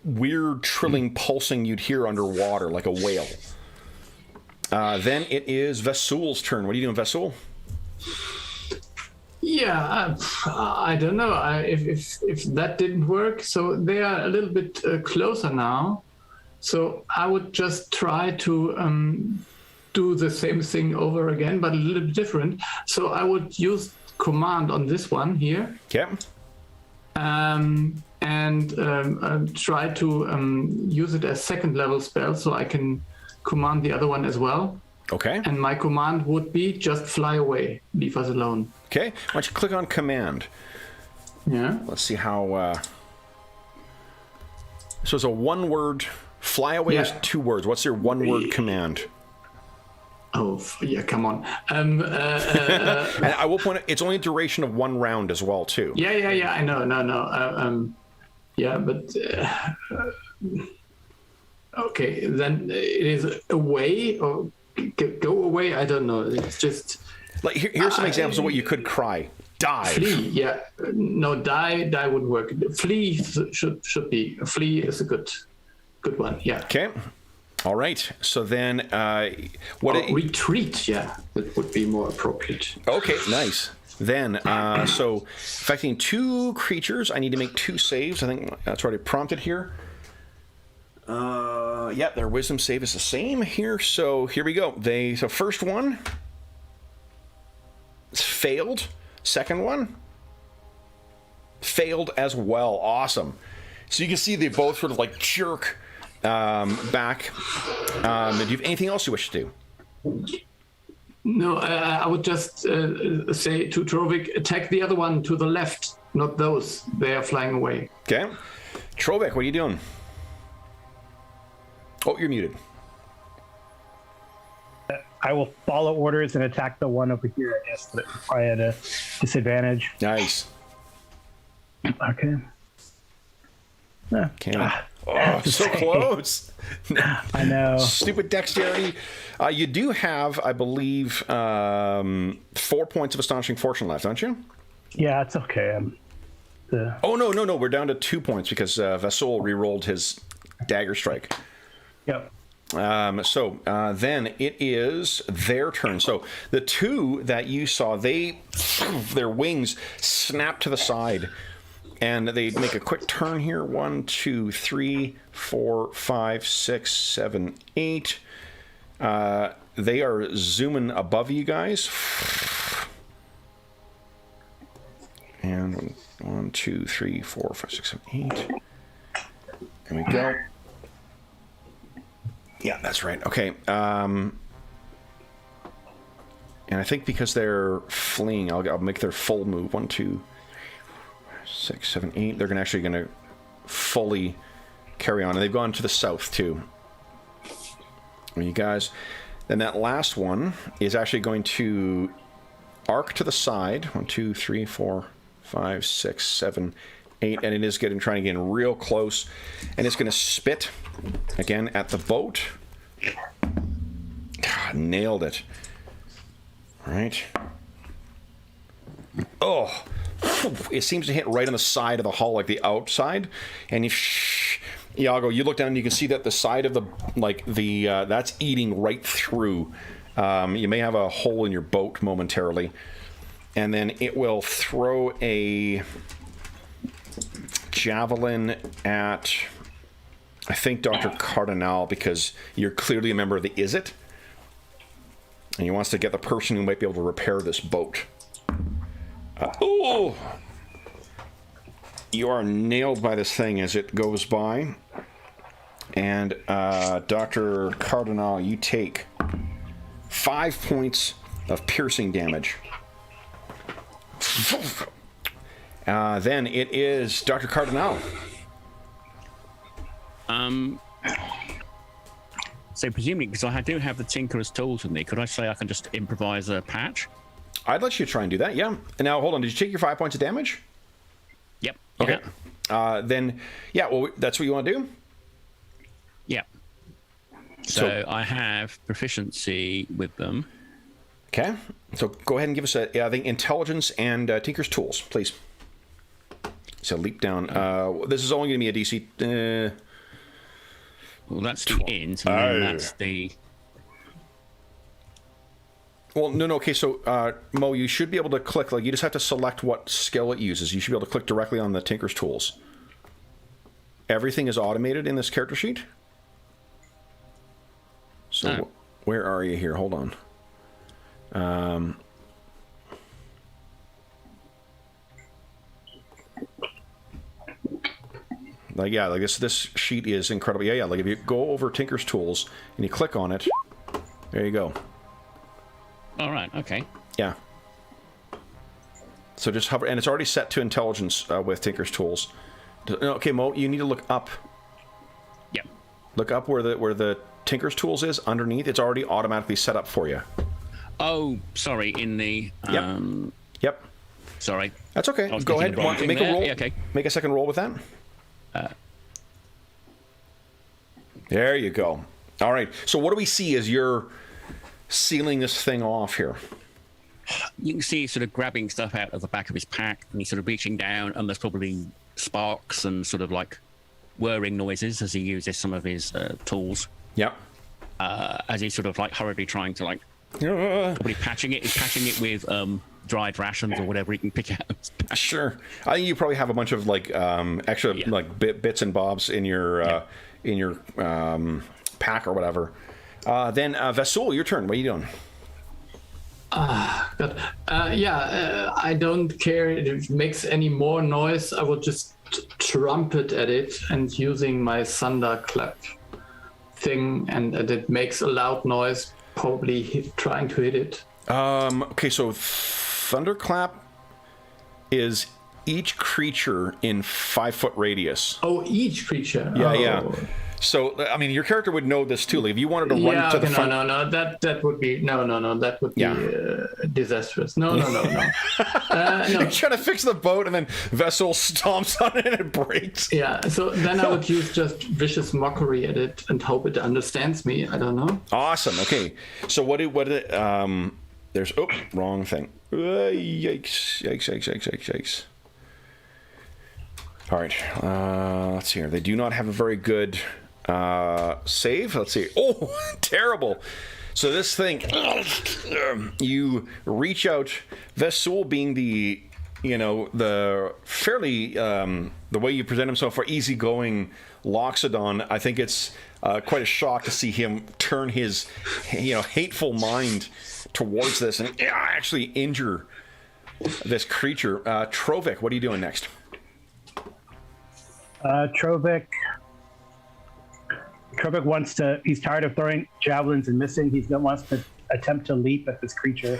weird trilling pulsing you'd hear underwater, like a whale. Then it is Vasul's turn. What are you doing, Vasul? Yeah, I don't know if that didn't work. So they are a little bit closer now. So I would just try to do the same thing over again, but a little bit different. So I would use command on this one here. Okay. And try to use it as second level spell, so I can command the other one as well. Okay. And my command would be just fly away, leave us alone. Okay. Why don't you click on command? Yeah. Let's see how. So it's a 1-word. Fly away is 2 words. What's your 1-word command? Oh, yeah, come on. And I will point out, it's only a duration of 1 round as well, too. Yeah, I know. No. Yeah, but... okay, then it is away or go away. I don't know. It's just... Here's some examples of what you could cry. Dive. Flee, yeah. No, die would work. Flee should be. Flee is a good one, yeah. Okay. All right. So then, retreat, yeah, that would be more appropriate. Okay, nice. Then, so affecting 2 creatures, I need to make 2 saves. I think that's already prompted here. Their wisdom save is the same here. So here we go. So first one, it's failed. Second one, failed as well. Awesome. So you can see they both sort of jerk back. Do you have anything else you wish to do? No, I would just say to Trovik, attack the other one to the left, not those. They are flying away. Okay. Trovik, what are you doing? Oh, you're muted. I will follow orders and attack the one over here, I guess, but probably at a disadvantage. Nice. Okay. Okay. Oh, so close. I know. Stupid dexterity. You do have, I believe, 4 points of astonishing fortune left, don't you? Yeah, it's okay. Oh, no. We're down to 2 points because Vasul re-rolled his dagger strike. Yep. Then it is their turn. So the two that you saw, their wings snap to the side, and they make a quick turn here. 1, 2, 3, 4, 5, 6, 7, 8. They are zooming above you guys. And 1, 2, 3, 4, 5, 6, 7, 8. There we go. Yeah, that's right. Okay. And I think because they're fleeing, I'll make their full move. 1, 2, 6, 7, 8. They're actually going to fully carry on. And they've gone to the south, too. You guys. Then that last one is actually going to arc to the side. 1, 2, 3, 4, 5, 6, 7, 8. And it is trying to get real close. And it's going to spit again at the boat. God, nailed it. All right. Oh, it seems to hit right on the side of the hull, like the outside. And Iago, you look down and you can see that the side of that's eating right through. You may have a hole in your boat momentarily. And then it will throw a javelin at, I think, Dr. Cardinal, because you're clearly a member of the Is It? And he wants to get the person who might be able to repair this boat. You are nailed by this thing as it goes by. And Dr. Cardinal, you take 5 points of piercing damage. Then it is Dr. Cardinal. So presumably, because I do have the Tinkerer's tools with me, could I say I can just improvise a patch? I'd let you try and do that, yeah. And now, hold on, did you take your 5 points of damage? Yep. Okay. Yeah. Then, yeah, well, that's what you want to do? Yeah. So I have proficiency with them. Okay. So go ahead and give us I think, intelligence and Tinker's tools, please. So leap down. This is only going to be a DC... well, that's the int, and then that's the... Well, no, okay, so, Mo, you should be able to click, you just have to select what skill it uses. You should be able to click directly on the Tinker's tools. Everything is automated in this character sheet. So, where are you here? Hold on. This sheet is incredible. Yeah, if you go over Tinker's tools and you click on it, there you go. All right, okay. Yeah. So just hover, and it's already set to intelligence with Tinker's tools. Okay, Mo, you need to look up. Yep. Look up where the Tinker's tools is underneath. It's already automatically set up for you. Oh, sorry, in the... Yep. Sorry. That's okay. Go ahead. Make a roll. Yeah, okay. Make a second roll with that. There you go. All right. So what do we see as you're sealing this thing off here? You can see sort of grabbing stuff out of the back of his pack, and he's sort of reaching down, and there's probably sparks and sort of like whirring noises as he uses some of his tools. Yep. As he's sort of like hurriedly trying to like probably patching it. He's patching it with dried rations or whatever he can pick out. Sure. I think you probably have a bunch of extra bits and bobs in your pack or whatever. Then Vasul, your turn. What are you doing? I don't care if it makes any more noise. I will just trumpet at it and using my thunderclap thing, and it makes a loud noise, probably trying to hit it. Okay, so thunderclap is each creature in 5 foot radius. Oh, each creature. Yeah. So, I mean, your character would know this too. Like, if you wanted to run to the front... No. That would be... No. That would be disastrous. No. You're trying to fix the boat, and then Vessel stomps on it and it breaks. Yeah, so then I would use just vicious mockery at it and hope it understands me. I don't know. Awesome. Okay. So there's... Oh, wrong thing. Yikes. All right. Let's see here. They do not have a very good save. Let's see. Oh, terrible. So this thing, you reach out. Vesul being the, the fairly, the way you present himself for easygoing Loxodon, I think it's quite a shock to see him turn his, hateful mind towards this and actually injure this creature. Trovik, what are you doing next? Trovik wants to, he's tired of throwing javelins and missing. Wants to attempt to leap at this creature.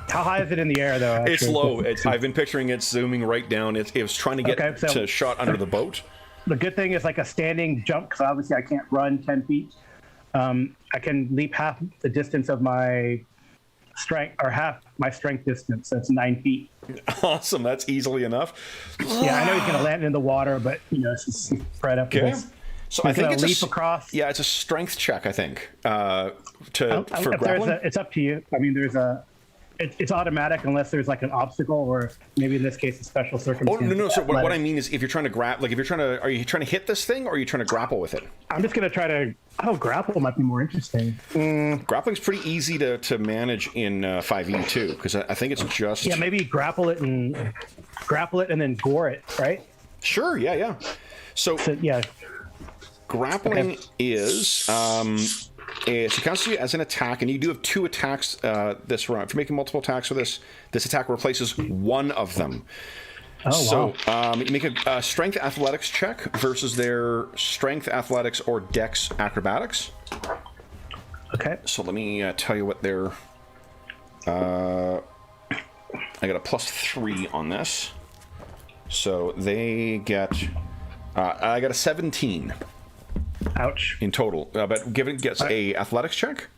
How high is it in the air, though? Actually? It's low. I've been picturing it zooming right down. It was trying to get to shot under the boat. The good thing is like a standing jump, because obviously I can't run 10 feet. I can leap half the distance of my strength, or half my strength distance. So it's 9 feet. Awesome. That's easily enough. Yeah, I know he's going to land in the water, but, it's just spread up. Okay. So I think it's leap across. Yeah, it's a strength check, I think, for grappling. It's up to you. I mean, it's automatic unless there's like an obstacle, or maybe in this case a special circumstance. Oh no! So what I mean is, if you're trying to are you trying to hit this thing, or are you trying to grapple with it? I'm just gonna try to. Oh, grapple might be more interesting. Grappling's pretty easy to manage in 5e too, because I think it's just maybe grapple it and then gore it, right? Sure. Yeah. So yeah. Grappling is it counts as an attack, and you do have 2 attacks this round. If you're making multiple attacks with this attack replaces one of them. Oh, wow. You make a strength athletics check versus their strength athletics or dex acrobatics. Okay. So let me tell you what their. I got a +3 on this, so they get. I got a 17. Ouch. In total, but given it gets a athletics check.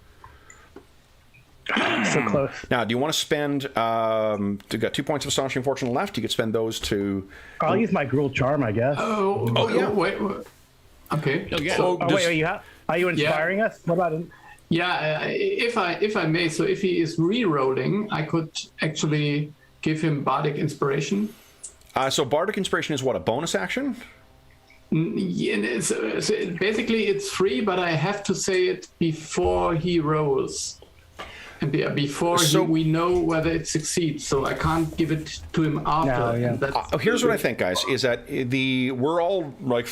So close. Now, do you want to spend? You've got 2 points of astonishing fortune left. You could spend those to. I'll use my gruel charm, I guess. Oh yeah. Wait. Okay. Wait. Are you inspiring us? What about him? Yeah. If I may, so if he is re-rolling, I could actually give him bardic inspiration. So bardic inspiration is what, a bonus action? Yeah, so basically it's free, but I have to say it before he rolls, and before we know whether it succeeds. So I can't give it to him after. No, yeah. Here's what I think, guys, is that we're all like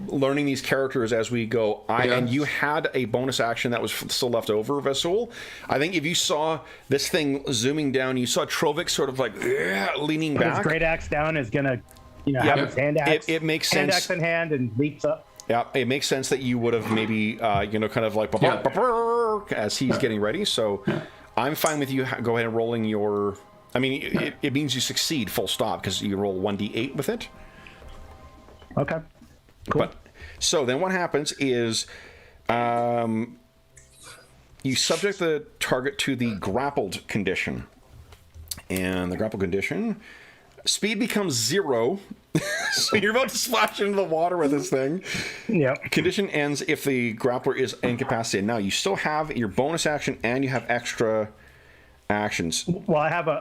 learning these characters as we go. And you had a bonus action that was still left over, Vesul. I think if you saw this thing zooming down, you saw Trovik sort of like leaning back. His great axe down is gonna. Have his hand axe. It makes sense. Hand axe in hand and leaps up. Yeah, it makes sense that you would have maybe, kind of like as he's getting ready. So I'm fine with you go ahead and rolling your. I mean, it means you succeed, full stop, because you roll 1d8 with it. Okay. Cool. But so then what happens is, you subject the target to the grappled condition, and the grappled condition. Speed becomes 0, so you're about to splash into the water with this thing. Yeah. Condition ends if the grappler is incapacitated. Now, you still have your bonus action and you have extra actions. Well,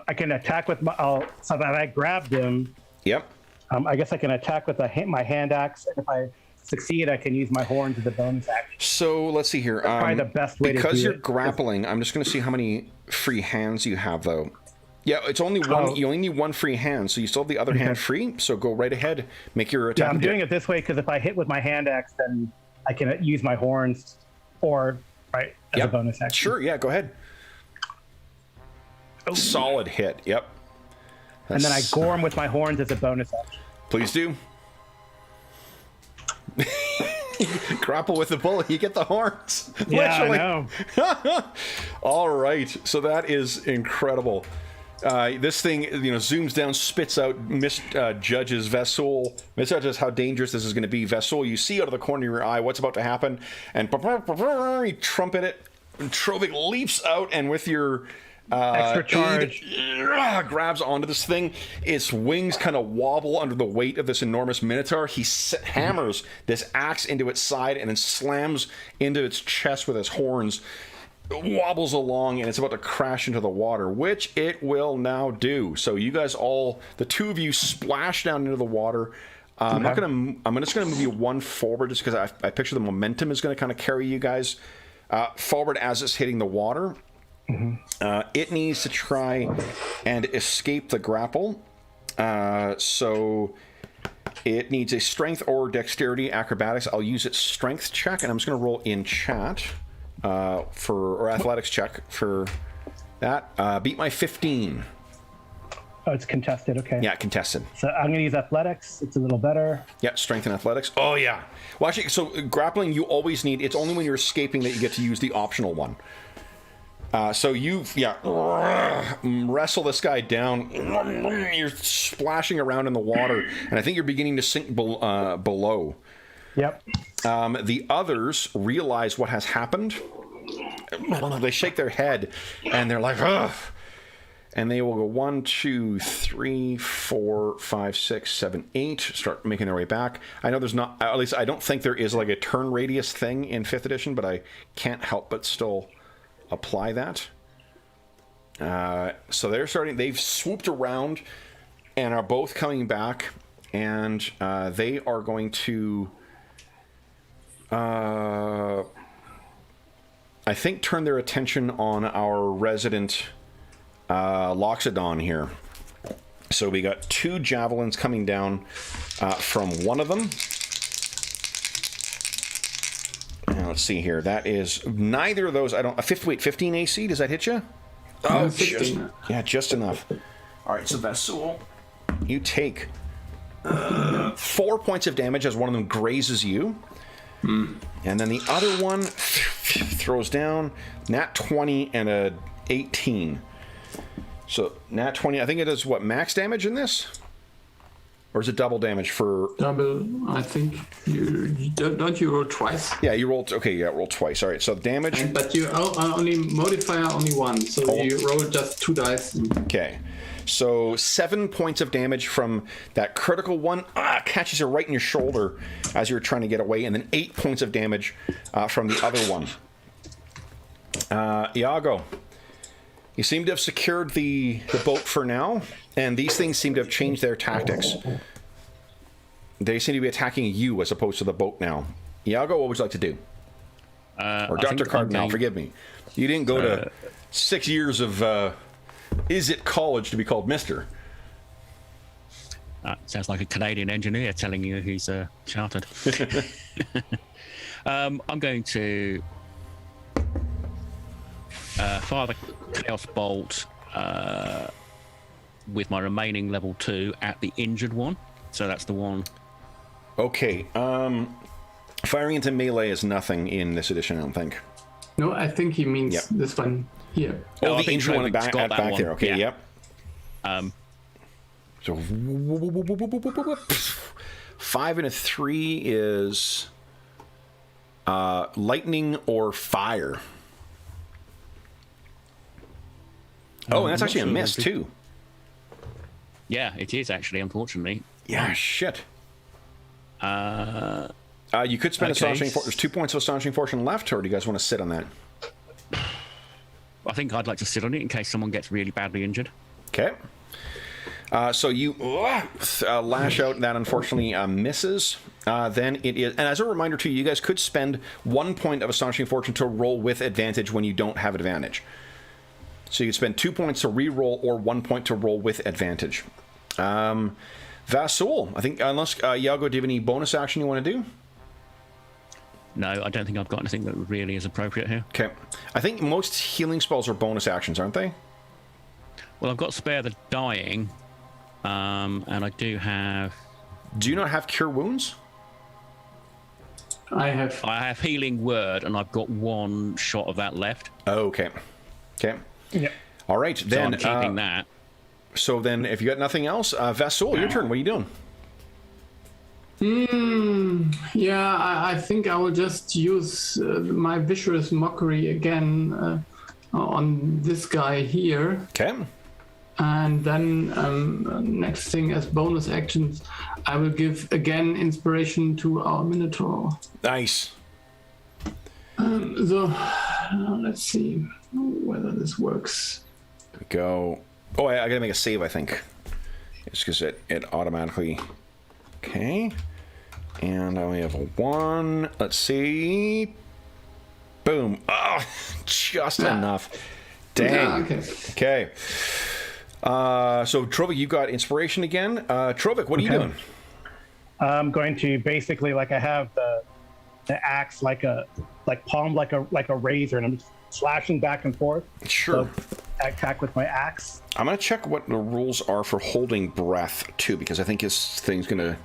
I can attack with my. So if I grabbed him. Yep. I guess I can attack with my hand axe, and if I succeed, I can use my horns as a bonus action. So let's see here. That's probably the best way to do it. Because you're grappling, I'm just going to see how many free hands you have, though. Yeah, it's only one. You only need one free hand, so you still have the other hand free. So go right ahead, make your attack. Yeah, I'm doing it this way because if I hit with my hand axe, then I can use my horns, as a bonus action. Sure, yeah, go ahead. Oh. Solid hit. Yep. And then I gore him with my horns as a bonus action. Please do. Grapple with the bullet, you get the horns. Yeah, literally. I know. All right, so that is incredible. This thing, zooms down, spits out, misjudges Vesul, misjudges how dangerous this is going to be. Vesul, you see out of the corner of your eye what's about to happen, and you trumpet it. And Trovik leaps out, and with your extra charge, grabs onto this thing. Its wings kind of wobble under the weight of this enormous minotaur. He hammers this axe into its side and then slams into its chest with his horns. wobbles along and it's about to crash into the water, which it will now do. So you guys all, the two of you, splash down into the water. I'm just going to move you one forward just because I picture the momentum is going to kind of carry you guys forward as it's hitting the water. It needs to try and escape the grapple. So it needs a strength or dexterity acrobatics. I'll use its strength check, and I'm just going to roll in chat or athletics check for that. Beat my 15. Oh, it's contested. Okay. Yeah, contested. So I'm going to use athletics. It's a little better. Yeah, strength and athletics. Oh, yeah. Well, actually, so grappling, you always need... It's only when you're escaping that you get to use the optional one. So you, wrestle this guy down. You're splashing around in the water, and I think you're beginning to sink below. Yep. The others realize what has happened. They shake their head, and they're like, ugh. And they will go 1, 2, 3, 4, 5, 6, 7, 8. Start making their way back. I know there's not, at least I don't think there is like a turn radius thing in 5th edition, but I can't help but still apply that. So they're starting, they've swooped around and are both coming back, and they are going to, I think, turn their attention on our resident Loxodon here. So we got 2 javelins coming down from one of them. Now, let's see here. That is neither of those. I don't. 15 AC. Does that hit you? Oh, just enough. All right. So Vasul, you take 4 points of damage as one of them grazes you, and then the other one throws down nat 20 and a 18. So nat 20. I think it is what, max damage in this? Or is it double damage for... Double, I think. Don't you roll twice? Yeah, you rolled... Okay, yeah, roll twice. All right, so damage... But you only modifier only 1, so you roll just 2 dice. Okay. So 7 points of damage from that critical one. Catches you right in your shoulder as you're trying to get away. And then 8 points of damage from the other one. Iago, you seem to have secured the boat for now. And these things seem to have changed their tactics. They seem to be attacking you as opposed to the boat now. Iago, what would you like to do? Or Dr. Cardinal, forgive me. You didn't go to 6 years of Is It College to be called Mister. Sounds like a Canadian engineer telling you he's chartered. I'm going to fire the Chaos Bolt with my remaining level 2 at the injured one. So that's the one. Okay. Firing into melee is nothing in this edition, I don't think. No, I think he means this one here. Oh, the injured one back there. Okay, yeah. Yep. So 5 and a 3 is lightning or fire. Oh, and that's actually a miss too. Yeah, it is actually, unfortunately. Yeah, shit. You could spend astonishing fortune. There's 2 points of astonishing fortune left, or do you guys want to sit on that? I think I'd like to sit on it in case someone gets really badly injured. Okay. So you lash out, and that unfortunately misses. Then it is, and as a reminder to you, you guys could spend 1 point of astonishing fortune to roll with advantage when you don't have advantage. So you spend 2 points to re-roll or 1 point to roll with advantage. Vasul, I think, unless Iago, do you have any bonus action you want to do? No, I don't think I've got anything that really is appropriate here. Okay. I think most healing spells are bonus actions, aren't they? Well, I've got Spare the Dying, and I do have... Do you not have Cure Wounds? I have Healing Word, and I've got 1 shot of that left. Oh, okay. Okay. Yeah. All right, then. So I'm keeping that. So then, if you got nothing else, Vasul, your turn. What are you doing? Yeah, I think I will just use my Vicious Mockery again on this guy here. Okay. And then next thing as bonus actions, I will give again inspiration to our Minotaur. Nice. So Let's see whether this works. Go. Oh, I gotta make a save, I think. It's because it automatically. Okay. And I only have a 1. Let's see. Boom. Oh, just enough. Dang. Okay. So, Trovik, you got inspiration again. Trovik, what are you doing? I'm going to basically, like, I have the axe palmed like a razor, and I'm just slashing back and forth. Sure. So I attack with my axe. I'm going to check what the rules are for holding breath, too, because I think his thing's going to...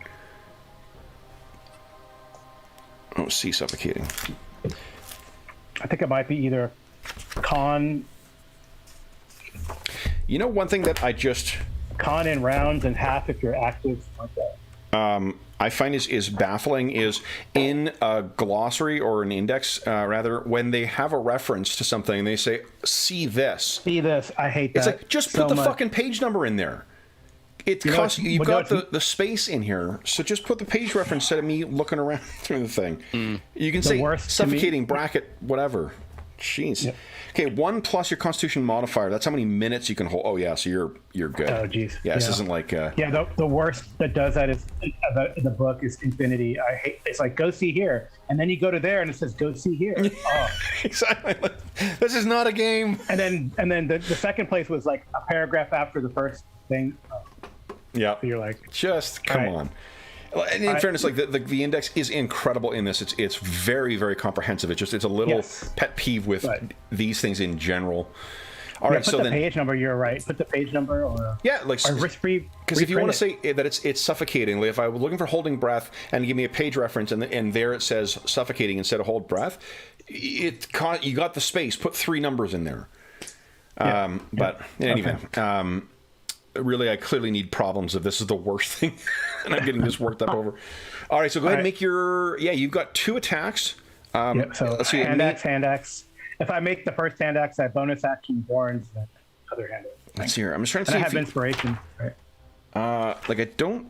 Oh, see, suffocating. I think it might be either con... You know, one thing that I just... Con in rounds and half if you're active, like that. I find is baffling is in a glossary or an index, rather, when they have a reference to something, they say, see this. See this. I hate that. It's like, just put the fucking page number in there. It costs you. You've got the space in here, so just put the page reference instead of me looking around through the thing. You can say suffocating bracket, whatever. Jeez. Yep. Okay, 1 plus your Constitution modifier. That's how many minutes you can hold. Oh yeah, so you're good. Oh jeez. Yeah, this isn't like. Yeah, the worst that does that is the book is Infinity. I hate. It's like go see here, and then you go to there, and it says go see here. Oh. Exactly. This is not a game. And then the second place was like a paragraph after the first thing. Yeah. So you're like, just come on. And in fairness, like the index is incredible in this. It's very, very comprehensive. It's a little pet peeve with these things in general. All right, put the page number. You're right. Put the page number or risk-free. Because if you want to say that it's suffocating, if I was looking for holding breath and give me a page reference and there it says suffocating instead of hold breath, you got the space. Put 3 numbers in there. But in any event. Really, I clearly need problems if this is the worst thing, and I'm getting this worked up over. All right, so go ahead and make your... Yeah, you've got 2 attacks. So let's see, hand axe. If I make the first hand axe, I have bonus action warns the other hand axe. Let's see here. I'm just trying to see I have inspiration. Right. I don't...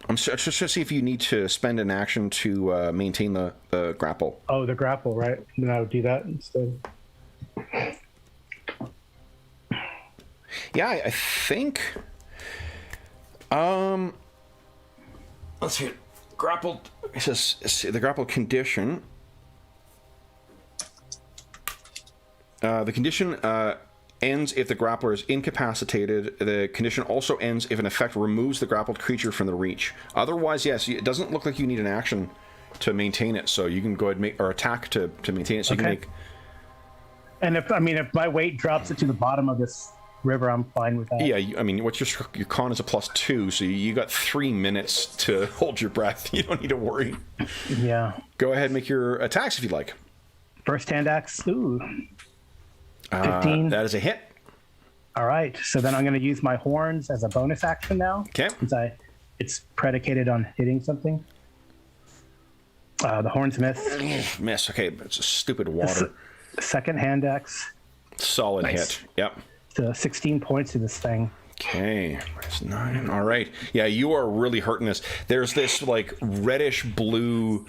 I'm just trying to see if you need to spend an action to maintain the grapple. Oh, the grapple, right. Then I would do that instead. Yeah, I think. Let's see. Grappled. It says the grappled condition. The condition ends if the grappler is incapacitated. The condition also ends if an effect removes the grappled creature from the reach. Otherwise, yes, it doesn't look like you need an action to maintain it. So you can go ahead and attack to maintain it. So you can make. And if my weight drops it to the bottom of this river, I'm fine with that. Yeah, I mean, what's your con is a +2, so you got 3 minutes to hold your breath. You don't need to worry. Yeah. Go ahead and make your attacks if you'd like. First hand axe. Ooh. 15. That is a hit. All right. So then I'm going to use my horns as a bonus action now. Okay. Since it's predicated on hitting something. The horns miss. Okay, it's a stupid water. Second hand axe. Solid hit. Yep. So 16 points to this thing. Okay, that's 9. All right. Yeah, you are really hurting this. There's this like reddish blue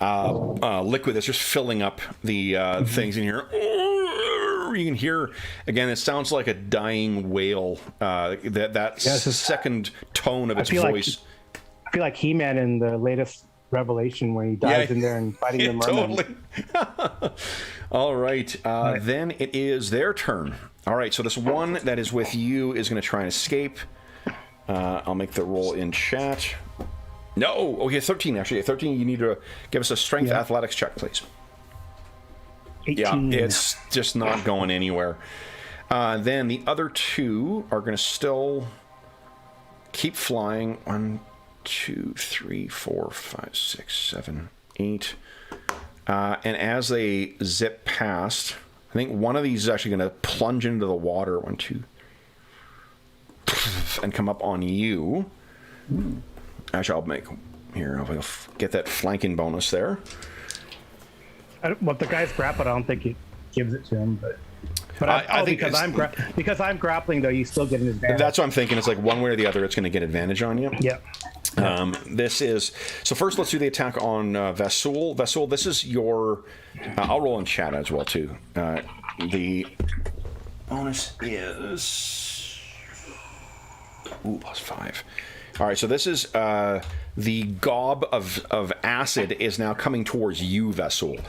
liquid that's just filling up the things in here. You can hear again. It sounds like a dying whale. Second tone of its voice. I feel like He-Man in the latest Revelation when he dives in there and fighting the merman. Totally. All right. Then it is their turn. All right, so this one that is with you is going to try and escape. I'll make the roll in chat. No! Okay, 13, actually. 13, you need to give us a strength athletics check, please. 18. Yeah, it's just not going anywhere. Then the other 2 are going to still keep flying. 1, 2, 3, 4, 5, 6, 7, 8. And as they zip past... I think one of these is actually going to plunge into the water. 1, 2, and come up on you. Actually, I'll make here. I'll get that flanking bonus there. Well, the guy's grappled. I don't think it gives it to him, but I think because I'm grappling though, you still get an advantage. That's what I'm thinking. It's like one way or the other, it's going to get advantage on you. Yeah. This is so. First, let's do the attack on Vasul. Vasul, this is your. I'll roll in chat as well too. The bonus is +5. All right, so this is the gob of acid is now coming towards you, Vasul.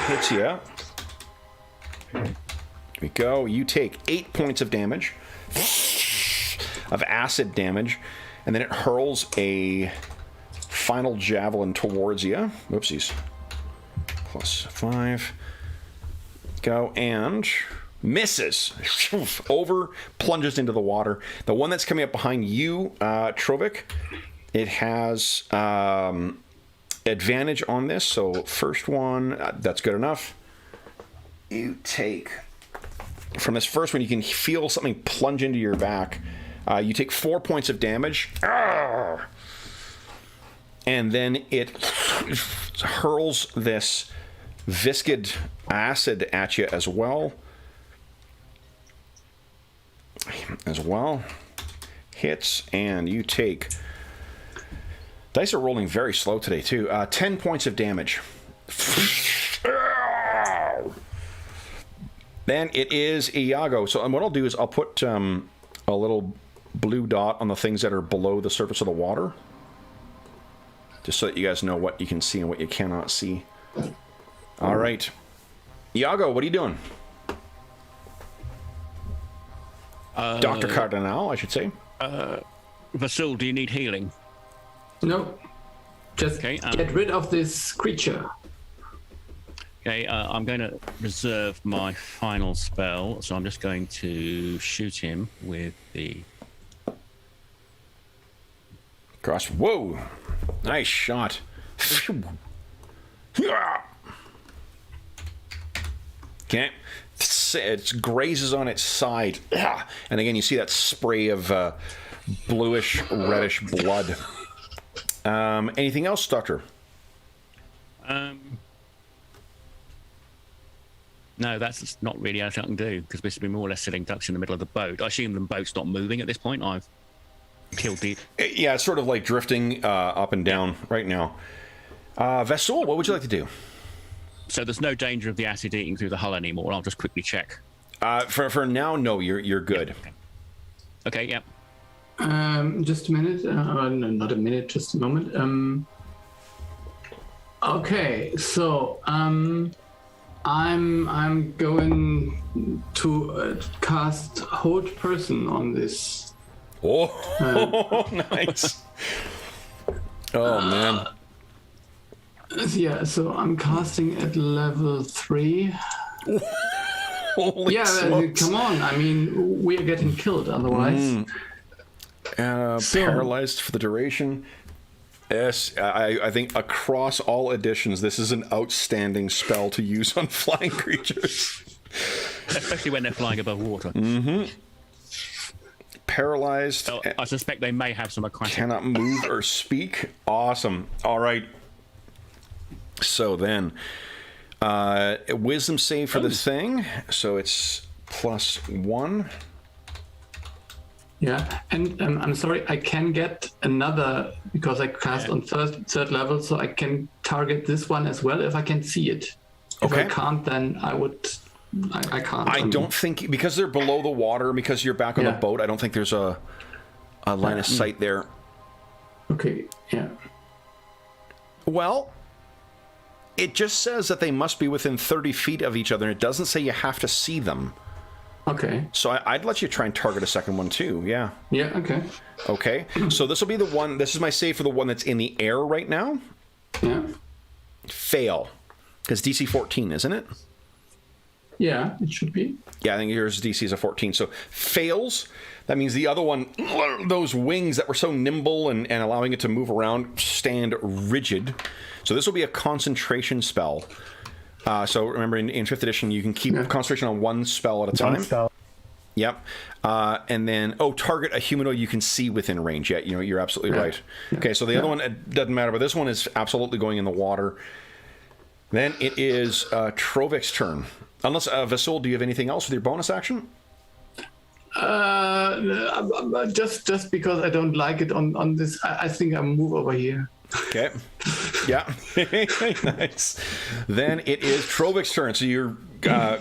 Hits you. Here we go. You take 8 points of damage, of acid damage, and then it hurls a final javelin towards you. Whoopsies. +5. Go and misses. Over, plunges into the water. The one that's coming up behind you, Trovik, it has advantage on this. So first one, that's good enough. You take, from this first one, you can feel something plunge into your back. You take 4 points of damage. And then it hurls this viscid acid at you as well. Hits, and you take... Dice are rolling very slow today, too. 10 points of damage. Then it is Iago. So what I'll do is I'll put a little blue dot on the things that are below the surface of the water. Just so that you guys know what you can see and what you cannot see. All right. Iago, what are you doing? Dr. Cardinal, I should say. Vasul, do you need healing? No. Just get rid of this creature. Okay, I'm going to reserve my final spell, so I'm just going to shoot him with the... Cross. Whoa! Nice shot. Okay. It grazes on its side. And again, you see that spray of bluish, reddish blood. Anything else, Doctor? No, that's not really anything I can do, because we're to be more or less sitting ducks in the middle of the boat. I assume the boat's not moving at this point. I've killed the... Yeah, it's sort of like drifting up and down right now. Vasul, what would you like to do? So there's no danger of the acid eating through the hull anymore. I'll just quickly check. For now, no, you're good. Okay, yeah. Just a minute. No, not a minute. Just a moment. Okay, so I'm going to cast Hold Person on this. Oh, nice. Oh man. Yeah, so I'm casting at level 3. Holy smokes. Come on. I mean, we are getting killed otherwise. Paralyzed for the duration. Yes, I think across all editions, this is an outstanding spell to use on flying creatures. Especially when they're flying above water. Mm-hmm. Paralyzed. So I suspect they may have some aquatic... Cannot move or speak. Awesome. All right. So then, wisdom save for this thing. So it's +1. Yeah, and I'm sorry, I can get another, because I cast on third level, so I can target this one as well if I can see it. If I can't, then I can't. I don't think, because they're below the water, because you're back on the boat, I don't think there's a line of sight there. Okay, yeah. Well, it just says that they must be within 30 feet of each other, and it doesn't say you have to see them. Okay. So I'd let you try and target a second one too, yeah. Yeah, okay. Okay, so this will be the one, this is my save for the one that's in the air right now. Yeah. Fail. Because DC 14, isn't it? Yeah, it should be. Yeah, I think yours DC is a 14. So fails. That means the other one, those wings that were so nimble and allowing it to move around, stand rigid. So this will be a concentration spell. So remember, in 5th edition, you can keep concentration on one spell at a time. One spell. Yep. And then, target a humanoid you can see within range. Yeah, you're absolutely right. Okay, so the other one, it doesn't matter, but this one is absolutely going in the water. Then it is Trovik's turn. Unless, Vasul, do you have anything else with your bonus action? Just because I don't like it on this, I think I'll move over here. Okay. Yeah. Nice. Then it is Trovik's turn. So you're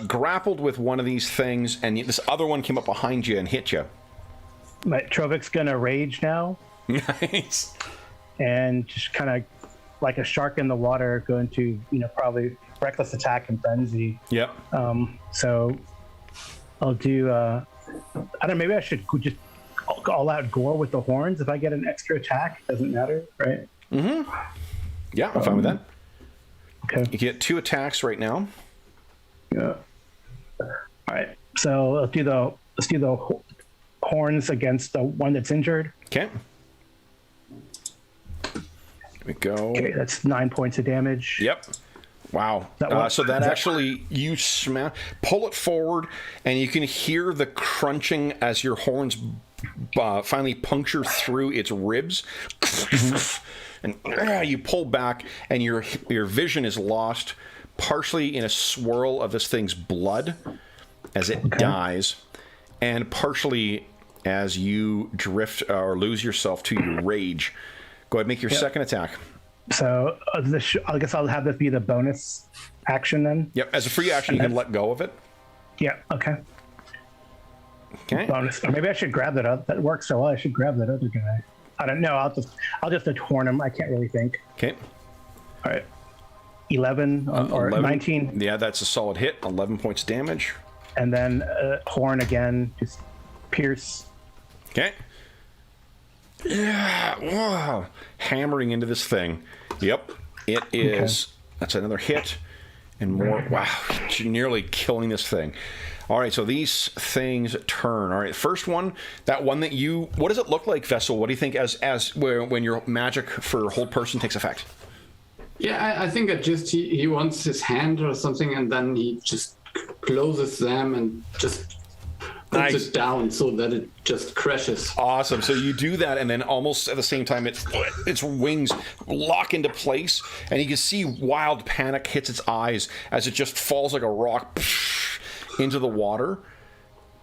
grappled with one of these things, and this other one came up behind you and hit you. Trovik's gonna rage now. Nice. And just kind of like a shark in the water, going to probably reckless attack and frenzy. Yep. So I'll do. I don't know. Maybe I should just all out gore with the horns. If I get an extra attack, doesn't matter, right? Mm-hmm. Yeah, I'm fine with that. Okay. You get 2 attacks right now. Yeah. All right. So let's do the horns against the one that's injured. Okay. Here we go. Okay, that's 9 points of damage. Yep. Wow. So that actually, you pull it forward, and you can hear the crunching as your horns finally puncture through its ribs. And you pull back, and your vision is lost, partially in a swirl of this thing's blood as it dies, and partially as you drift or lose yourself to your rage. Go ahead and make your second attack. So I guess I'll have this be the bonus action then. Yep. As a free action, you can let go of it. Yeah. Okay. Okay. Bonus. Or maybe I should grab that up. That works so well. I should grab that other guy. I don't know. I'll just horn him. I can't really think. Okay. All right. 11 or 11. 19. Yeah, that's a solid hit. 11 points damage. And then horn again. Just pierce. Okay. Yeah. Wow. Hammering into this thing. Yep. It is. Okay. That's another hit. And more. Wow. Nearly killing this thing. All right, so these things turn. All right, first one, that one that you... What does it look like, Vessel? What do you think as when your magic for hold person takes effect? Yeah, I think he wants his hand or something, and then he just closes them and just puts it down so that it just crashes. Awesome. So you do that, and then almost at the same time, its wings lock into place, and you can see wild panic hits its eyes as it just falls like a rock into the water.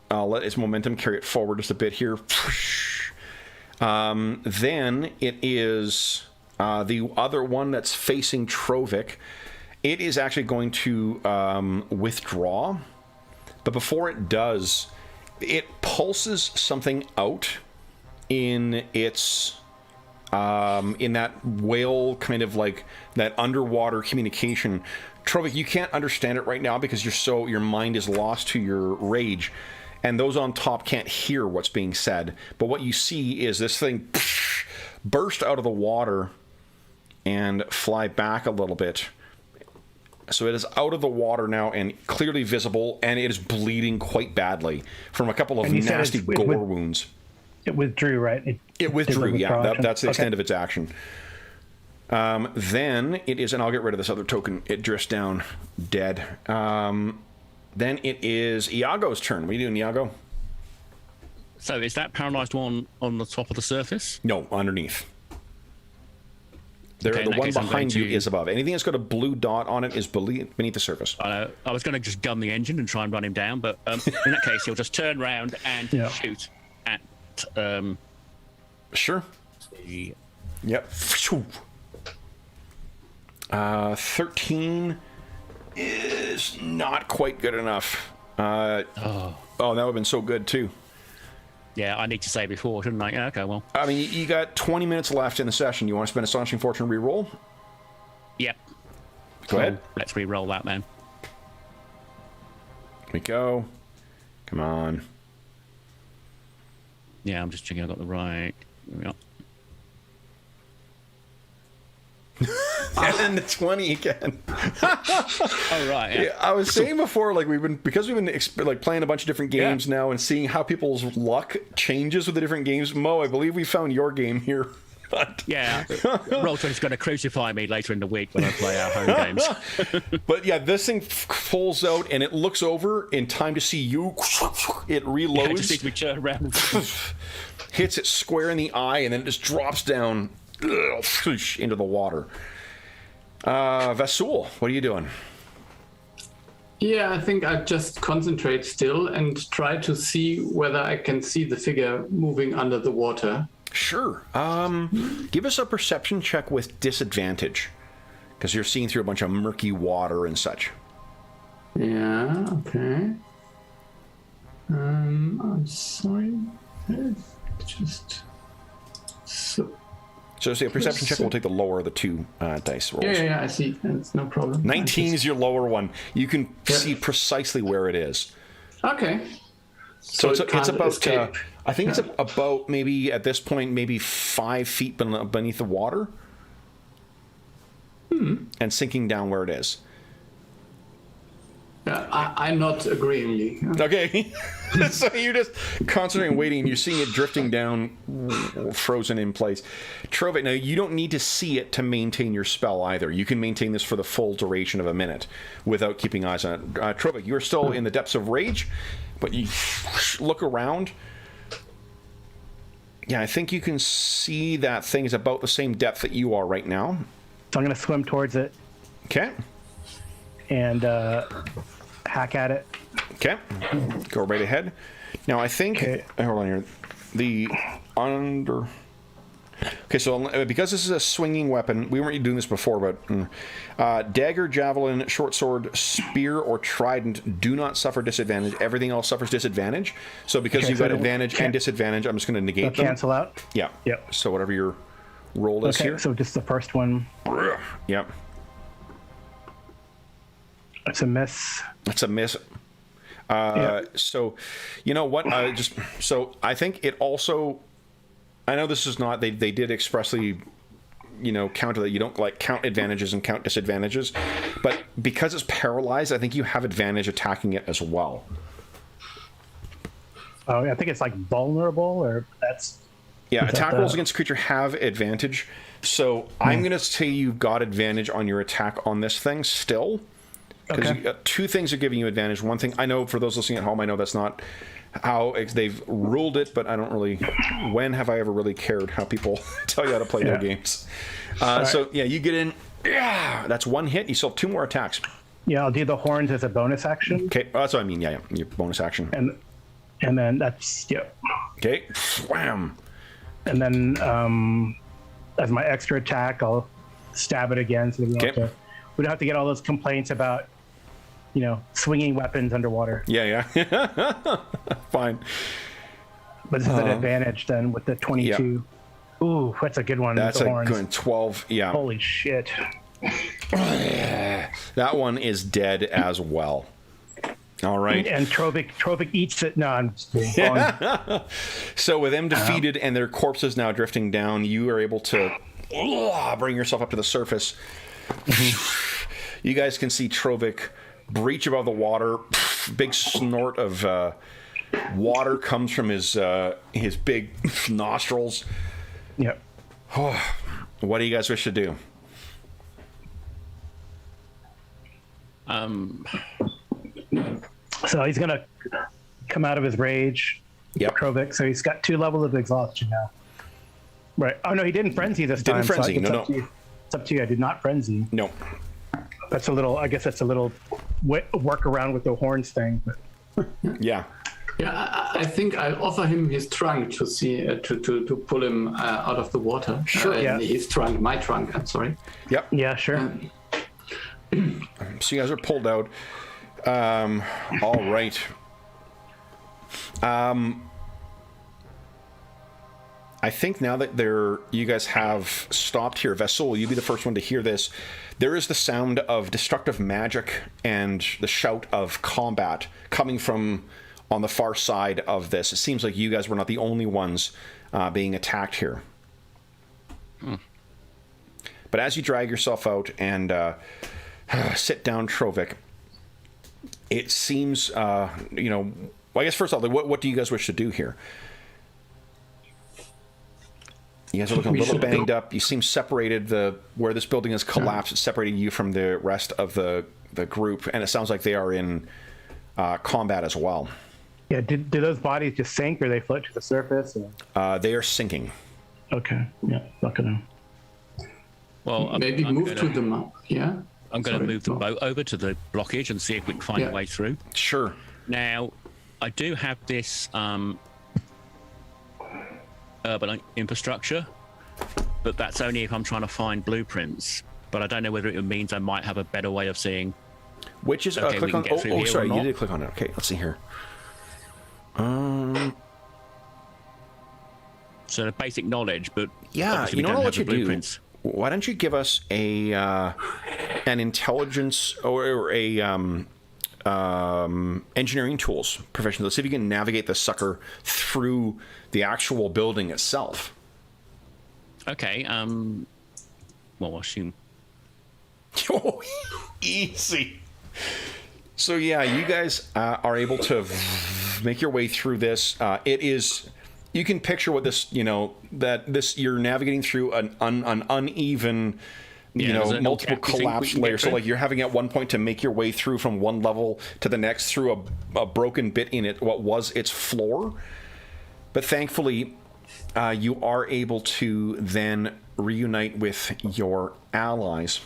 I'll let its momentum carry it forward just a bit here. Then it is the other one that's facing Trovik. It is actually going to withdraw, but before it does, it pulses something out in its in that whale kind of like that underwater communication. Trovik, you can't understand it right now because your mind is lost to your rage, and those on top can't hear what's being said. But what you see is this thing burst out of the water and fly back a little bit. So it is out of the water now and clearly visible, and it is bleeding quite badly from a couple of nasty gore wounds. It withdrew, right? It withdrew, yeah. That's the extent of its action. Then it is, and I'll get rid of this other token, it drifts down dead. Then it is Iago's turn. What are you doing, Iago? So is that paralyzed one on the top of the surface? No, underneath. Okay, the one behind you is above. Anything that's got a blue dot on it is beneath the surface. I was going to just gun the engine and try and run him down, but in that case, he'll just turn around and shoot at... Sure. Yep. 13 is not quite good enough. That would have been so good, too. Yeah, I need to say before, shouldn't I? Yeah, okay, well. I mean, you got 20 minutes left in the session. You want to spend Astonishing Fortune and re-roll? Yep. Go ahead. Let's re-roll that, man. Here we go. Come on. Yeah, I'm just checking I got the right... There we are. And the 20 again. Oh right, yeah. I was saying before, like we've been playing a bunch of different games now and seeing how people's luck changes with the different games. Mo, I believe we found your game here. Yeah, Roll20's going to crucify me later in the week when I play our home games. But yeah, this thing pulls out and it looks over in time to see you. It reloads. Yeah, just needs to be turned around. Hits it square in the eye and then it just drops down into the water. Vasul, what are you doing? Yeah, I think I'd just concentrate still and try to see whether I can see the figure moving under the water. Sure. Give us a perception check with disadvantage, because you're seeing through a bunch of murky water and such. Yeah, okay. I'm sorry. Just... So say a perception check will take the lower of the two dice rolls. Yeah, I see. That's no problem. 19 is your lower one. You can see precisely where it is. Okay. So it's about, escape. I think it's about maybe at this point, maybe 5 feet beneath the water. And sinking down where it is. I'm not agreeing. Okay. So you're just concentrating, waiting, and you're seeing it drifting down, frozen in place. Trovik, now you don't need to see it to maintain your spell either. You can maintain this for the full duration of a minute without keeping eyes on it. Trovik, you're still in the depths of rage, but you look around. Yeah, I think you can see that thing is about the same depth that you are right now. So I'm going to swim towards it. Okay. And hack at it. Okay. Go right ahead. Now, I think... Okay. Hold on here. The under... Okay, so because this is a swinging weapon, we weren't doing this before, but dagger, javelin, short sword, spear, or trident do not suffer disadvantage. Everything else suffers disadvantage. So because you've got advantage and disadvantage, I'm just going to negate them. Cancel out? Yeah. Yep. So whatever your roll is here. So just the first one. Yep. It's a miss. It's a miss. So, you know what? So I think it also... I know this is not... They did expressly, counter that you don't count advantages and count disadvantages, but because it's paralyzed, I think you have advantage attacking it as well. Oh, I think it's vulnerable, or that's... Yeah, attack rolls against a creature have advantage. So I'm going to say you've got advantage on your attack on this thing still. Because two things are giving you advantage. One thing, I know for those listening at home, I know that's not how they've ruled it, but I don't really... When have I ever really cared how people tell you how to play their games? So, yeah, you get in. Yeah, that's one hit. You still have 2 more attacks. Yeah, I'll do the horns as a bonus action. Okay, that's what I mean. Yeah, your bonus action. And then that's... Yep. Okay, wham. And then as my extra attack, I'll stab it again. So we don't have to get all those complaints about... swinging weapons underwater. Yeah. Fine. But this is an advantage then with the 22. Yeah. Ooh, that's a good one. That's with the a horns. good 12. Yeah. Holy shit. That one is dead as well. All right. And Trovik eats it. No, I'm just kidding. So with them defeated and their corpses now drifting down, you are able to bring yourself up to the surface. You guys can see Trovik breach above the water. Big snort of water comes from his big nostrils. Yep. What do you guys wish to do? So he's gonna come out of his rage. Yep. Trovik. So he's got 2 levels of exhaustion now. Right. Oh no, he didn't frenzy this time. Didn't frenzy. So No. It's up to you. I did not frenzy. No. That's a little. I guess that's a little workaround with the horns thing. But. Yeah. Yeah, I think I'll offer him his trunk to see to pull him out of the water. Sure. His trunk, my trunk. I'm sorry. Yep. Yeah, sure. So you guys are pulled out. All right. I think now that you guys have stopped here, Vasul, you'll be the first one to hear this. There is the sound of destructive magic and the shout of combat coming from on the far side of this. It seems like you guys were not the only ones being attacked here. But as you drag yourself out and sit down, Trovik, it seems, well, I guess first off, what do you guys wish to do here? You guys are looking a little banged up. You seem separated. Where this building has collapsed, it's separating you from the rest of the group, and it sounds like they are in combat as well. Yeah. Do those bodies just sink, or they float to the surface? Or? They are sinking. Okay. Yeah. Not gonna. Well, Maybe move to the map. Yeah. I'm going to Sorry. move the boat over to the blockage and see if we can find a way through. Sure. Now, I do have this urban infrastructure, but that's only if I'm trying to find blueprints. But I don't know whether it means I might have a better way of seeing. Which is Okay, click we on. can get through Oh, here or sorry, you not. did click on it. Okay, let's see here. So the basic knowledge, but Yeah, obviously you we know don't what have you the do? blueprints. Why don't you give us an intelligence or a engineering tools professional? Let's see if you can navigate the sucker through the actual building itself. Okay. Well, I'll assume. Oh, easy. So yeah, you guys are able to make your way through this. It is. You can picture what this, you're navigating through an uneven, there's a multiple gap you think we collapsed can get layers. So through? like you're having at one point to make your way through from one level to the next through a broken bit in it, what was its floor. But thankfully, you are able to then reunite with your allies.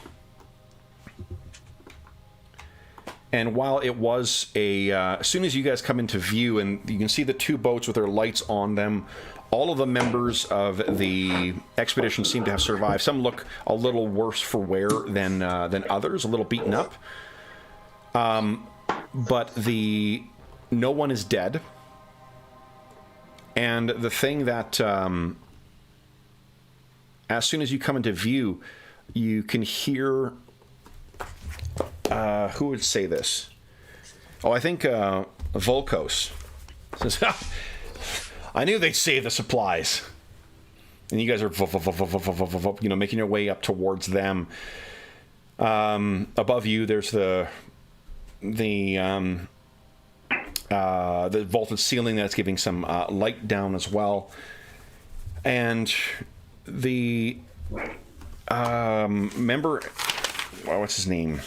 And while it was as soon as you guys come into view and you can see the two boats with their lights on them, all of the members of the expedition seem to have survived. Some look a little worse for wear than others, a little beaten up. But no one is dead. And the thing that, as soon as you come into view, you can hear. Who would say this? Oh, I think Volkos says, I knew they'd save the supplies. And you guys are making your way up towards them. Above you, there's the vaulted ceiling that's giving some light down as well. And the member, what's his name?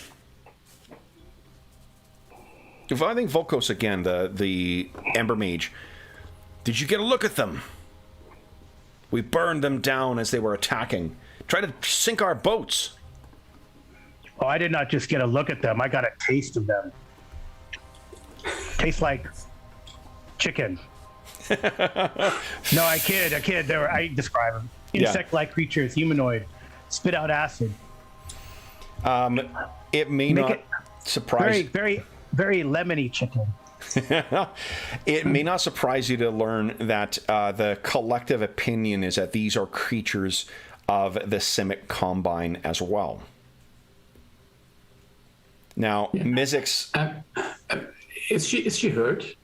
If I think Volkos again, the Ember Mage. Did you get a look at them? We burned them down as they were attacking. Tried to sink our boats. Oh, I did not just get a look at them. I got a taste of them. Tastes like chicken. No, I kid. I describe them. Insect-like creatures, humanoid, spit out acid. It may Make not it surprise. Very, very lemony chicken. It may not surprise you to learn that the collective opinion is that these are creatures of the Simic Combine as well. Now, Mizzix... Is she hurt?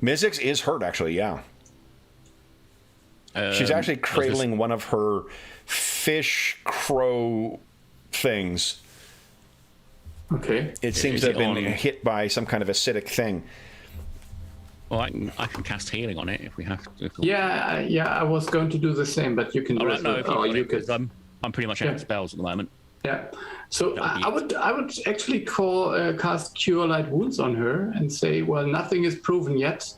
Mizzix is hurt, actually, yeah. She's actually cradling one of her fish crow things. Okay. It seems to have been hit by some kind of acidic thing. Well, I can cast healing on it if we have to. Yeah. I was going to do the same, but you can do it. You could. I'm pretty much out of spells at the moment. Yeah. So I would actually cast Cure Light Wounds on her and say, well, nothing is proven yet.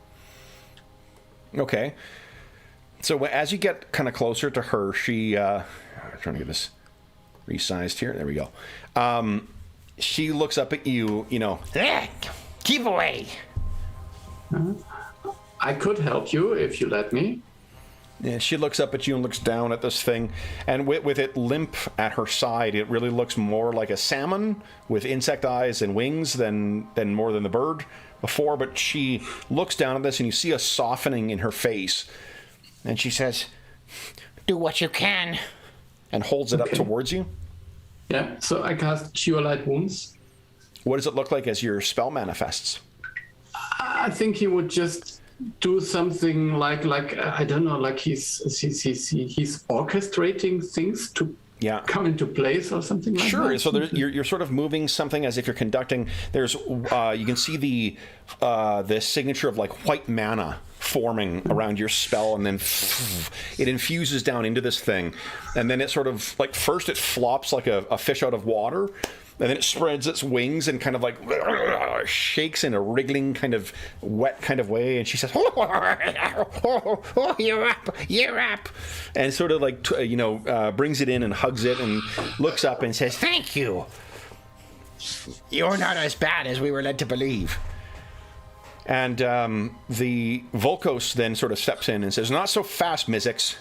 Okay. So as you get kind of closer to her, she... I'm trying to get this resized here. There we go. She looks up at you, Keep away. I could help you if you let me. Yeah, she looks up at you and looks down at this thing, and with it limp at her side, it really looks more like a salmon with insect eyes and wings than more than the bird before. But she looks down at this, and you see a softening in her face, and she says, Do what you can. and holds it up towards you. Yeah. So I cast Cure Light Wounds. What does it look like as your spell manifests? I think he would just do something like I don't know, like he's orchestrating things to come into place or something like that. Sure. So you're sort of moving something as if you're conducting. There's you can see the signature of like white mana forming around your spell, and then it infuses down into this thing, and then it sort of like first it flops like a fish out of water, and then it spreads its wings and kind of like shakes in a wriggling kind of wet kind of way, and she says, "Oh, you're up," and sort of like brings it in and hugs it and looks up and says, "Thank you. You're not as bad as we were led to believe." And the Volkos then sort of steps in and says, "Not so fast, Mizzix.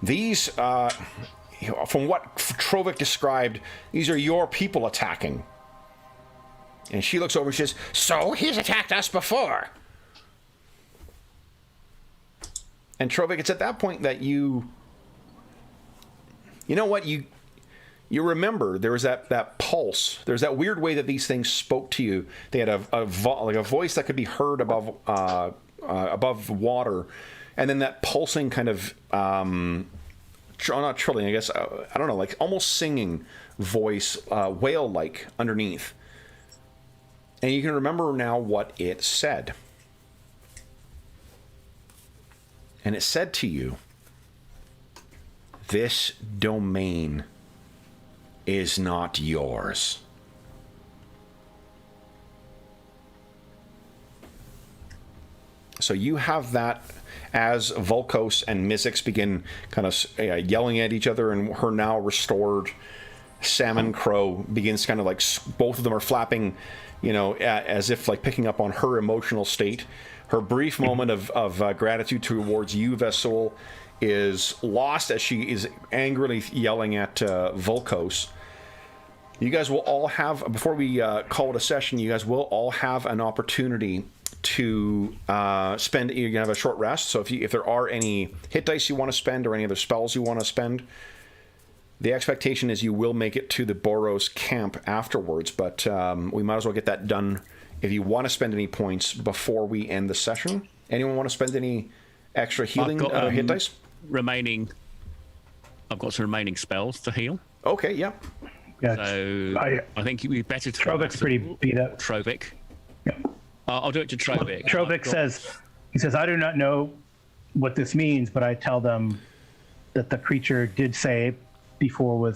These, from what Trovic described, these are your people attacking." And she looks over and says, "So he's attacked us before." And Trovic, it's at that point that you know what, you remember there was that pulse. There's that weird way that these things spoke to you. They had a voice that could be heard above water, and then that pulsing kind of not trilling, I guess, I don't know, like almost singing voice, whale-like underneath. And you can remember now what it said. And it said to you, "This domain is not yours." So you have that as Volkos and Mizzix begin kind of yelling at each other, and her now restored salmon crow begins kind of like, both of them are flapping, as if like picking up on her emotional state. Her brief moment of gratitude towards you, Vesul, is lost as she is angrily yelling at Volkos. You guys will all have, before we call it a session, you guys will all have an opportunity to spend. You're gonna have a short rest. So if there are any hit dice you want to spend or any other spells you want to spend, the expectation is you will make it to the Boros camp afterwards. But we might as well get that done. If you want to spend any points before we end the session, anyone want to spend any extra healing hit dice? I've got some remaining spells to heal. Okay, yeah. Yeah, So I think it'd be better to Trovic's pretty beat up. Trovic. Yeah. I'll do it to Trovic. Trovic says, "I do not know what this means, but I tell them that the creature did say before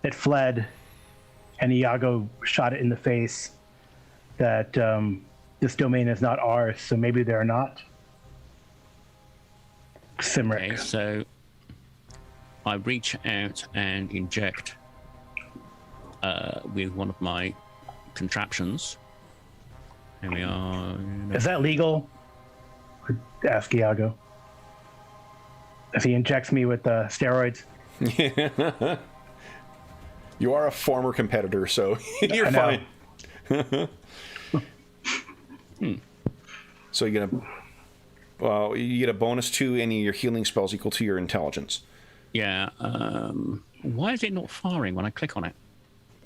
it fled, and Iago shot it in the face, that this domain is not ours, so maybe they're not." Simric. Okay, so I reach out and inject with one of my contraptions. Here we are. Is that legal? Ask Iago. If he injects me with steroids. You are a former competitor, so you're fine. So you get a bonus to any of your healing spells equal to your intelligence. Yeah. Why is it not firing when I click on it?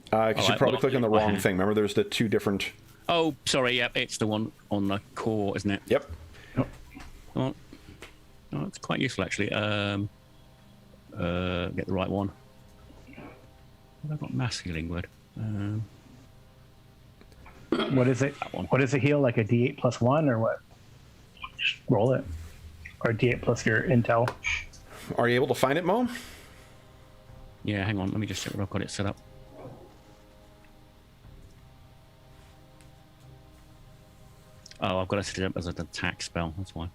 Because you probably click on the wrong thing. Remember, there's the two different. Oh, sorry. Yep, it's the one on the core, isn't it? Yep. Oh, it's quite useful actually. Get the right one. I've got mass healing word. What is it? What does it heal? Like a D8 plus 1 or what? Just roll it. Or D8 plus your intel. Are you able to find it, Mo? Yeah, hang on. Let me just check where I've got it set up. Oh, I've got to set it up as an attack spell. That's why.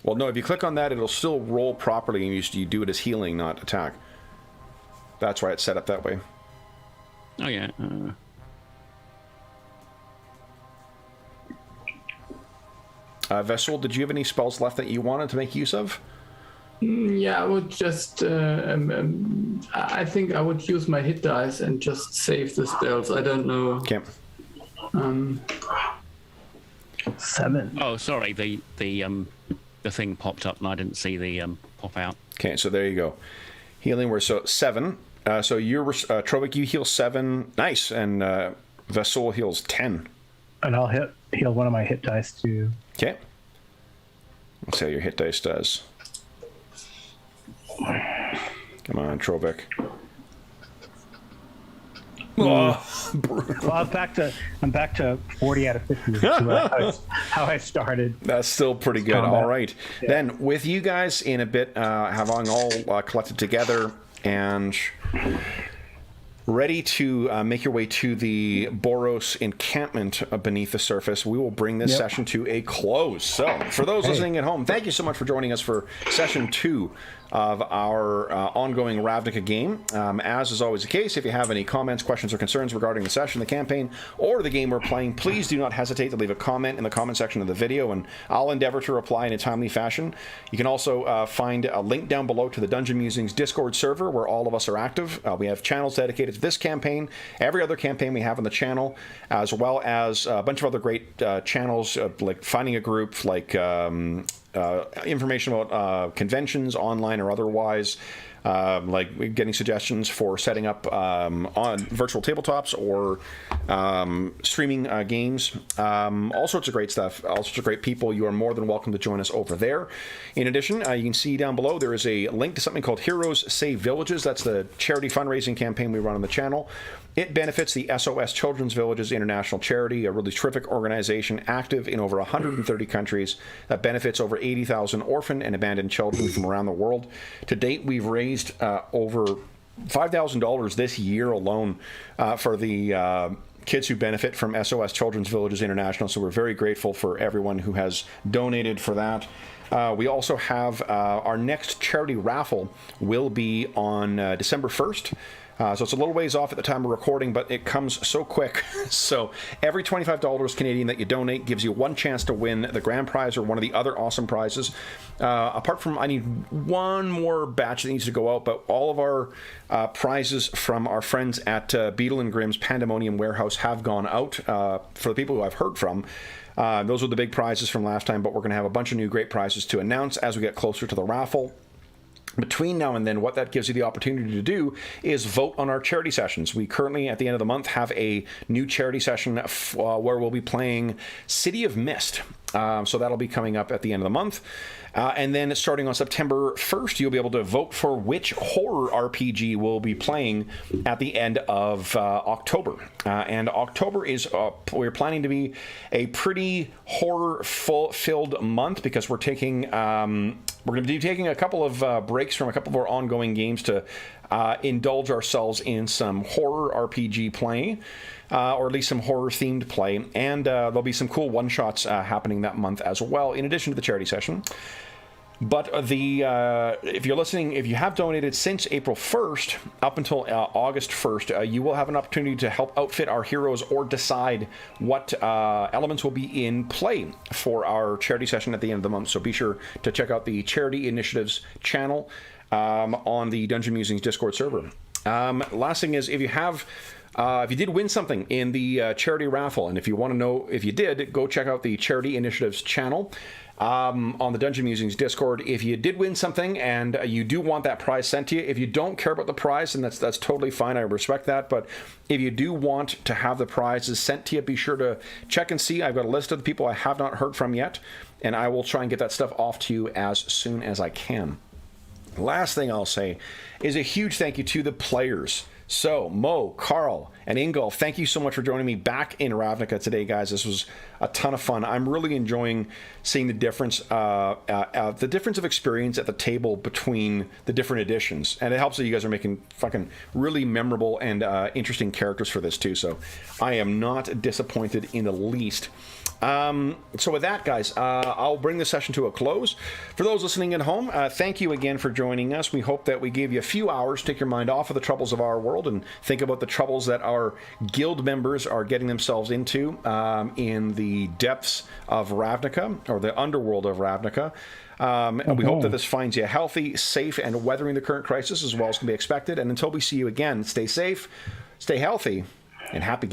Well, no. If you click on that, it'll still roll properly, and you do it as healing, not attack. That's why it's set up that way. Oh yeah. Vesul, did you have any spells left that you wanted to make use of? Yeah, I would just. I think I would use my hit dice and just save the spells. I don't know. Okay. 7. Oh, sorry. The thing popped up and I didn't see the pop out. Okay, so there you go. Healing word, so 7. So you're Trovic, you heal 7. Nice, and Vesul heals 10. And I'll heal one of my hit dice too. Okay. Let's see how your hit dice does. Come on, Trovic. Well, I'm back to 40 out of 50. how I started. That's still pretty good. Combat. All right. Yeah. Then, with you guys in a bit, having all collected together and ready to make your way to the Boros encampment beneath the surface, we will bring this session to a close. So, for those listening at home, thank you so much for joining us for session 2 of our ongoing Ravnica game. As is always the case, if you have any comments, questions, or concerns regarding the session, the campaign, or the game we're playing, please do not hesitate to leave a comment in the comment section of the video, and I'll endeavor to reply in a timely fashion. You can also find a link down below to the Dungeon Musings Discord server, where all of us are active. We have channels dedicated to this campaign, every other campaign we have on the channel, as well as a bunch of other great channels, like finding a group, like information about conventions, online or otherwise, like getting suggestions for setting up on virtual tabletops or streaming games, all sorts of great stuff, all sorts of great people. You are more than welcome to join us over there. In addition, you can see down below there is a link to something called Heroes Save Villages. That's the charity fundraising campaign we run on the channel. It benefits the SOS Children's Villages International Charity, a really terrific organization active in over 130 countries that benefits over 80,000 orphan and abandoned children from around the world. To date, we've raised over $5,000 this year alone for the kids who benefit from SOS Children's Villages International, so we're very grateful for everyone who has donated for that. We also have our next charity raffle will be on December 1st. So it's a little ways off at the time of recording, but it comes so quick. So every $25 Canadian that you donate gives you one chance to win the grand prize or one of the other awesome prizes. Apart from, I need one more batch that needs to go out, but all of our prizes from our friends at Beetle and Grimm's Pandemonium Warehouse have gone out for the people who I've heard from. Those were the big prizes from last time, but we're going to have a bunch of new great prizes to announce as we get closer to the raffle. Between now and then, what that gives you the opportunity to do is vote on our charity sessions. We currently, at the end of the month, have a new charity session where we'll be playing City of Mist. So that'll be coming up at the end of the month. And then starting on September 1st, you'll be able to vote for which horror RPG we'll be playing at the end of October. And October is, we're planning to be a pretty horror-filled month because we're taking, we're going to be taking a couple of breaks from a couple of our ongoing games to indulge ourselves in some horror RPG play. Or at least some horror-themed play, and there'll be some cool one-shots happening that month as well, in addition to the charity session. But if you're listening, if you have donated since April 1st up until August 1st, you will have an opportunity to help outfit our heroes or decide what elements will be in play for our charity session at the end of the month. So be sure to check out the Charity Initiatives channel on the Dungeon Musings Discord server. Last thing is, if you did win something in the charity raffle, and if you want to know if you did, go check out the Charity Initiatives channel on the Dungeon Musings Discord. If you did win something and you do want that prize sent to you, if you don't care about the prize, and that's totally fine, I respect that, but if you do want to have the prizes sent to you, be sure to check and see. I've got a list of the people I have not heard from yet, and I will try and get that stuff off to you as soon as I can. Last thing I'll say is a huge thank you to the players. So, Mo, Carl, and Ingolf, thank you so much for joining me back in Ravnica today, guys. This was a ton of fun. I'm really enjoying seeing the difference of experience at the table between the different editions. And it helps that you guys are making fucking really memorable and interesting characters for this, too. So, I am not disappointed in the least. So with that, guys, I'll bring the session to a close. For those listening at home, thank you again for joining us. We hope that we gave you a few hours to take your mind off of the troubles of our world and think about the troubles that our guild members are getting themselves into in the depths of Ravnica, or the underworld of Ravnica. And we hope that this finds you healthy, safe, and weathering the current crisis as well as can be expected. And until we see you again, stay safe, stay healthy, and happy